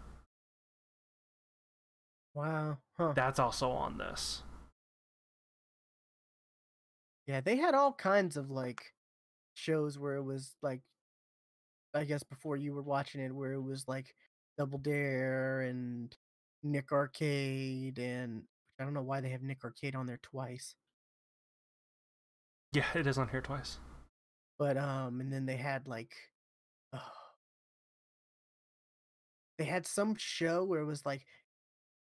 [SPEAKER 1] Wow. Huh.
[SPEAKER 2] That's also on this.
[SPEAKER 1] Yeah, they had all kinds of like shows where it was like, I guess before you were watching it, where it was like Double Dare and Nick Arcade, and I don't know why they have Nick Arcade on there twice.
[SPEAKER 2] Yeah, it is on here twice.
[SPEAKER 1] But and then they had like, uh, they had some show where it was like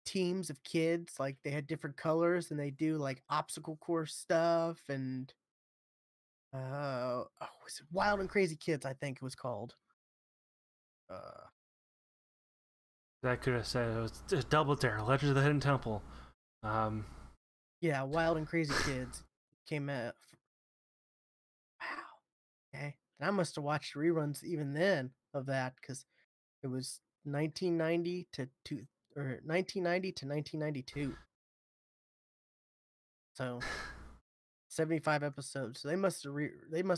[SPEAKER 1] teams of kids, like they had different colors and they do like obstacle course stuff, and was it Wild and Crazy Kids? I think it was called. Uh,
[SPEAKER 2] I could have said it was Double Dare, Legend of the Hidden Temple. Um,
[SPEAKER 1] yeah, Wild and Crazy Kids came out. Wow. Okay, and I must have watched reruns even then of that because it was 1990 to 1990 to 1992. So 75 episodes. So they must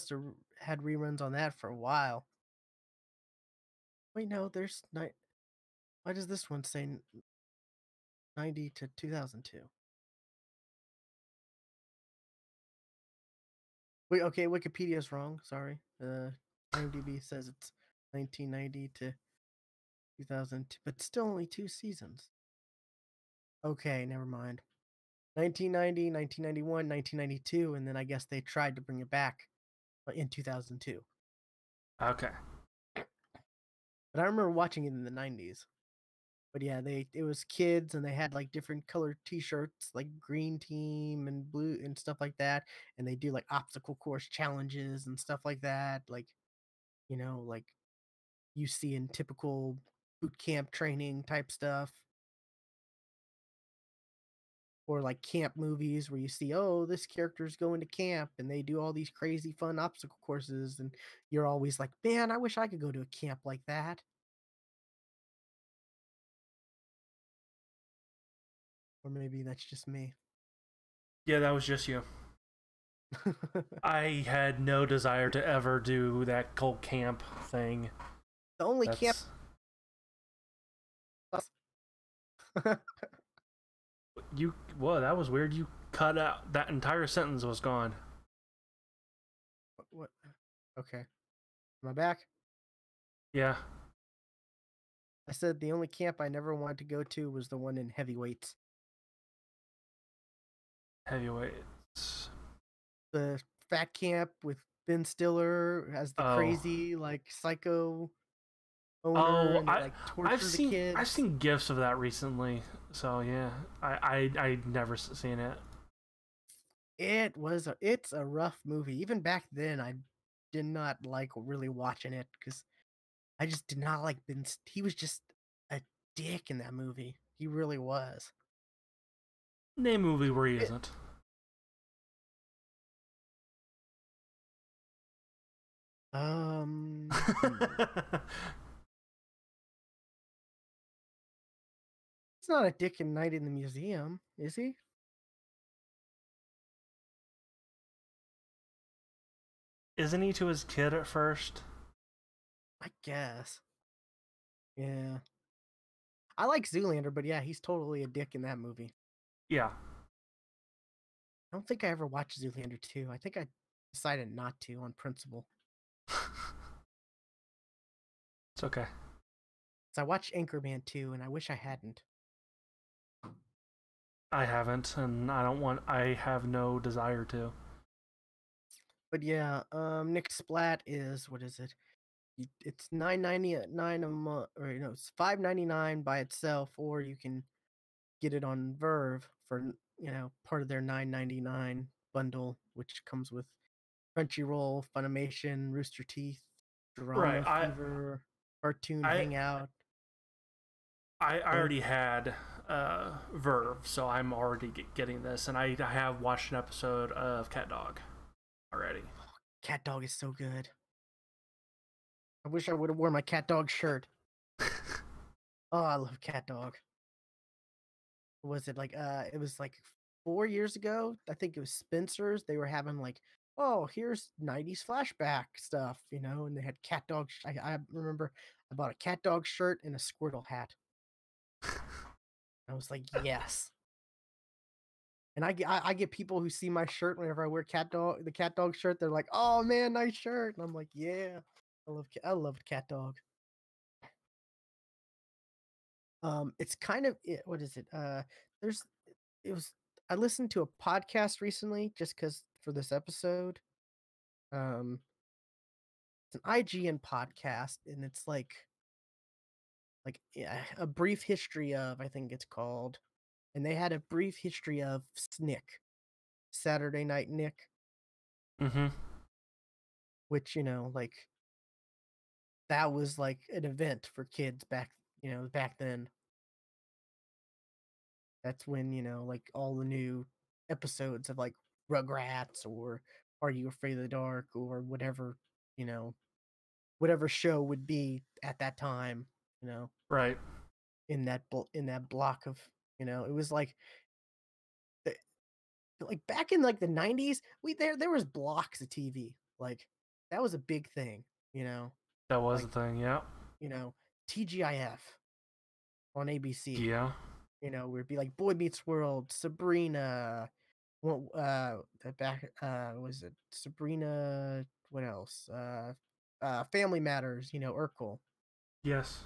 [SPEAKER 1] have had reruns on that for a while. Wait, no, there's not. Why does this one say 90 to 2002? Wait, okay, Wikipedia's wrong. Sorry. IMDb says it's 1990 to 2002, but still only 2 seasons. Okay, never mind. 1990, 1991, 1992, and then I guess they tried to bring it back in 2002.
[SPEAKER 2] okay.
[SPEAKER 1] But I remember watching it in the 90s. But yeah, it was kids and they had like different colored t-shirts, like green team and blue and stuff like that, and they do like obstacle course challenges and stuff like that, like, like you see in typical boot camp training type stuff, or like camp movies where you see, oh, this character's going to camp and they do all these crazy fun obstacle courses, and you're always like, man, I wish I could go to a camp like that. Or maybe that's just me.
[SPEAKER 2] Yeah, that was just you. I had no desire to ever do that whole camp thing.
[SPEAKER 1] The only camp.
[SPEAKER 2] That's you. Whoa, that was weird. You cut out that entire sentence was gone.
[SPEAKER 1] What? Okay. Am I back?
[SPEAKER 2] Yeah,
[SPEAKER 1] I said the only camp I never wanted to go to was the one in Heavyweights.
[SPEAKER 2] heavyweights.
[SPEAKER 1] The fat camp with Ben Stiller as the
[SPEAKER 2] Oh,
[SPEAKER 1] crazy, like, psycho owner,
[SPEAKER 2] oh,
[SPEAKER 1] and they, like, torture the
[SPEAKER 2] I've
[SPEAKER 1] kids.
[SPEAKER 2] seen gifs of that recently. So yeah, I never seen it.
[SPEAKER 1] It's a rough movie. Even back then, I did not like really watching it because I just did not like Ben. He was just a dick in that movie. He really was.
[SPEAKER 2] Name a movie where he
[SPEAKER 1] It,
[SPEAKER 2] isn't.
[SPEAKER 1] he's not a dick in Night in the Museum, is he?
[SPEAKER 2] Isn't he to his kid at first?
[SPEAKER 1] I guess. Yeah. I like Zoolander, but yeah, he's totally a dick in that movie.
[SPEAKER 2] Yeah.
[SPEAKER 1] I don't think I ever watched Zoolander 2. I think I decided not to on principle.
[SPEAKER 2] It's okay.
[SPEAKER 1] So I watched Anchorman 2 and I wish I hadn't.
[SPEAKER 2] I haven't, and I don't want. I have no desire to.
[SPEAKER 1] But yeah, Nick Splat is, what is it? It's 9.90 at 9 a month, or no, it's 5.99 by itself, or you can get it on Verve for, part of their 9.99 bundle, which comes with Crunchyroll, Funimation, Rooster Teeth,
[SPEAKER 2] Right.
[SPEAKER 1] Drama Fever, Cartoon
[SPEAKER 2] I
[SPEAKER 1] Hangout.
[SPEAKER 2] I already had Verve, so I'm already getting this, and I have watched an episode of Cat Dog already.
[SPEAKER 1] Cat Dog is so good. I wish I would have worn my Cat Dog shirt. Oh, I love Cat Dog. Was it like it was like 4 years ago? I think it was Spencer's. They were having like, oh, here's 90s flashback stuff, you know, and they had cat dog. I remember I bought a cat dog shirt and a Squirtle hat. I was like, yes. And I get people who see my shirt whenever I wear the cat dog shirt. They're like, "Oh man, nice shirt," and I'm like, "Yeah, I loved cat dog." It's kind of what is it? There's it was I listened to a podcast recently just because for this episode. Um, it's an IGN podcast, and it's like yeah, a brief history of I think it's called, and they had a brief history of Snick, Saturday Night Nick,
[SPEAKER 2] Mm-hmm.
[SPEAKER 1] which like that was like an event for kids back then. That's when like all the new episodes of like Rugrats or Are You Afraid of the Dark or whatever you know whatever show would be at that time. You know,
[SPEAKER 2] Right.
[SPEAKER 1] in that block of it was the- like back in like the 90s there was blocks of TV like that was a big thing.
[SPEAKER 2] That was
[SPEAKER 1] Like
[SPEAKER 2] the thing. Yeah.
[SPEAKER 1] you know TGIF on ABC.
[SPEAKER 2] Yeah.
[SPEAKER 1] We'd be like Boy Meets World, Sabrina. What the back was it Sabrina? What else? Family Matters. Urkel.
[SPEAKER 2] Yes.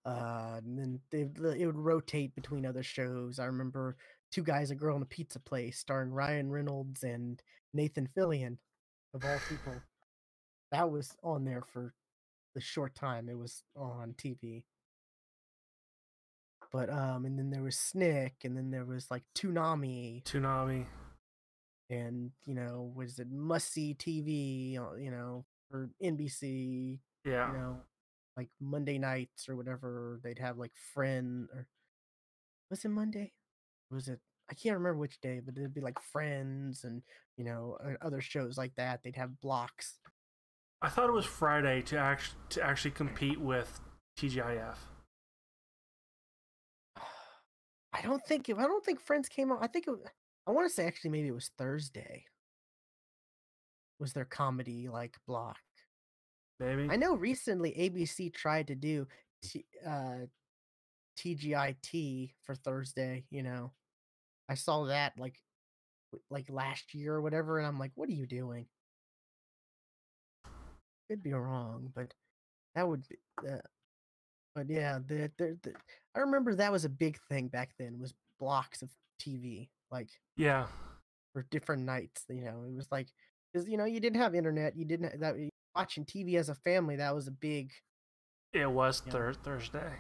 [SPEAKER 1] And then it would rotate between other shows. I remember Two Guys, a Girl, and a Pizza Place, starring Ryan Reynolds and Nathan Fillion, of all people. That was on there for the short time it was on TV. But and then there was Snick, and then there was like Toonami,
[SPEAKER 2] Toonami.
[SPEAKER 1] and was it Must See TV, for NBC,
[SPEAKER 2] Yeah.
[SPEAKER 1] you know, like Monday nights or whatever. They'd have like Friend, or was it Monday? Was it? I can't remember which day, but it'd be like Friends and other shows like that. They'd have blocks.
[SPEAKER 2] I thought it was Friday to actually compete with TGIF.
[SPEAKER 1] I don't think Friends came out. I want to say actually maybe it was Thursday. Was their comedy like block?
[SPEAKER 2] Maybe.
[SPEAKER 1] I know recently ABC tried to do T, uh, TGIT for Thursday. I saw that like last year or whatever, and I'm like, what are you doing? Could be wrong, but that would be. But yeah, I remember that was a big thing back then. Was blocks of TV like
[SPEAKER 2] Yeah.
[SPEAKER 1] for different nights. It was like because you didn't have internet, you didn't that watching TV as a family. That was a big
[SPEAKER 2] It was
[SPEAKER 1] you know
[SPEAKER 2] Thursday.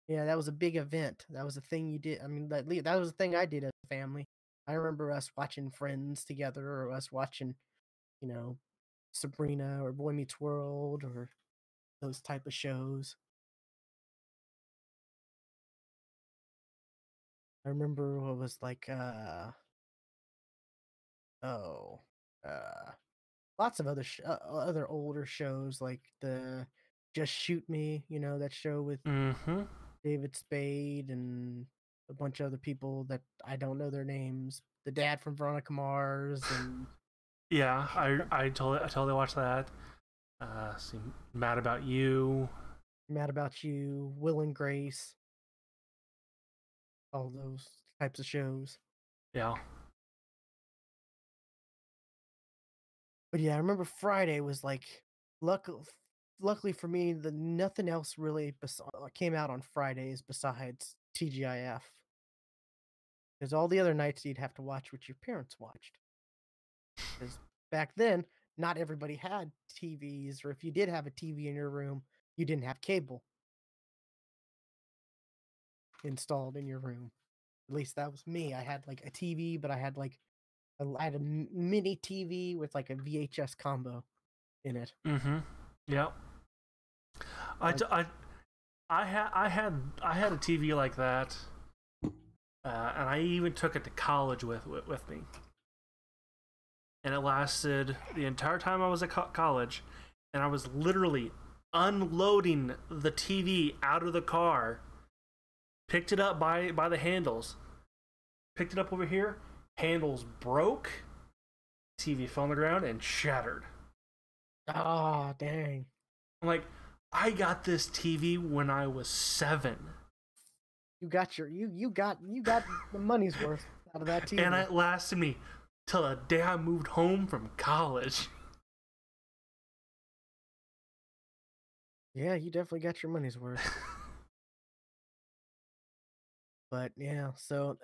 [SPEAKER 1] Yeah, that was a big event. That was a thing you did. I mean, that was a thing I did as a family. I remember us watching Friends together, or us watching, you know, Sabrina or Boy Meets World, or those type of shows. I remember what was like, oh, uh, lots of other older shows like the Just Shoot Me. That show with
[SPEAKER 2] Mm-hmm.
[SPEAKER 1] David Spade and a bunch of other people that I don't know their names. The dad from Veronica Mars and
[SPEAKER 2] Yeah, I totally watched that. See, Mad About You.
[SPEAKER 1] Mad About You, Will and Grace, all those types of shows.
[SPEAKER 2] Yeah.
[SPEAKER 1] But yeah, I remember Friday was like, luck, luckily for me, the nothing else really came out on Fridays besides TGIF. Because all the other nights you'd have to watch what your parents watched. Because back then, not everybody had TVs, or if you did have a TV in your room, you didn't have cable installed in your room. At least that was me. I had like a TV, but I had a mini TV with like a VHS combo in it.
[SPEAKER 2] Mm-hmm. Yeah. I,
[SPEAKER 1] Like,
[SPEAKER 2] t- I had a TV like that, and I even took it to college with me, and it lasted the entire time I was at college, and I was literally unloading the TV out of the car, picked it up by the handles, picked it up over here, handles broke, TV fell on the ground and shattered.
[SPEAKER 1] Oh, dang.
[SPEAKER 2] I'm like, I got this TV when I was 7.
[SPEAKER 1] You got the money's worth out of that
[SPEAKER 2] And
[SPEAKER 1] TV.
[SPEAKER 2] it lasted me till the day I moved home from college.
[SPEAKER 1] Yeah, you definitely got your money's worth. But yeah, so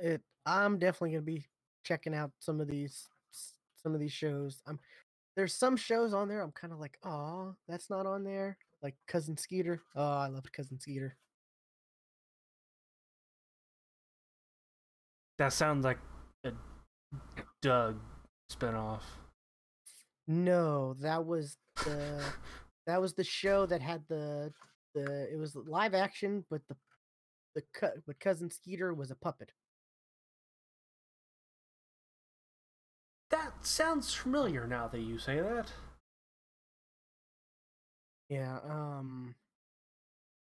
[SPEAKER 1] I'm definitely gonna be checking out some of these shows. There's some shows on there I'm kind of like, oh, that's not on there. Like Cousin Skeeter. Oh, I loved Cousin Skeeter.
[SPEAKER 2] That sounds like a Doug spinoff.
[SPEAKER 1] No, that was the show that had the it was live action, but but Cousin Skeeter was a puppet.
[SPEAKER 2] That sounds familiar now that you say that.
[SPEAKER 1] Yeah, I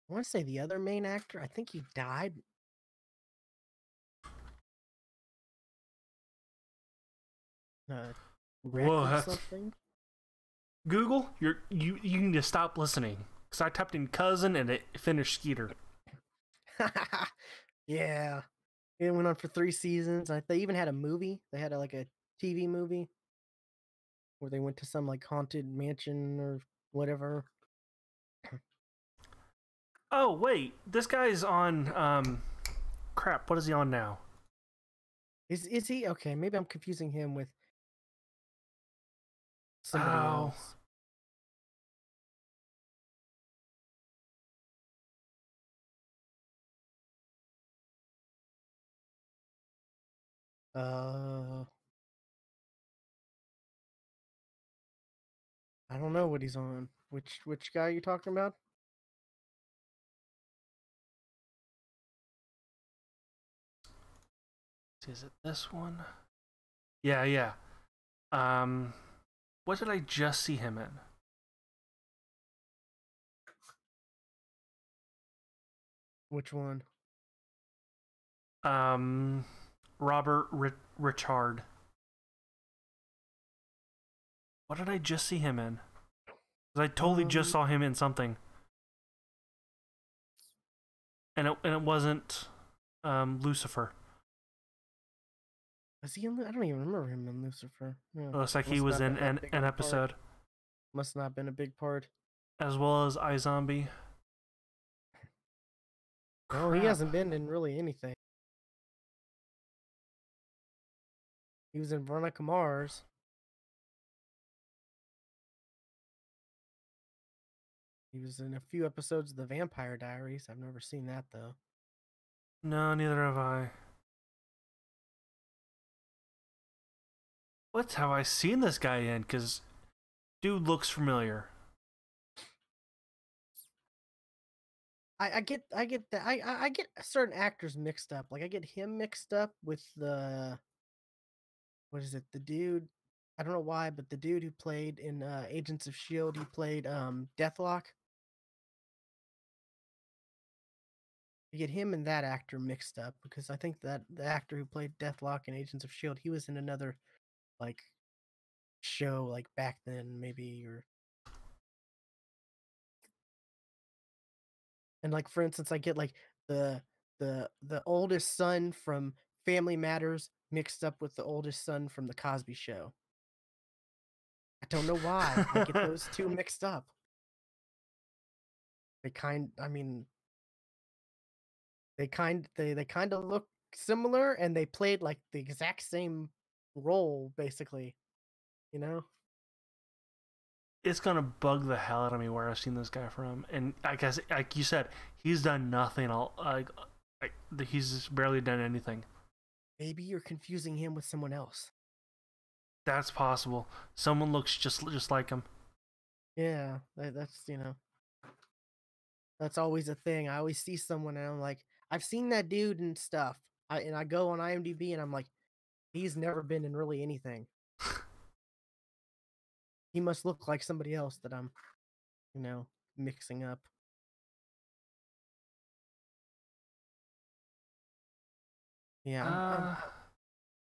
[SPEAKER 1] want to say the other main actor, I think he died. Wreck
[SPEAKER 2] Whoa,
[SPEAKER 1] or
[SPEAKER 2] that's
[SPEAKER 1] something.
[SPEAKER 2] Google. You need to stop listening because I typed in cousin and it finished Skeeter.
[SPEAKER 1] Yeah, it went on for 3 seasons. They even had a movie. They had like a TV movie where they went to some like haunted mansion or whatever.
[SPEAKER 2] Oh wait, this guy's on crap. What is he on now?
[SPEAKER 1] Is he okay? Maybe I'm confusing him with somebody
[SPEAKER 2] Oh,
[SPEAKER 1] else. Uh, I don't know what he's on. Which guy are you talking about?
[SPEAKER 2] is it this one? Yeah, yeah. Um, what did I just see him in?
[SPEAKER 1] Which one?
[SPEAKER 2] Um, Robert Richard. What did I just see him in? 'Cause I totally just
[SPEAKER 1] Um,
[SPEAKER 2] saw him in something, and it wasn't Lucifer.
[SPEAKER 1] was he in? I don't even remember him in Lucifer. Yeah,
[SPEAKER 2] It looks like he
[SPEAKER 1] must
[SPEAKER 2] was
[SPEAKER 1] not
[SPEAKER 2] in
[SPEAKER 1] been that big
[SPEAKER 2] an
[SPEAKER 1] of a part.
[SPEAKER 2] episode,
[SPEAKER 1] Must not been a big part.
[SPEAKER 2] as well as iZombie.
[SPEAKER 1] No, he
[SPEAKER 2] Crap.
[SPEAKER 1] hasn't been in really anything. He was in Veronica Mars. He was in a few episodes of The Vampire Diaries. I've never seen that though.
[SPEAKER 2] No, neither have I. What have I seen this guy in? Because dude looks familiar.
[SPEAKER 1] I get that I get certain actors mixed up. Like I get him mixed up with the what is it? The dude. I don't know why, but the dude who played in Agents of Shield, he played Deathlock. You get him and that actor mixed up because I think that the actor who played Deathlock in Agents of Shield, he was in another like show like back then maybe or and like for instance I get like the the oldest son from Family Matters mixed up with the oldest son from the Cosby Show. I don't know why. I get those two mixed up. I mean, they kind of look similar and they played like the exact same role basically, you know?
[SPEAKER 2] It's gonna bug the hell out of me where I've seen this guy from, and I guess like you said, he's done nothing. Like he's barely done anything.
[SPEAKER 1] Maybe you're confusing him with someone else.
[SPEAKER 2] That's possible. Someone looks just like him.
[SPEAKER 1] Yeah, that's that's always a thing. I always see someone and I'm like, I've seen that dude and stuff. I go on IMDb and I'm like, he's never been in really anything. He must look like somebody else that I'm, mixing up. Yeah, I'm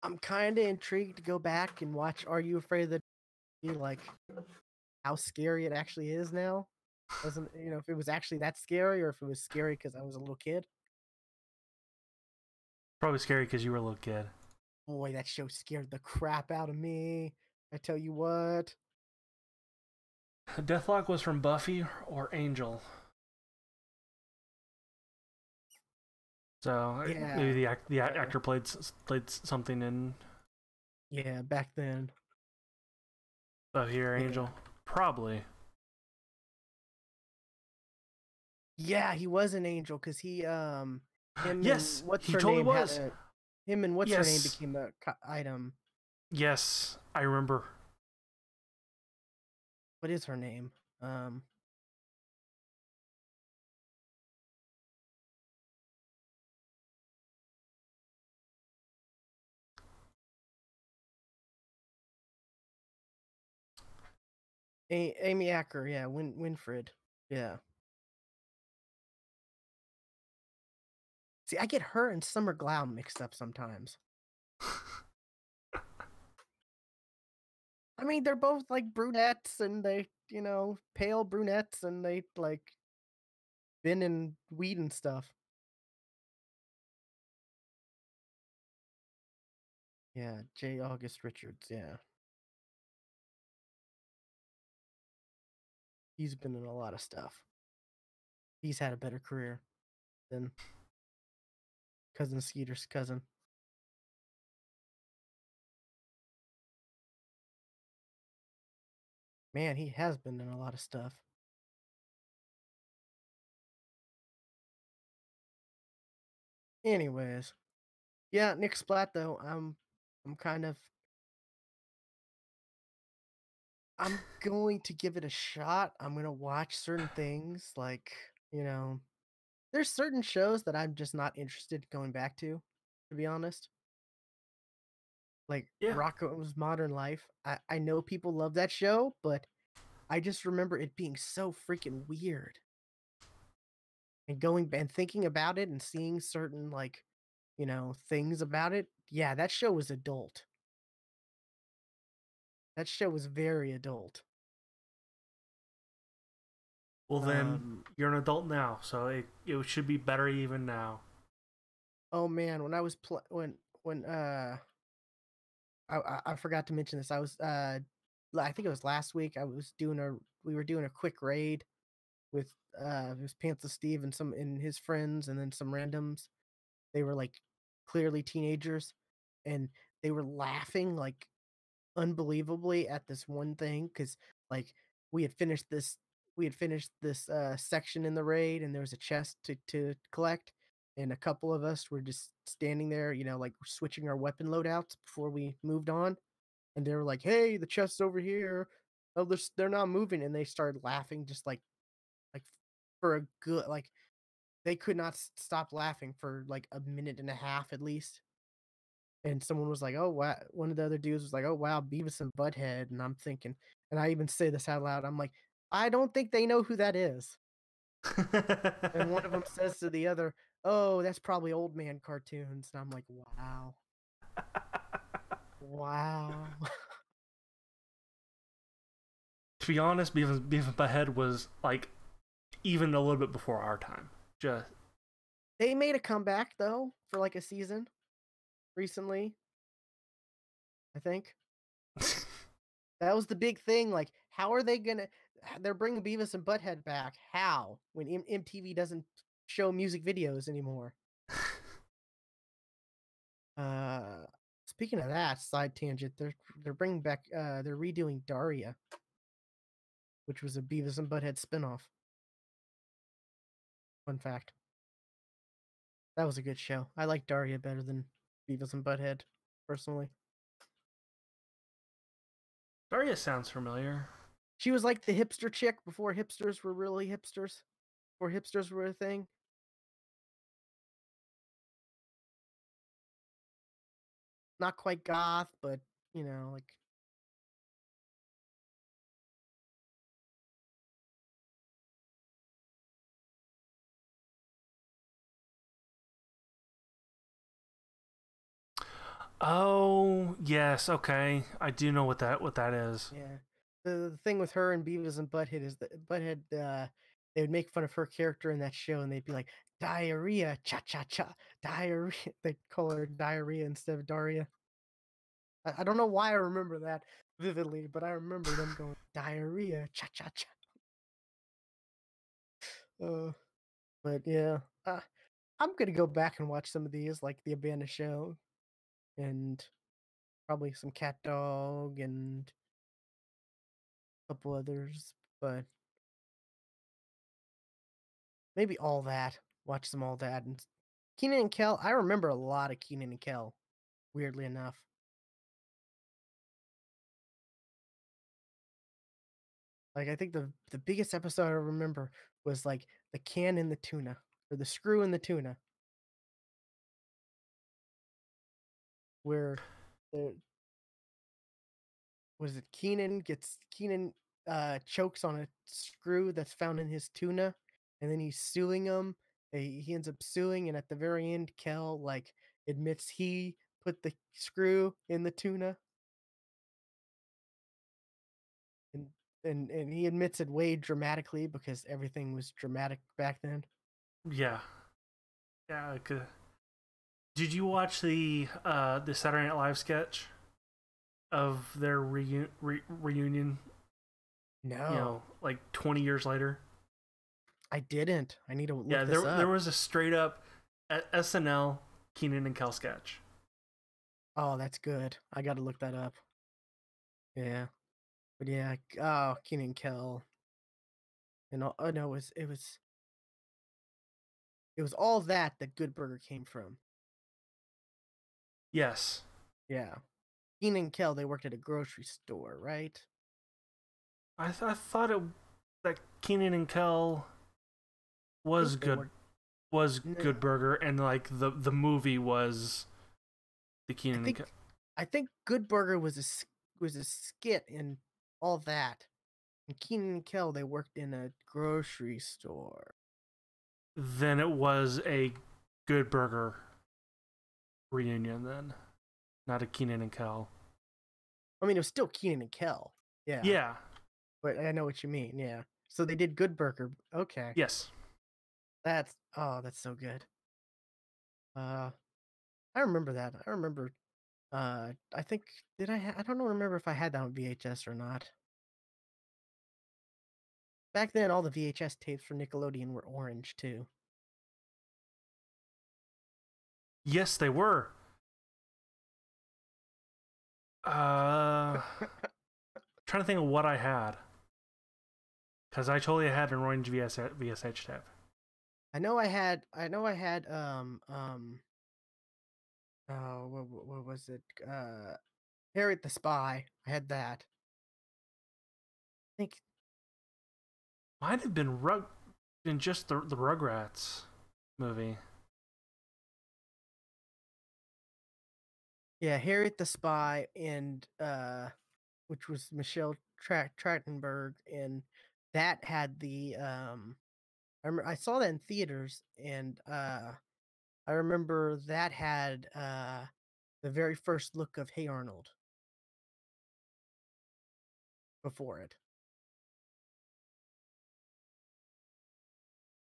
[SPEAKER 2] Uh,
[SPEAKER 1] I'm kind of intrigued to go back and watch Are You Afraid of the like how scary it actually is now. Doesn't if it was actually that scary or if it was scary because I was a little kid.
[SPEAKER 2] Probably scary because you were a little kid.
[SPEAKER 1] Boy, that show scared the crap out of me. I tell you what.
[SPEAKER 2] Deathlock was from Buffy or Angel. So maybe
[SPEAKER 1] Yeah.
[SPEAKER 2] the
[SPEAKER 1] Yeah.
[SPEAKER 2] actor played something in
[SPEAKER 1] Yeah, back then.
[SPEAKER 2] Buffy or
[SPEAKER 1] Yeah.
[SPEAKER 2] Angel. Probably.
[SPEAKER 1] Yeah, he was an angel because him and
[SPEAKER 2] Yes,
[SPEAKER 1] what's
[SPEAKER 2] he
[SPEAKER 1] her
[SPEAKER 2] totally
[SPEAKER 1] name had
[SPEAKER 2] was.
[SPEAKER 1] a him and what's her name
[SPEAKER 2] Yes.
[SPEAKER 1] became a item.
[SPEAKER 2] Yes, I remember.
[SPEAKER 1] What is her name? Um, Amy Acker. Yeah, Winfred. Yeah. See, I get her and Summer Glau mixed up sometimes. I mean, they're both like brunettes and they, pale brunettes and they like been in weed and stuff. Yeah, J. August Richards. Yeah. He's been in a lot of stuff. He's had a better career than Cousin Skeeter's cousin. Man, he has been in a lot of stuff. Anyways, yeah, Nick Splat though. I'm kind of I'm going to give it a shot. I'm gonna watch certain things like there's certain shows that I'm just not interested in going back to be honest. Like
[SPEAKER 2] Yeah.
[SPEAKER 1] Rocco's Modern Life. I know people love that show, but I just remember it being so freaking weird. And going and thinking about it and seeing certain things about it. Yeah, that show was adult. That show was very adult.
[SPEAKER 2] Well, then
[SPEAKER 1] Um,
[SPEAKER 2] you're an adult now, so it should be better even now.
[SPEAKER 1] oh man, when I was when I forgot to mention this. I was I think it was last week. We were doing a quick raid with it was Panther Steve and his friends and then some randoms. They were like clearly teenagers and they were laughing like unbelievably at this one thing because like we had finished this section in the raid and there was a chest to collect and a couple of us were just standing there like switching our weapon loadouts before we moved on and they were like, hey, the chest's over here. Oh, they're not moving, and they started laughing just like for a good they could not stop laughing for like a minute and a half at least. And someone was like, "Oh wow!" One of the other dudes was like, "Oh wow, Beavis and Butthead," and I'm thinking, and I even say this out loud. I'm like, I don't think they know who that is. And one of them says to the other, "Oh, that's probably old man cartoons," and I'm like, "Wow, wow."
[SPEAKER 2] To be honest, Beavis and Butthead was like even a little bit before our time. Just
[SPEAKER 1] They made a comeback though for like a season recently, I think. That was the big thing. Like, how are they gonna? They're bringing Beavis and Butthead back. How when MTV doesn't show music videos anymore? Uh, Speaking of that, side tangent. They're bringing back. They're redoing Daria, which was a Beavis and Butthead spinoff. Fun fact. That was a good show. I like Daria better than Beavis and Butthead, personally.
[SPEAKER 2] Daria sounds familiar.
[SPEAKER 1] She was like the hipster chick before hipsters were really hipsters. Before hipsters were a thing. Not quite goth, but like
[SPEAKER 2] Oh yes, okay. I do know what that is.
[SPEAKER 1] Yeah. The thing with her and Beavis and Butthead is that Butthead, they would make fun of her character in that show, and they'd be like, "Diarrhea, cha cha cha, diarrhea." They'd call her diarrhea instead of Daria. I don't know why I remember that vividly, but I remember them going diarrhea, cha cha cha. Uh, but yeah, I'm gonna go back and watch some of these, like the Abandoned Show, and probably some Cat Dog and a couple others, but maybe All That. Watch some All That and Keenan and Kel. I remember a lot of Keenan and Kel, weirdly enough. Like I think the biggest episode I remember was like the can in the tuna or the screw in the tuna, where the was it Keenan chokes on a screw that's found in his tuna, and then he's suing him. He ends up suing, and at the very end, Kel like admits he put the screw in the tuna, and and he admits it way dramatically because everything was dramatic back then.
[SPEAKER 2] Yeah, yeah. Did you watch the Saturday Night Live sketch of their reunion? You
[SPEAKER 1] No,
[SPEAKER 2] know, like 20 years later.
[SPEAKER 1] I didn't. I need to
[SPEAKER 2] Yeah,
[SPEAKER 1] look this
[SPEAKER 2] there
[SPEAKER 1] up.
[SPEAKER 2] was a straight up SNL Keenan and Kel sketch.
[SPEAKER 1] Oh, that's good. I got to look that up. Yeah, but yeah. Oh, Keenan Kel, and all, oh no, it was all that Good Burger came from.
[SPEAKER 2] Yes,
[SPEAKER 1] Yeah, Keenan and Kel, they worked at a grocery store, right?
[SPEAKER 2] I thought it that Keenan and Kel
[SPEAKER 1] I think
[SPEAKER 2] was
[SPEAKER 1] they worked.
[SPEAKER 2] Good
[SPEAKER 1] No,
[SPEAKER 2] Burger, and like the movie was the
[SPEAKER 1] I
[SPEAKER 2] Keenan and Kel.
[SPEAKER 1] think I think Good Burger was a skit in all that. And Keenan and Kel, they worked in a grocery store.
[SPEAKER 2] Then it was a Good Burger reunion. Then not a Keenan and Kel.
[SPEAKER 1] I mean, it was still Keenan and Kel. Yeah,
[SPEAKER 2] Yeah.
[SPEAKER 1] but I know what you mean. Yeah. So they did Good Burger. Okay.
[SPEAKER 2] Yes.
[SPEAKER 1] That's so good. Uh, I remember that. I remember. I think I don't know. Remember if I had that on VHS or not. Back then, all the VHS tapes for Nickelodeon were orange too.
[SPEAKER 2] Yes, they were. Trying to think of what I had because I totally had an orange VSH tape.
[SPEAKER 1] I know I had. I know I had. Oh, what was it? Harriet the Spy. I had that. I think.
[SPEAKER 2] Might have been just the Rugrats movie.
[SPEAKER 1] Yeah, Harriet the Spy and which was Michelle Trachtenberg, and that had the I saw that in theaters, and I remember that had the very first look of Hey Arnold before it.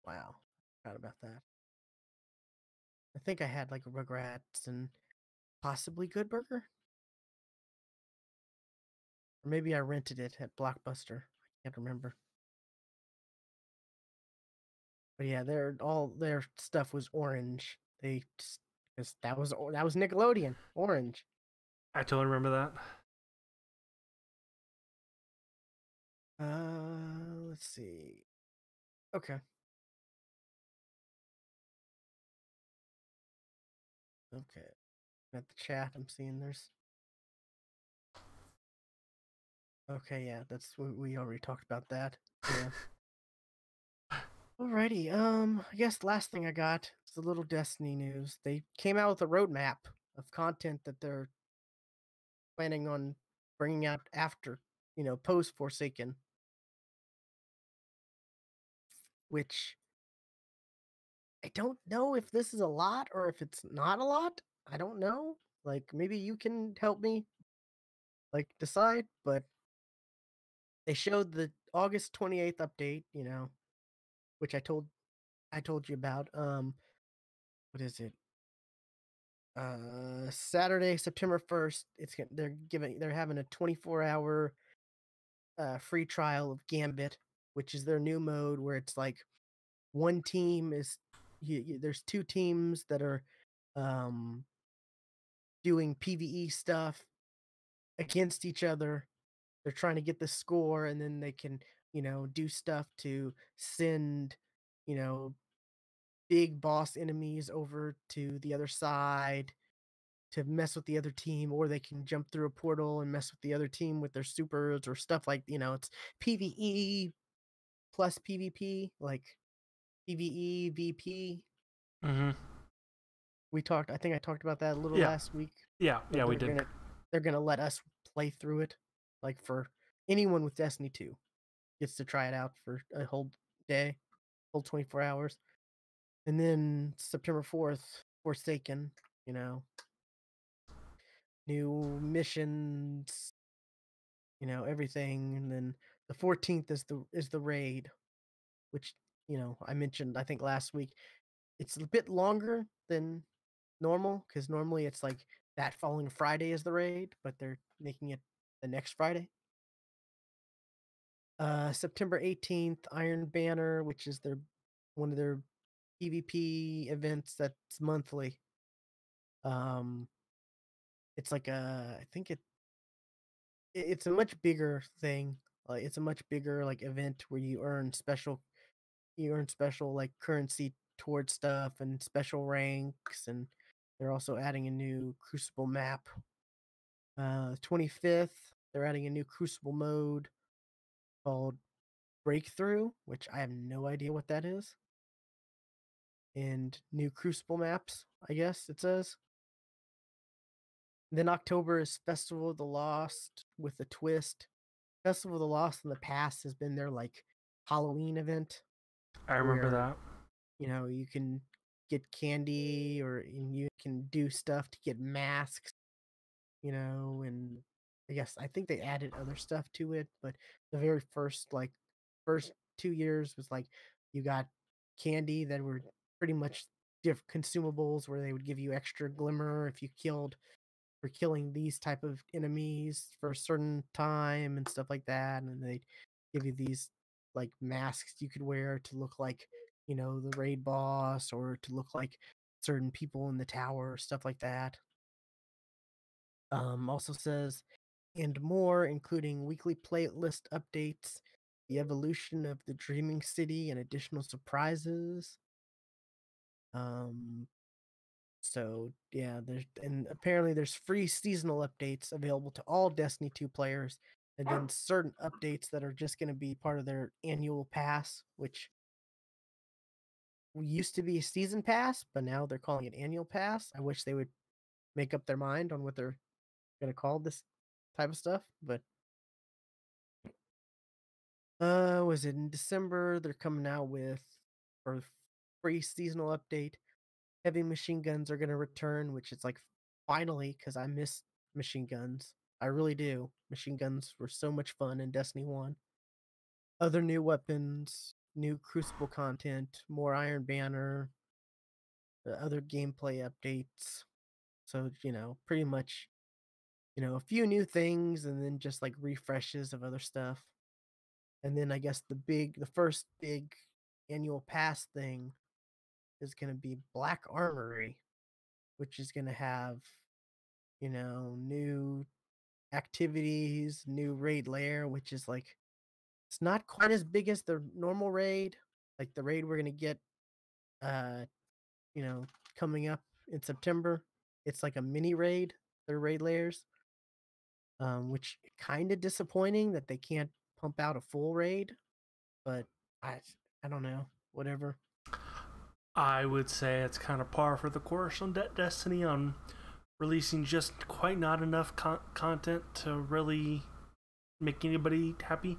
[SPEAKER 1] Wow, forgot about that. I think I had like Rugrats and possibly Good Burger, or maybe I rented it at Blockbuster. I can't remember. But yeah, all their stuff was orange. They because that was Nickelodeon, orange.
[SPEAKER 2] I totally remember that.
[SPEAKER 1] Let's see. Okay, okay. At the chat, I'm seeing there's. Okay, yeah, that's we already talked about that. Yeah. Alrighty. I guess last thing I got is a little Destiny news. They came out with a roadmap of content that they're planning on bringing out after, post Forsaken, which I don't know if this is a lot or if it's not a lot. I don't know. Like maybe you can help me like decide, but they showed the August 28th update, which I told you about. What is it? Saturday, September 1st. They're having a 24-hour free trial of Gambit, which is their new mode where it's like one team is there's two teams that are um doing PvE stuff against each other. They're trying to get the score, and then they can, do stuff to send, you know, big boss enemies over to the other side to mess with the other team, or they can jump through a portal and mess with the other team with their supers or stuff like, it's PvE plus PvP, like PvE, VP.
[SPEAKER 2] Mm-hmm.
[SPEAKER 1] I think I talked about that a little
[SPEAKER 2] Yeah,
[SPEAKER 1] last week,
[SPEAKER 2] yeah,
[SPEAKER 1] but
[SPEAKER 2] we did.
[SPEAKER 1] they're gonna let us play through it. Like for anyone with Destiny 2 gets to try it out for a whole day, whole 24 hours. And then September 4th, Forsaken, you know, new missions, everything. And then the 14th is the raid, which, I mentioned I think last week. It's a bit longer than normal because normally it's like that following Friday is the raid, but they're making it the next Friday. September 18th, Iron Banner, which is one of their PvP events that's monthly. Um, it's like I think it's a much bigger thing. Like it's a much bigger like event where you earn special like currency towards stuff and special ranks, and they're also adding a new Crucible map. 25th, they're adding a new Crucible mode called Breakthrough, which I have no idea what that is. And new Crucible maps, I guess it says. And then October is Festival of the Lost with a twist. Festival of the Lost in the past has been their like Halloween event
[SPEAKER 2] I remember
[SPEAKER 1] where,
[SPEAKER 2] that.
[SPEAKER 1] you can get candy and you can do stuff to get masks, and I think they added other stuff to it, but the very first 2 years was like you got candy that were pretty much different consumables where they would give you extra glimmer if you killed for killing these type of enemies for a certain time and stuff like that, and they'd give you these like masks you could wear to look like, the raid boss or to look like certain people in the tower, stuff like that. Also says and more, including weekly playlist updates, the evolution of the Dreaming City, and additional surprises. Um, so yeah, apparently there's free seasonal updates available to all Destiny 2 players, and then certain updates that are just going to be part of their annual pass, which used to be a season pass, but now they're calling it annual pass. I wish they would make up their mind on what they're going to call this type of stuff, but was it in December? They're coming out with for free seasonal update. Heavy machine guns are gonna return, which is like finally because I miss machine guns. I really do. Machine guns were so much fun in Destiny 1. Other new weapons, new Crucible content, more Iron Banner, other gameplay updates. So, pretty much, a few new things and then just like refreshes of other stuff. And then I guess the first big annual pass thing is going to be Black Armory, which is going to have, new activities, new raid lair, which is like, it's not quite as big as the normal raid. Like the raid we're going to get, uh, you know, coming up in September. It's like a mini raid, their raid lairs, which kind of disappointing that they can't pump out a full raid, but I, I don't know, whatever.
[SPEAKER 2] I would say it's kind of par for the course on Destiny on releasing just quite not enough content to really make anybody happy.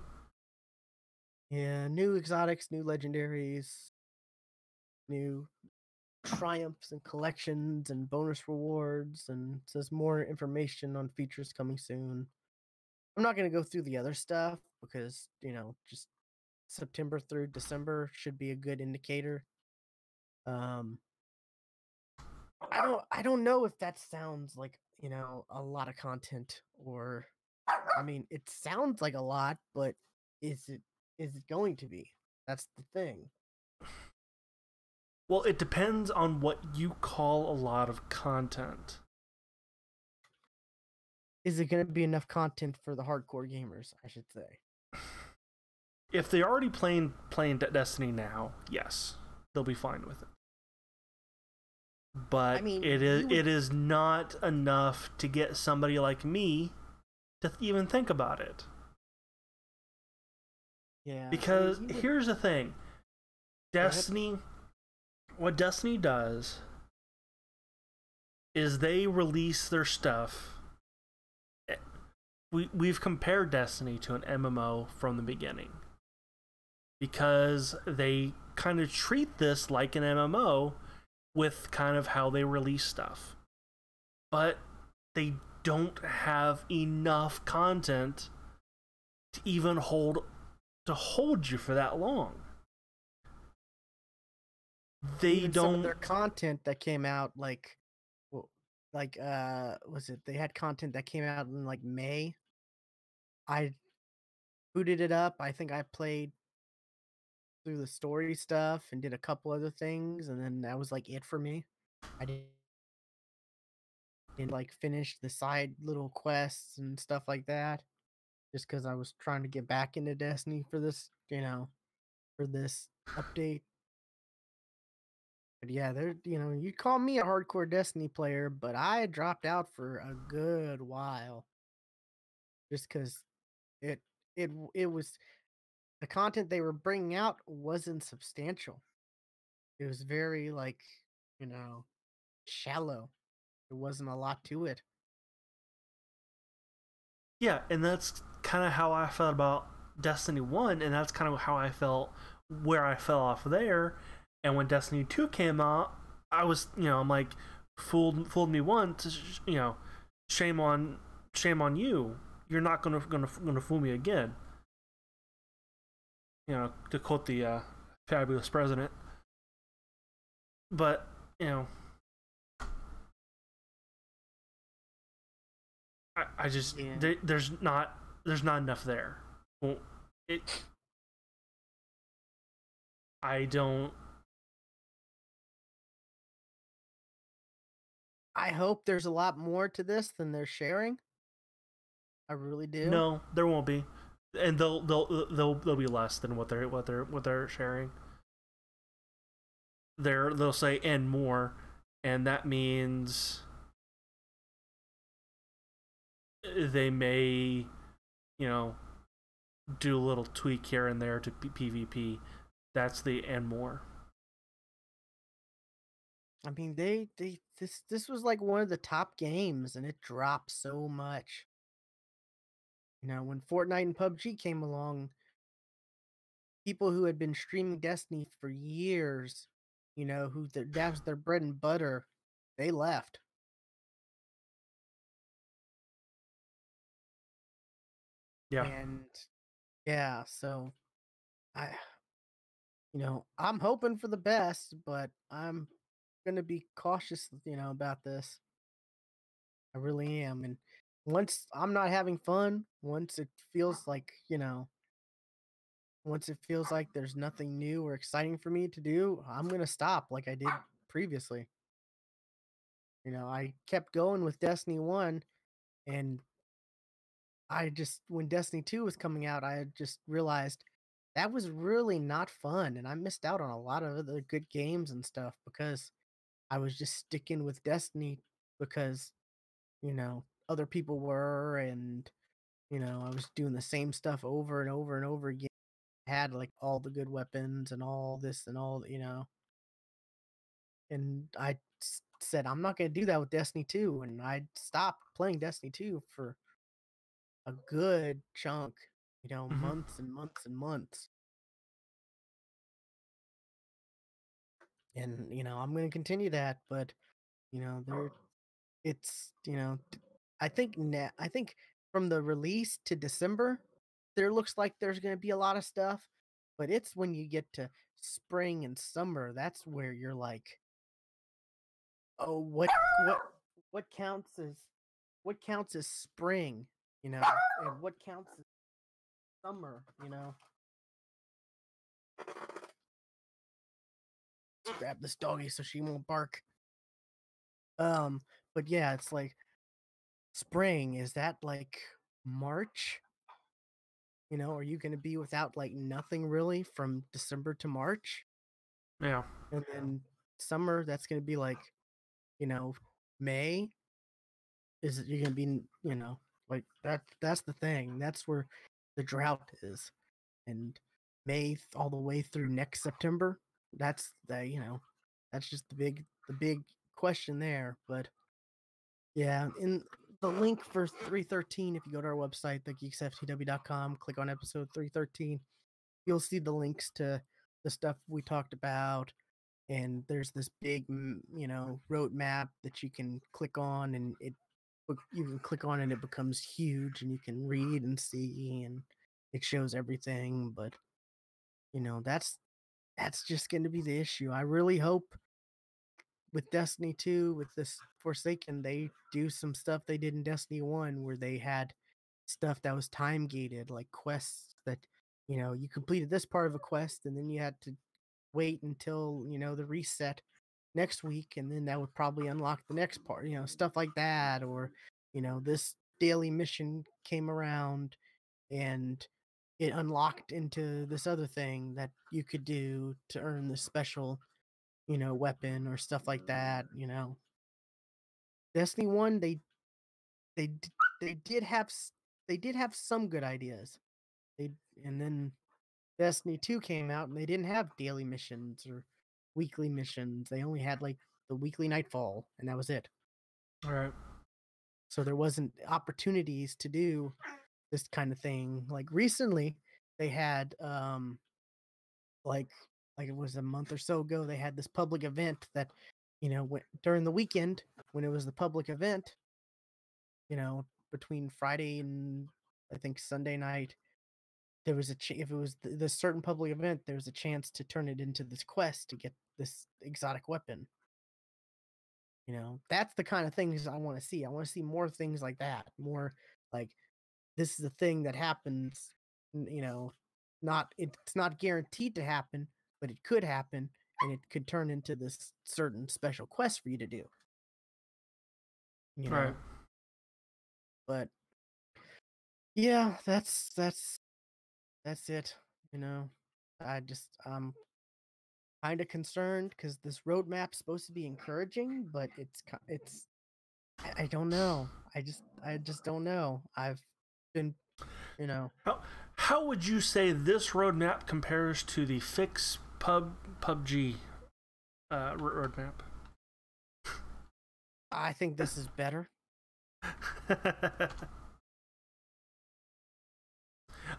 [SPEAKER 1] Yeah, new exotics, new legendaries, new triumphs and collections and bonus rewards, and says more information on features coming soon. I'm not going to go through the other stuff because, just September through December should be a good indicator. Um, I don't know if that sounds like, a lot of content, or I mean, it sounds like a lot, but is it going to be? That's the thing.
[SPEAKER 2] Well, it depends on what you call a lot of content.
[SPEAKER 1] Is it going to be enough content for the hardcore gamers, I should say?
[SPEAKER 2] If they're already playing Destiny now, yes, they'll be fine with it. But
[SPEAKER 1] I mean,
[SPEAKER 2] it is not enough to get somebody like me to even think about it.
[SPEAKER 1] Yeah.
[SPEAKER 2] Because here's the thing. Destiny, what Destiny does is they release their stuff. We've compared Destiny to an MMO from the beginning, because they kind of treat this like an MMO with kind of how they release stuff. But they don't have enough content to even hold you for that long. They
[SPEAKER 1] even
[SPEAKER 2] don't.
[SPEAKER 1] Some of their content that came out was it? They had content that came out in like May. I booted it up. I think I played through the story stuff and did a couple other things, and then that was like it for me. I didn't like finish the side little quests and stuff like that, just because I was trying to get back into Destiny for this, for this update. But yeah, you call me a hardcore Destiny player, but I dropped out for a good while just because it it was the content they were bringing out wasn't substantial. It was very you know shallow. There wasn't a lot to it.
[SPEAKER 2] Yeah, and that's kind of how I felt about Destiny 1, and that's kind of how I felt where I fell off there. And when Destiny 2 came out, I was, I'm like, fooled me once, shame on you. You're not gonna fool me again. To quote the fabulous president. But, I just there's not enough there. Well, I don't.
[SPEAKER 1] I hope there's a lot more to this than they're sharing. I really do.
[SPEAKER 2] No, there won't be, and they'll be less than what they're sharing. They'll say and more, and that means they may, do a little tweak here and there to PvP. That's the and more.
[SPEAKER 1] I mean, this was like one of the top games, and it dropped so much. When Fortnite and PUBG came along, people who had been streaming Destiny for years, that was their bread and butter, they left.
[SPEAKER 2] Yeah.
[SPEAKER 1] And yeah, so I I'm hoping for the best, but I'm gonna be cautious, about this. I really am. And once I'm not having fun, once it feels like, once it feels like there's nothing new or exciting for me to do, I'm gonna stop like I did previously. I kept going with Destiny 1, and when Destiny 2 was coming out, I just realized that was really not fun, and I missed out on a lot of other good games and stuff because I was just sticking with Destiny because, other people were, and, I was doing the same stuff over and over and over again. I had like all the good weapons and all this and all, and I said, I'm not going to do that with Destiny 2. And I stopped playing Destiny 2 for a good chunk, months and months and months. and I'm going to continue that. But there, it's I think from the release to December, there looks like there's going to be a lot of stuff. But it's when you get to spring and summer, that's where you're like, oh, what counts as spring, and what counts as summer. Let's grab this doggy so she won't bark. Um, but yeah, it's like spring. Is that like March? Are you going to be without like nothing really from December to March?
[SPEAKER 2] Yeah.
[SPEAKER 1] And then summer, that's going to be like, you know, May. Is it you're going to be, like that's the thing. That's where the drought is. And all the way through next September, that's just the big question there. But yeah, in the link for 313, if you go to our website, thegeeksftw.com, click on episode 313, you'll see the links to the stuff we talked about. And there's this big, roadmap that you can click on, and you can click on and it becomes huge, and you can read and see, and it shows everything. But that's just going to be the issue. I really hope with Destiny 2, with this Forsaken, they do some stuff they did in Destiny 1 where they had stuff that was time gated, like quests that, you completed this part of a quest and then you had to wait until, the reset next week, and then that would probably unlock the next part, stuff like that. Or, this daily mission came around and it unlocked into this other thing that you could do to earn this special, weapon or stuff like that. Destiny 1, they d- they did have they did have some good ideas. They And then Destiny 2 came out and they didn't have daily missions or weekly missions. They only had like the weekly nightfall, and that was it.
[SPEAKER 2] All right.
[SPEAKER 1] So there wasn't opportunities to do this kind of thing. Like recently, they had like it was a month or so ago, they had this public event that, during the weekend when it was the public event, between Friday and I think Sunday night, there was if it was this certain public event, there was a chance to turn it into this quest to get this exotic weapon. That's the kind of things I want to see. I want to see more things like that. More like, this is a thing that happens, not it's not guaranteed to happen, but it could happen, and it could turn into this certain special quest for you to do. you
[SPEAKER 2] All right.
[SPEAKER 1] know but yeah, that's it. you know I'm kind of concerned because this roadmap's supposed to be encouraging, but it's I don't know. I just don't know. I've been, you know,
[SPEAKER 2] How would you say this roadmap compares to the fix PUBG roadmap?
[SPEAKER 1] I think this is better,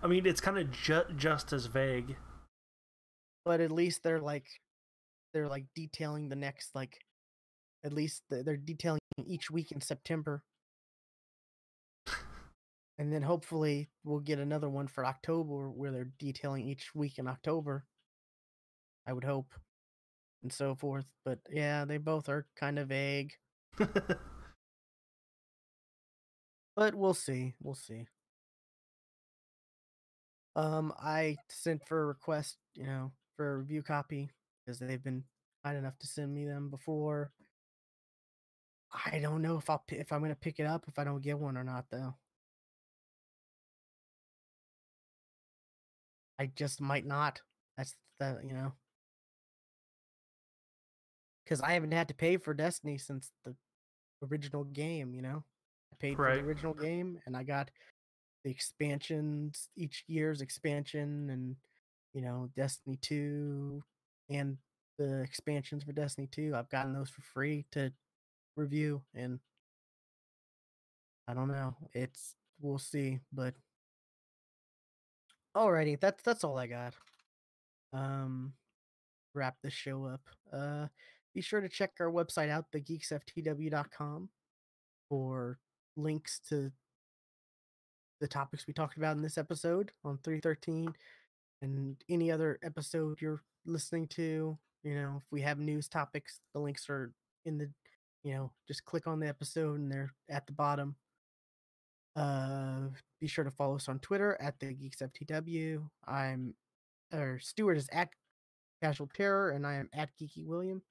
[SPEAKER 2] I mean, it's kind of just as vague.
[SPEAKER 1] but at least they're like detailing the next, like, at least they're detailing each week in September, and then hopefully we'll get another one for October where they're detailing each week in October. I would hope, and so forth. But yeah, they both are kind of vague. But we'll see. We'll see. I sent for a request, for a review copy because they've been kind enough to send me them before. I don't know if I'm gonna pick it up if I don't get one or not, though. I just might not. That's because I haven't had to pay for Destiny since the original game. I paid for the
[SPEAKER 2] Right.
[SPEAKER 1] original game, and I got the expansions, each year's expansion, and Destiny 2 and the expansions for Destiny 2. I've gotten those for free to review, and I don't know. We'll see, but alrighty, that's all I got. Um wrap this show up. Be sure to check our website out, thegeeksftw.com, for links to the topics we talked about in this episode on 313 and any other episode you're listening to. If we have news topics, the links are in the, just click on the episode and they're at the bottom. Uh, be sure to follow us on Twitter at the GeeksFTW. Stuart is at Casual Terror, and I am at Geeky William.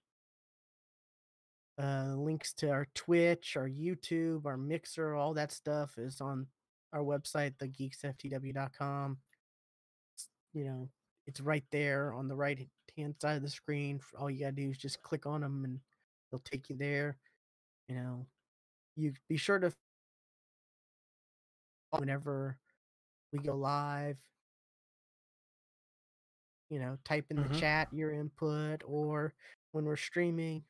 [SPEAKER 1] Links to our Twitch, our YouTube, our Mixer, all that stuff is on our website, thegeeksftw.com. It's right there on the right hand side of the screen. All you gotta do is just click on them, and they'll take you there. You be sure to whenever we go live. Type in the
[SPEAKER 2] Mm-hmm.
[SPEAKER 1] chat your input, or when we're streaming,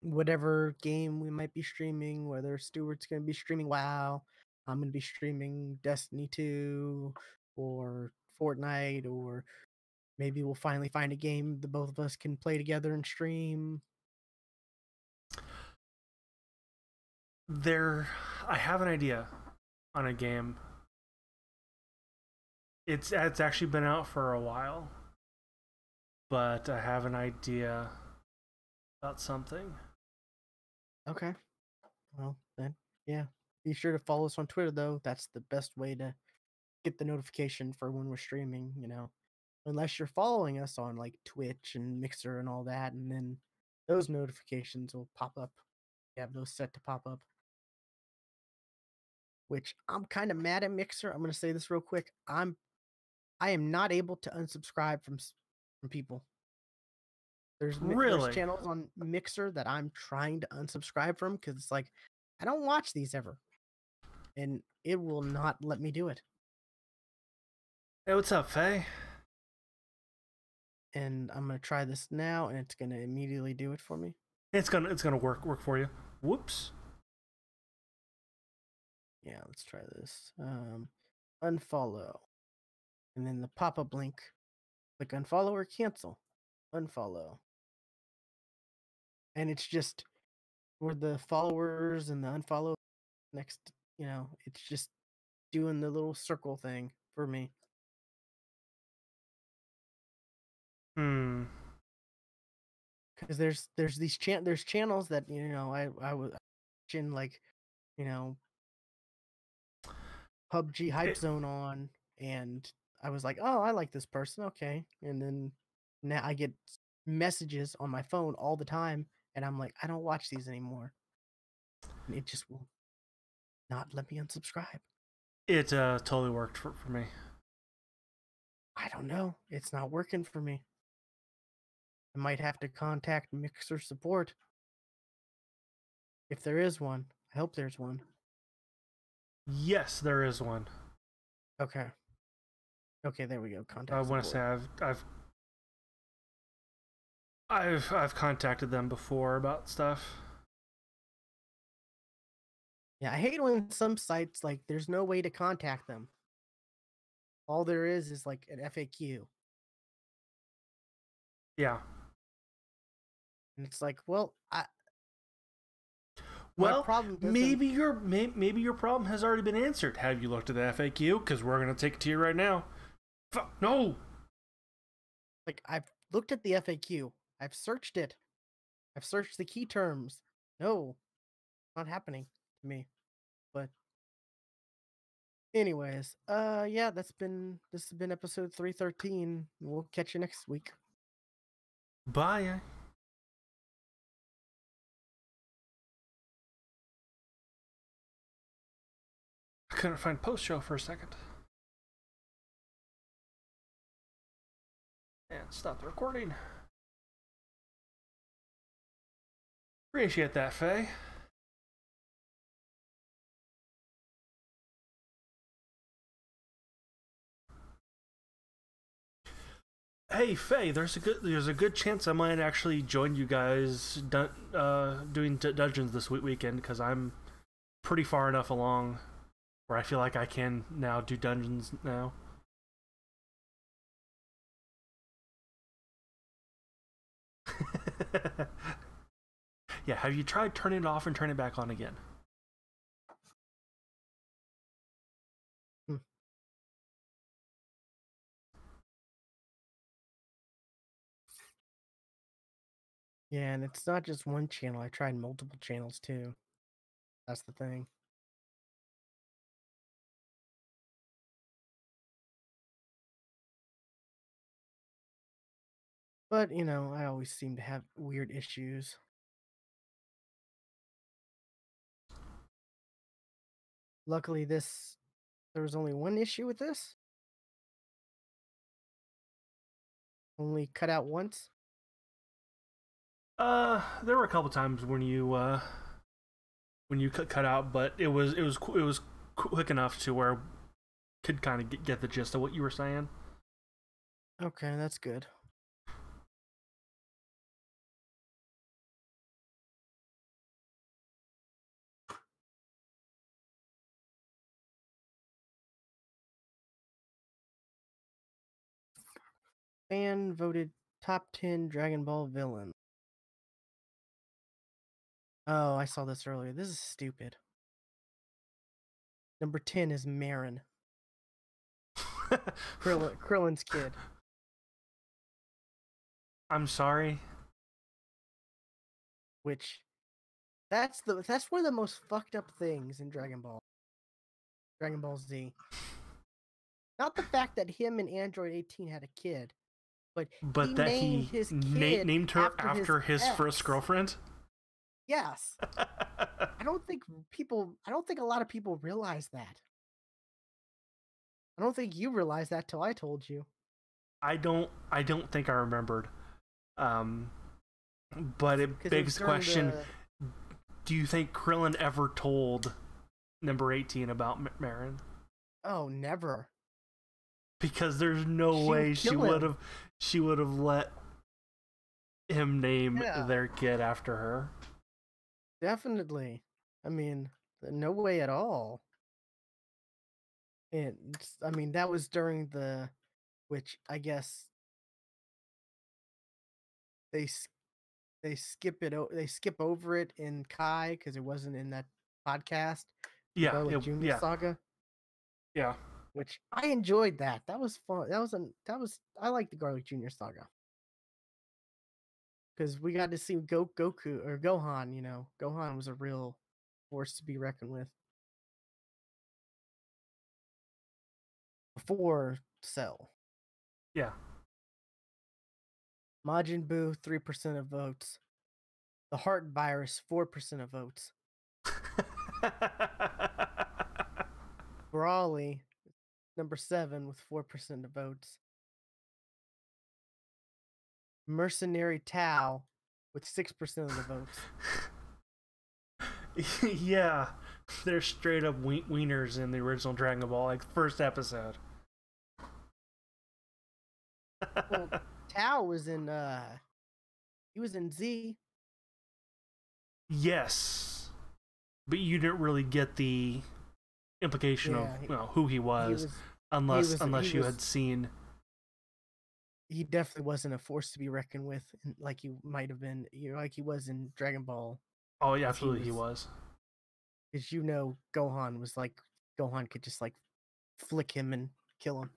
[SPEAKER 1] whatever game we might be streaming, whether Stuart's going to be streaming WoW, I'm going to be streaming Destiny 2 or Fortnite, or maybe we'll finally find a game the both of us can play together and stream.
[SPEAKER 2] I have an idea on a game. It's actually been out for a while, but I have an idea about something.
[SPEAKER 1] Okay. Well, then, yeah. Be sure to follow us on Twitter, though. That's the best way to get the notification for when we're streaming, unless you're following us on like Twitch and Mixer and all that, and then those notifications will pop up. You have those set to pop up. Which I'm kind of mad at Mixer. I'm gonna say this real quick. I am not able to unsubscribe from people. There's
[SPEAKER 2] Really?
[SPEAKER 1] channels on Mixer that I'm trying to unsubscribe from because it's like I don't watch these ever, and it will not let me do it.
[SPEAKER 2] Hey, what's up, Faye?
[SPEAKER 1] And I'm gonna try this now, and it's gonna immediately do it for me.
[SPEAKER 2] It's gonna work for you. Whoops.
[SPEAKER 1] Yeah, let's try this. Unfollow, and then the pop-up link. Click unfollow or cancel. Unfollow, and it's just for the followers and the unfollow next. It's just doing the little circle thing for me.
[SPEAKER 2] Hmm.
[SPEAKER 1] Because there's these there's channels that I was watching, like you know PUBG Hype Zone on, and I was like, oh, I like this person, okay. And then now I get messages on my phone all the time, and I'm like, I don't watch these anymore. And it just will not let me unsubscribe.
[SPEAKER 2] It totally worked for me.
[SPEAKER 1] I don't know. It's not working for me. I might have to contact Mixer support. If there is one. I hope there's one.
[SPEAKER 2] Yes, there is one.
[SPEAKER 1] Okay. Okay, there we go. Contact
[SPEAKER 2] I want to
[SPEAKER 1] support.
[SPEAKER 2] say I've contacted them before about stuff.
[SPEAKER 1] Yeah, I hate when some sites, like, there's no way to contact them. All there is like an FAQ.
[SPEAKER 2] Yeah.
[SPEAKER 1] And it's like, well, my
[SPEAKER 2] Well,
[SPEAKER 1] problem doesn't.
[SPEAKER 2] maybe your problem has already been answered. Have you looked at the FAQ? Because we're gonna take it to you right now. No.
[SPEAKER 1] Like, I've looked at the FAQ. I've searched it. I've searched the key terms. No, not happening to me. But anyways, yeah, this has been episode 313. We'll catch you next week.
[SPEAKER 2] Bye. I couldn't find post show for a second. And stop the recording. Appreciate that, Faye. Hey Faye, there's a good chance I might actually join you guys doing dungeons this weekend because I'm pretty far enough along where I feel like I can now do dungeons now. Yeah, have you tried turning it off and turning it back on again?
[SPEAKER 1] Hmm. Yeah, and it's not just one channel. I tried multiple channels too. That's the thing. But, I always seem to have weird issues. Luckily, there was only one issue with this. Only cut out once.
[SPEAKER 2] There were a couple times when you cut out, but it was quick enough to where I could kind of get the gist of what you were saying.
[SPEAKER 1] Okay, that's good. Fan voted top 10 Dragon Ball villain. Oh, I saw this earlier. This is stupid. Number 10 is Marin, Krillin's kid.
[SPEAKER 2] I'm sorry.
[SPEAKER 1] Which that's one of the most fucked up things in Dragon Ball Z. Not the fact that him and Android 18 had a kid, but he
[SPEAKER 2] But that
[SPEAKER 1] named
[SPEAKER 2] he
[SPEAKER 1] his kid
[SPEAKER 2] named her after his
[SPEAKER 1] ex.
[SPEAKER 2] first girlfriend.
[SPEAKER 1] Yes. I don't think a lot of people realize that. I don't think you realized that till I told you.
[SPEAKER 2] I don't think I remembered. But it begs the question: do you think Krillin ever told number 18 about Marin?
[SPEAKER 1] Oh, never.
[SPEAKER 2] Because there's no way she would have let him name their kid after her.
[SPEAKER 1] Definitely. I mean, no way at all. That was during which I guess they skip over it in Kai because it wasn't in that podcast. The Garlic Jr. saga.
[SPEAKER 2] Yeah.
[SPEAKER 1] Which I enjoyed that. That was fun. I like the Garlic Jr. saga. Because we got to see Goku or Gohan, Gohan was a real force to be reckoned with. Before Cell.
[SPEAKER 2] Yeah.
[SPEAKER 1] Majin Buu, 3% of votes. The Heart Virus, 4% of votes. Brawly, number 7 with 4% of votes. Mercenary Tao with 6% of the votes.
[SPEAKER 2] Yeah, they're straight up wieners in the original Dragon Ball, like first episode.
[SPEAKER 1] Well, Tao was in he was in Z.
[SPEAKER 2] Yes, but you didn't really get the implication of who he was, unless you had seen.
[SPEAKER 1] He definitely wasn't a force to be reckoned with, like he might have been, like he was in Dragon Ball.
[SPEAKER 2] Oh yeah, absolutely he was.
[SPEAKER 1] Because Gohan could just like flick him and kill him.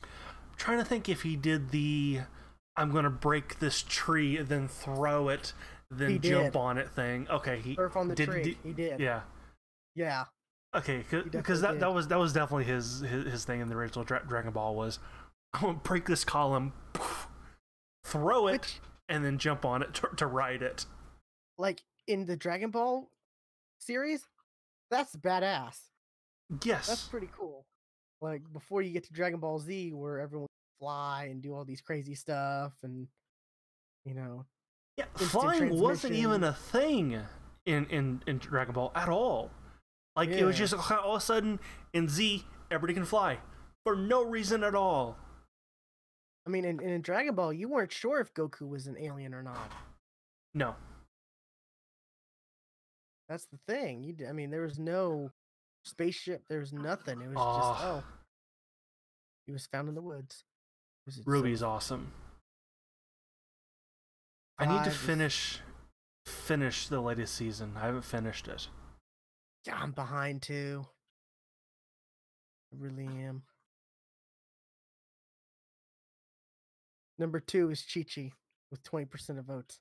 [SPEAKER 2] I'm trying to think if he did I'm gonna break this tree and then throw it, then jump on it thing. Okay, he
[SPEAKER 1] surf on the tree. He did.
[SPEAKER 2] Yeah.
[SPEAKER 1] Yeah.
[SPEAKER 2] Okay, because that was definitely his thing in the original Dragon Ball was, I'm gonna break this column, throw it, and then jump on it to ride it.
[SPEAKER 1] Like in the Dragon Ball series, that's badass.
[SPEAKER 2] Yes,
[SPEAKER 1] that's pretty cool. Like before you get to Dragon Ball Z, where everyone fly and do all these crazy stuff, and
[SPEAKER 2] yeah, flying wasn't even a thing in Dragon Ball at all. Like it was just all of a sudden in Z, everybody can fly for no reason at all.
[SPEAKER 1] I mean, in Dragon Ball, you weren't sure if Goku was an alien or not.
[SPEAKER 2] No.
[SPEAKER 1] That's the thing. There was no spaceship. There was nothing. It was just he was found in the woods.
[SPEAKER 2] Ruby's awesome. I need to
[SPEAKER 1] 5 is
[SPEAKER 2] finish the latest season. I haven't finished it.
[SPEAKER 1] yeah, I'm behind too. I really am. Number 2 is Chi-Chi with 20% of votes.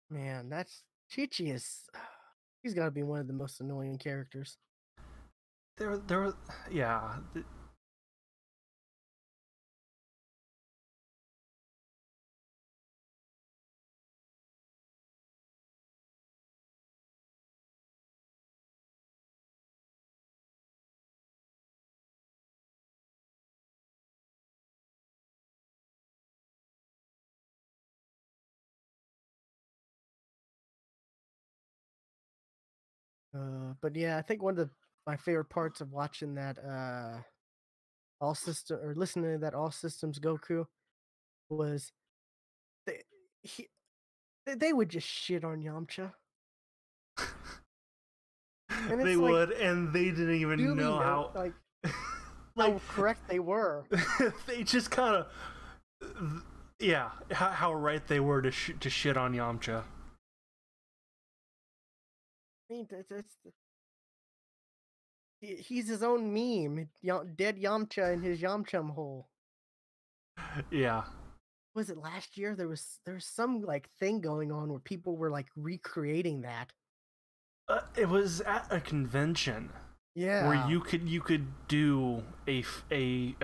[SPEAKER 1] Man, that's Chi-Chi is he's got to be one of the most annoying characters.
[SPEAKER 2] There, yeah.
[SPEAKER 1] But yeah, I think one of my favorite parts of watching that all system or listening to that all systems Goku was they he, they would just shit on Yamcha, and
[SPEAKER 2] They
[SPEAKER 1] it's like,
[SPEAKER 2] would, and they didn't even
[SPEAKER 1] duly
[SPEAKER 2] know
[SPEAKER 1] note
[SPEAKER 2] how.
[SPEAKER 1] like
[SPEAKER 2] Like
[SPEAKER 1] how correct they were.
[SPEAKER 2] they just kind of, yeah, how right they were to shit on Yamcha.
[SPEAKER 1] I mean, he's his own meme. Dead Yamcha in his Yamchum hole.
[SPEAKER 2] Yeah.
[SPEAKER 1] Was it last year? There was some like thing going on where people were like recreating that.
[SPEAKER 2] It was at a convention where
[SPEAKER 1] Yeah.
[SPEAKER 2] you could do a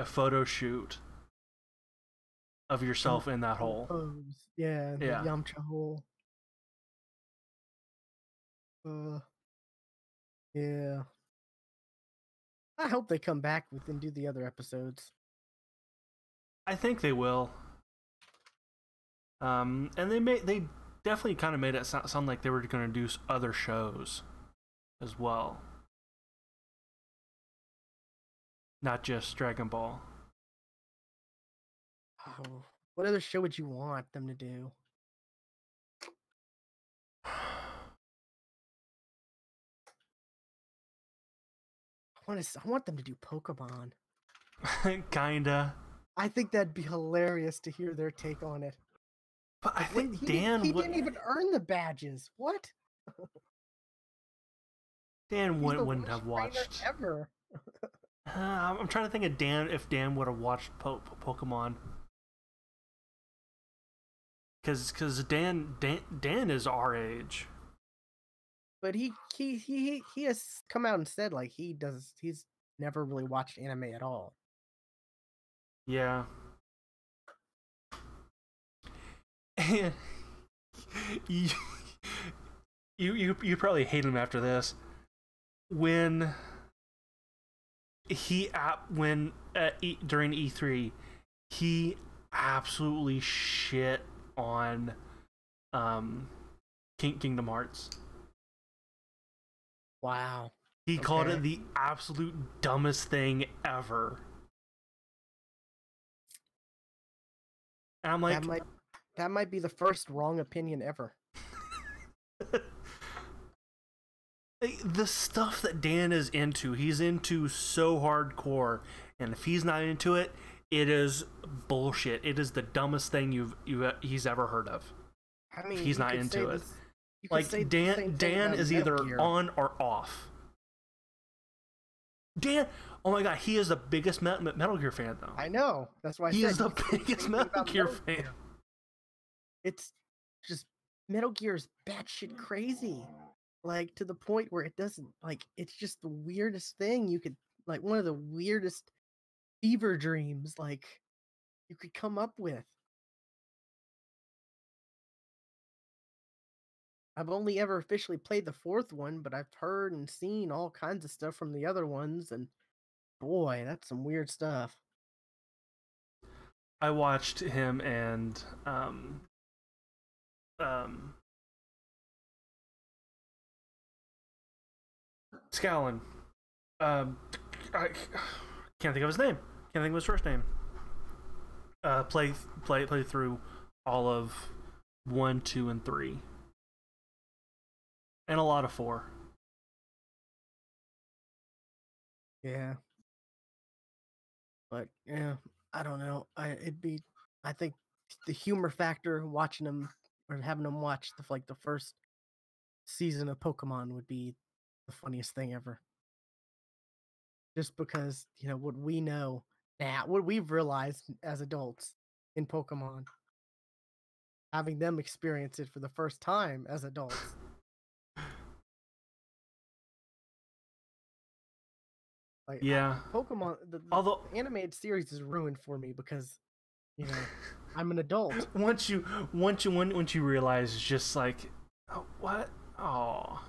[SPEAKER 2] photo shoot of yourself in that
[SPEAKER 1] In the
[SPEAKER 2] hole.
[SPEAKER 1] pose. Yeah, in the
[SPEAKER 2] Yeah.
[SPEAKER 1] Yamcha hole. Uh, yeah. I hope they come back with and do the other episodes.
[SPEAKER 2] I think they will. And they definitely kind of made it sound like they were going to do other shows as well, not just Dragon Ball.
[SPEAKER 1] Oh, what other show would you want them to do? I want them to do Pokemon.
[SPEAKER 2] Kinda.
[SPEAKER 1] I think that'd be hilarious to hear their take on it.
[SPEAKER 2] But I
[SPEAKER 1] Like, wait,
[SPEAKER 2] think
[SPEAKER 1] he didn't even earn the badges. What?
[SPEAKER 2] Dan
[SPEAKER 1] He's the
[SPEAKER 2] wouldn't
[SPEAKER 1] worst
[SPEAKER 2] have
[SPEAKER 1] trainer
[SPEAKER 2] watched.
[SPEAKER 1] ever.
[SPEAKER 2] I'm trying to think of Dan if Dan would have watched Pokemon, because Dan is our age.
[SPEAKER 1] But he has come out and said like he's never really watched anime at all.
[SPEAKER 2] Yeah. And you, you probably hate him after this. When during E3, he absolutely shit on Kingdom Hearts.
[SPEAKER 1] Wow.
[SPEAKER 2] He called
[SPEAKER 1] Okay.
[SPEAKER 2] it the absolute dumbest thing ever. And I'm like,
[SPEAKER 1] That might be the first wrong opinion ever.
[SPEAKER 2] the stuff that Dan is into, he's into so hardcore, and if he's not into it, it is bullshit. It is the dumbest thing he's ever heard of.
[SPEAKER 1] I mean,
[SPEAKER 2] He's not into it.
[SPEAKER 1] You could say the same thing
[SPEAKER 2] Dan
[SPEAKER 1] about
[SPEAKER 2] is
[SPEAKER 1] Metal
[SPEAKER 2] either
[SPEAKER 1] Gear.
[SPEAKER 2] on or off. Dan, oh my god, he is the biggest Metal Gear fan though.
[SPEAKER 1] I know. That's why
[SPEAKER 2] he
[SPEAKER 1] I said
[SPEAKER 2] is the biggest Metal Gear fan.
[SPEAKER 1] It's just Metal Gear is batshit crazy, like to the point where it doesn't like. It's just the weirdest thing you could like. One of the weirdest fever dreams like you could come up with. I've only ever officially played the fourth one, but I've heard and seen all kinds of stuff from the other ones, and boy, that's some weird stuff.
[SPEAKER 2] I watched him and Scallon. I can't think of his name. Can't think of his first name. Play through all of 1, 2, and 3, and a lot of 4.
[SPEAKER 1] Yeah. But yeah, I don't know. it'd be, I think, the humor factor watching them or having them watch the first season of Pokemon would be the funniest thing ever. Just because what we know now, what we've realized as adults in Pokemon, having them experience it for the first time as adults. Like
[SPEAKER 2] Yeah.
[SPEAKER 1] Pokemon,
[SPEAKER 2] Although
[SPEAKER 1] the animated series is ruined for me because I'm an adult.
[SPEAKER 2] once you realize it's just like, oh, what? Oh.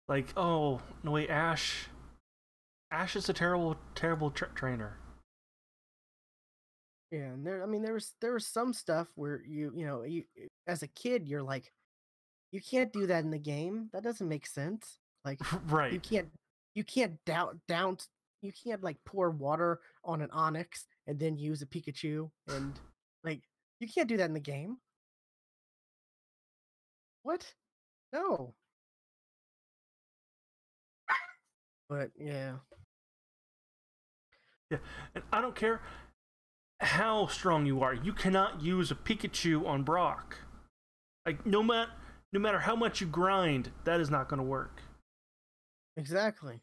[SPEAKER 2] Like, oh, no wait, Ash is a terrible trainer.
[SPEAKER 1] Yeah, and there was some stuff where you as a kid you're like, you can't do that in the game. That doesn't make sense. Like
[SPEAKER 2] Right.
[SPEAKER 1] you can't down you can't like pour water on an Onyx and then use a Pikachu and like you can't do that in the game. What? No. But yeah.
[SPEAKER 2] Yeah. And I don't care how strong you are. You cannot use a Pikachu on Brock. Like no matter how much you grind, that is not going to work.
[SPEAKER 1] Exactly.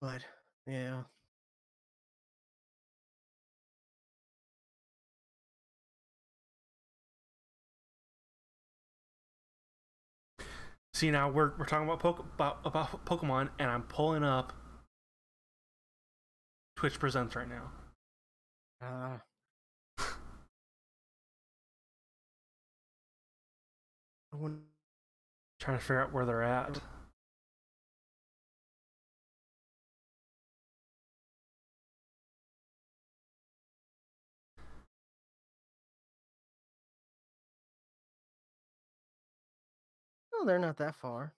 [SPEAKER 1] But yeah.
[SPEAKER 2] See, now we're talking about Pokemon, and I'm pulling up Twitch Presents right now.
[SPEAKER 1] Uh I wouldn't-
[SPEAKER 2] Trying to figure out where they're at.
[SPEAKER 1] no, they're not that far.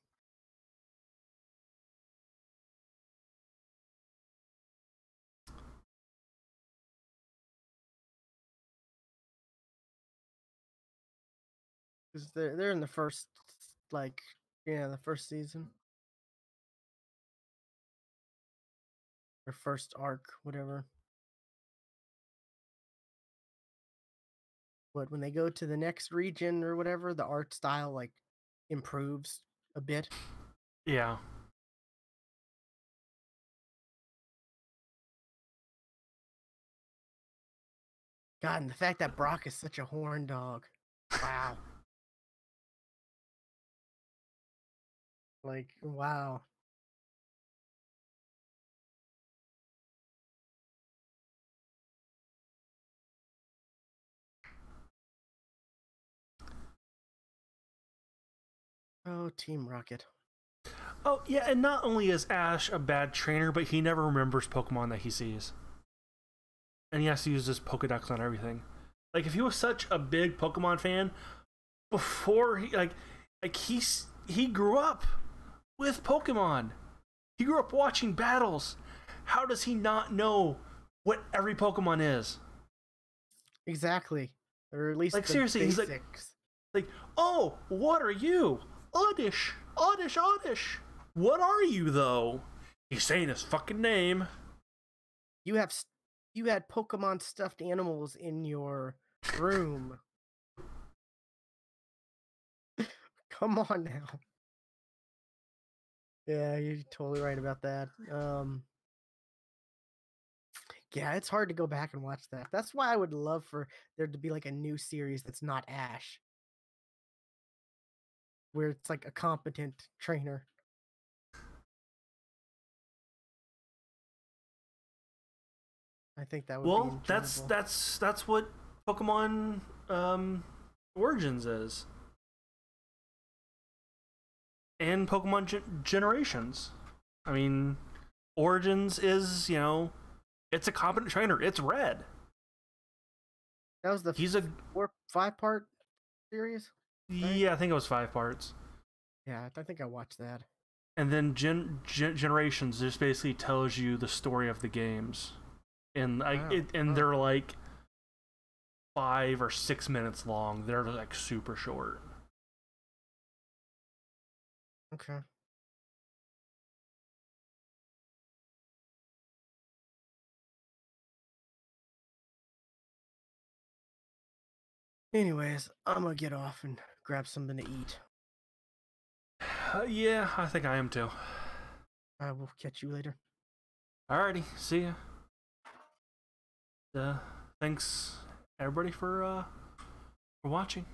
[SPEAKER 1] 'Cause they're in the first like the first season. Or first arc, whatever. But when they go to the next region or whatever, the art style like improves a bit.
[SPEAKER 2] Yeah.
[SPEAKER 1] God, and the fact that Brock is such a horn dog. Wow. Like, wow. Oh, Team Rocket.
[SPEAKER 2] Oh, yeah, and not only is Ash a bad trainer, but he never remembers Pokemon that he sees. And he has to use his Pokedex on everything. Like, if he was such a big Pokemon fan, before he grew up with Pokemon. He grew up watching battles. How does he not know what every Pokemon is?
[SPEAKER 1] Exactly. Or at least
[SPEAKER 2] Like,
[SPEAKER 1] the
[SPEAKER 2] seriously, he's
[SPEAKER 1] basics.
[SPEAKER 2] like, oh, what are you? Oddish, Oddish, Oddish. What are you, though? He's saying his fucking name.
[SPEAKER 1] You had Pokemon stuffed animals in your room. Come on now. Yeah, you're totally right about that. Yeah, it's hard to go back and watch that. That's why I would love for there to be like a new series that's not Ash, where it's like a competent trainer. I think that would be
[SPEAKER 2] Well,
[SPEAKER 1] enjoyable.
[SPEAKER 2] that's what Pokemon Origins is, and Pokemon Generations. I mean, Origins is it's a competent trainer. It's Red.
[SPEAKER 1] That was the
[SPEAKER 2] He's a
[SPEAKER 1] 5-part series, right?
[SPEAKER 2] yeah, I think it was 5 parts.
[SPEAKER 1] Yeah, I think I watched that.
[SPEAKER 2] And then Generations just basically tells you the story of the games, and
[SPEAKER 1] Wow.
[SPEAKER 2] they're like 5 or 6 minutes long. They're like super short.
[SPEAKER 1] Okay. Anyways, I'm gonna get off and grab something to eat.
[SPEAKER 2] Yeah, I think I am too.
[SPEAKER 1] I will catch you later.
[SPEAKER 2] Alrighty, see ya. Thanks everybody for watching.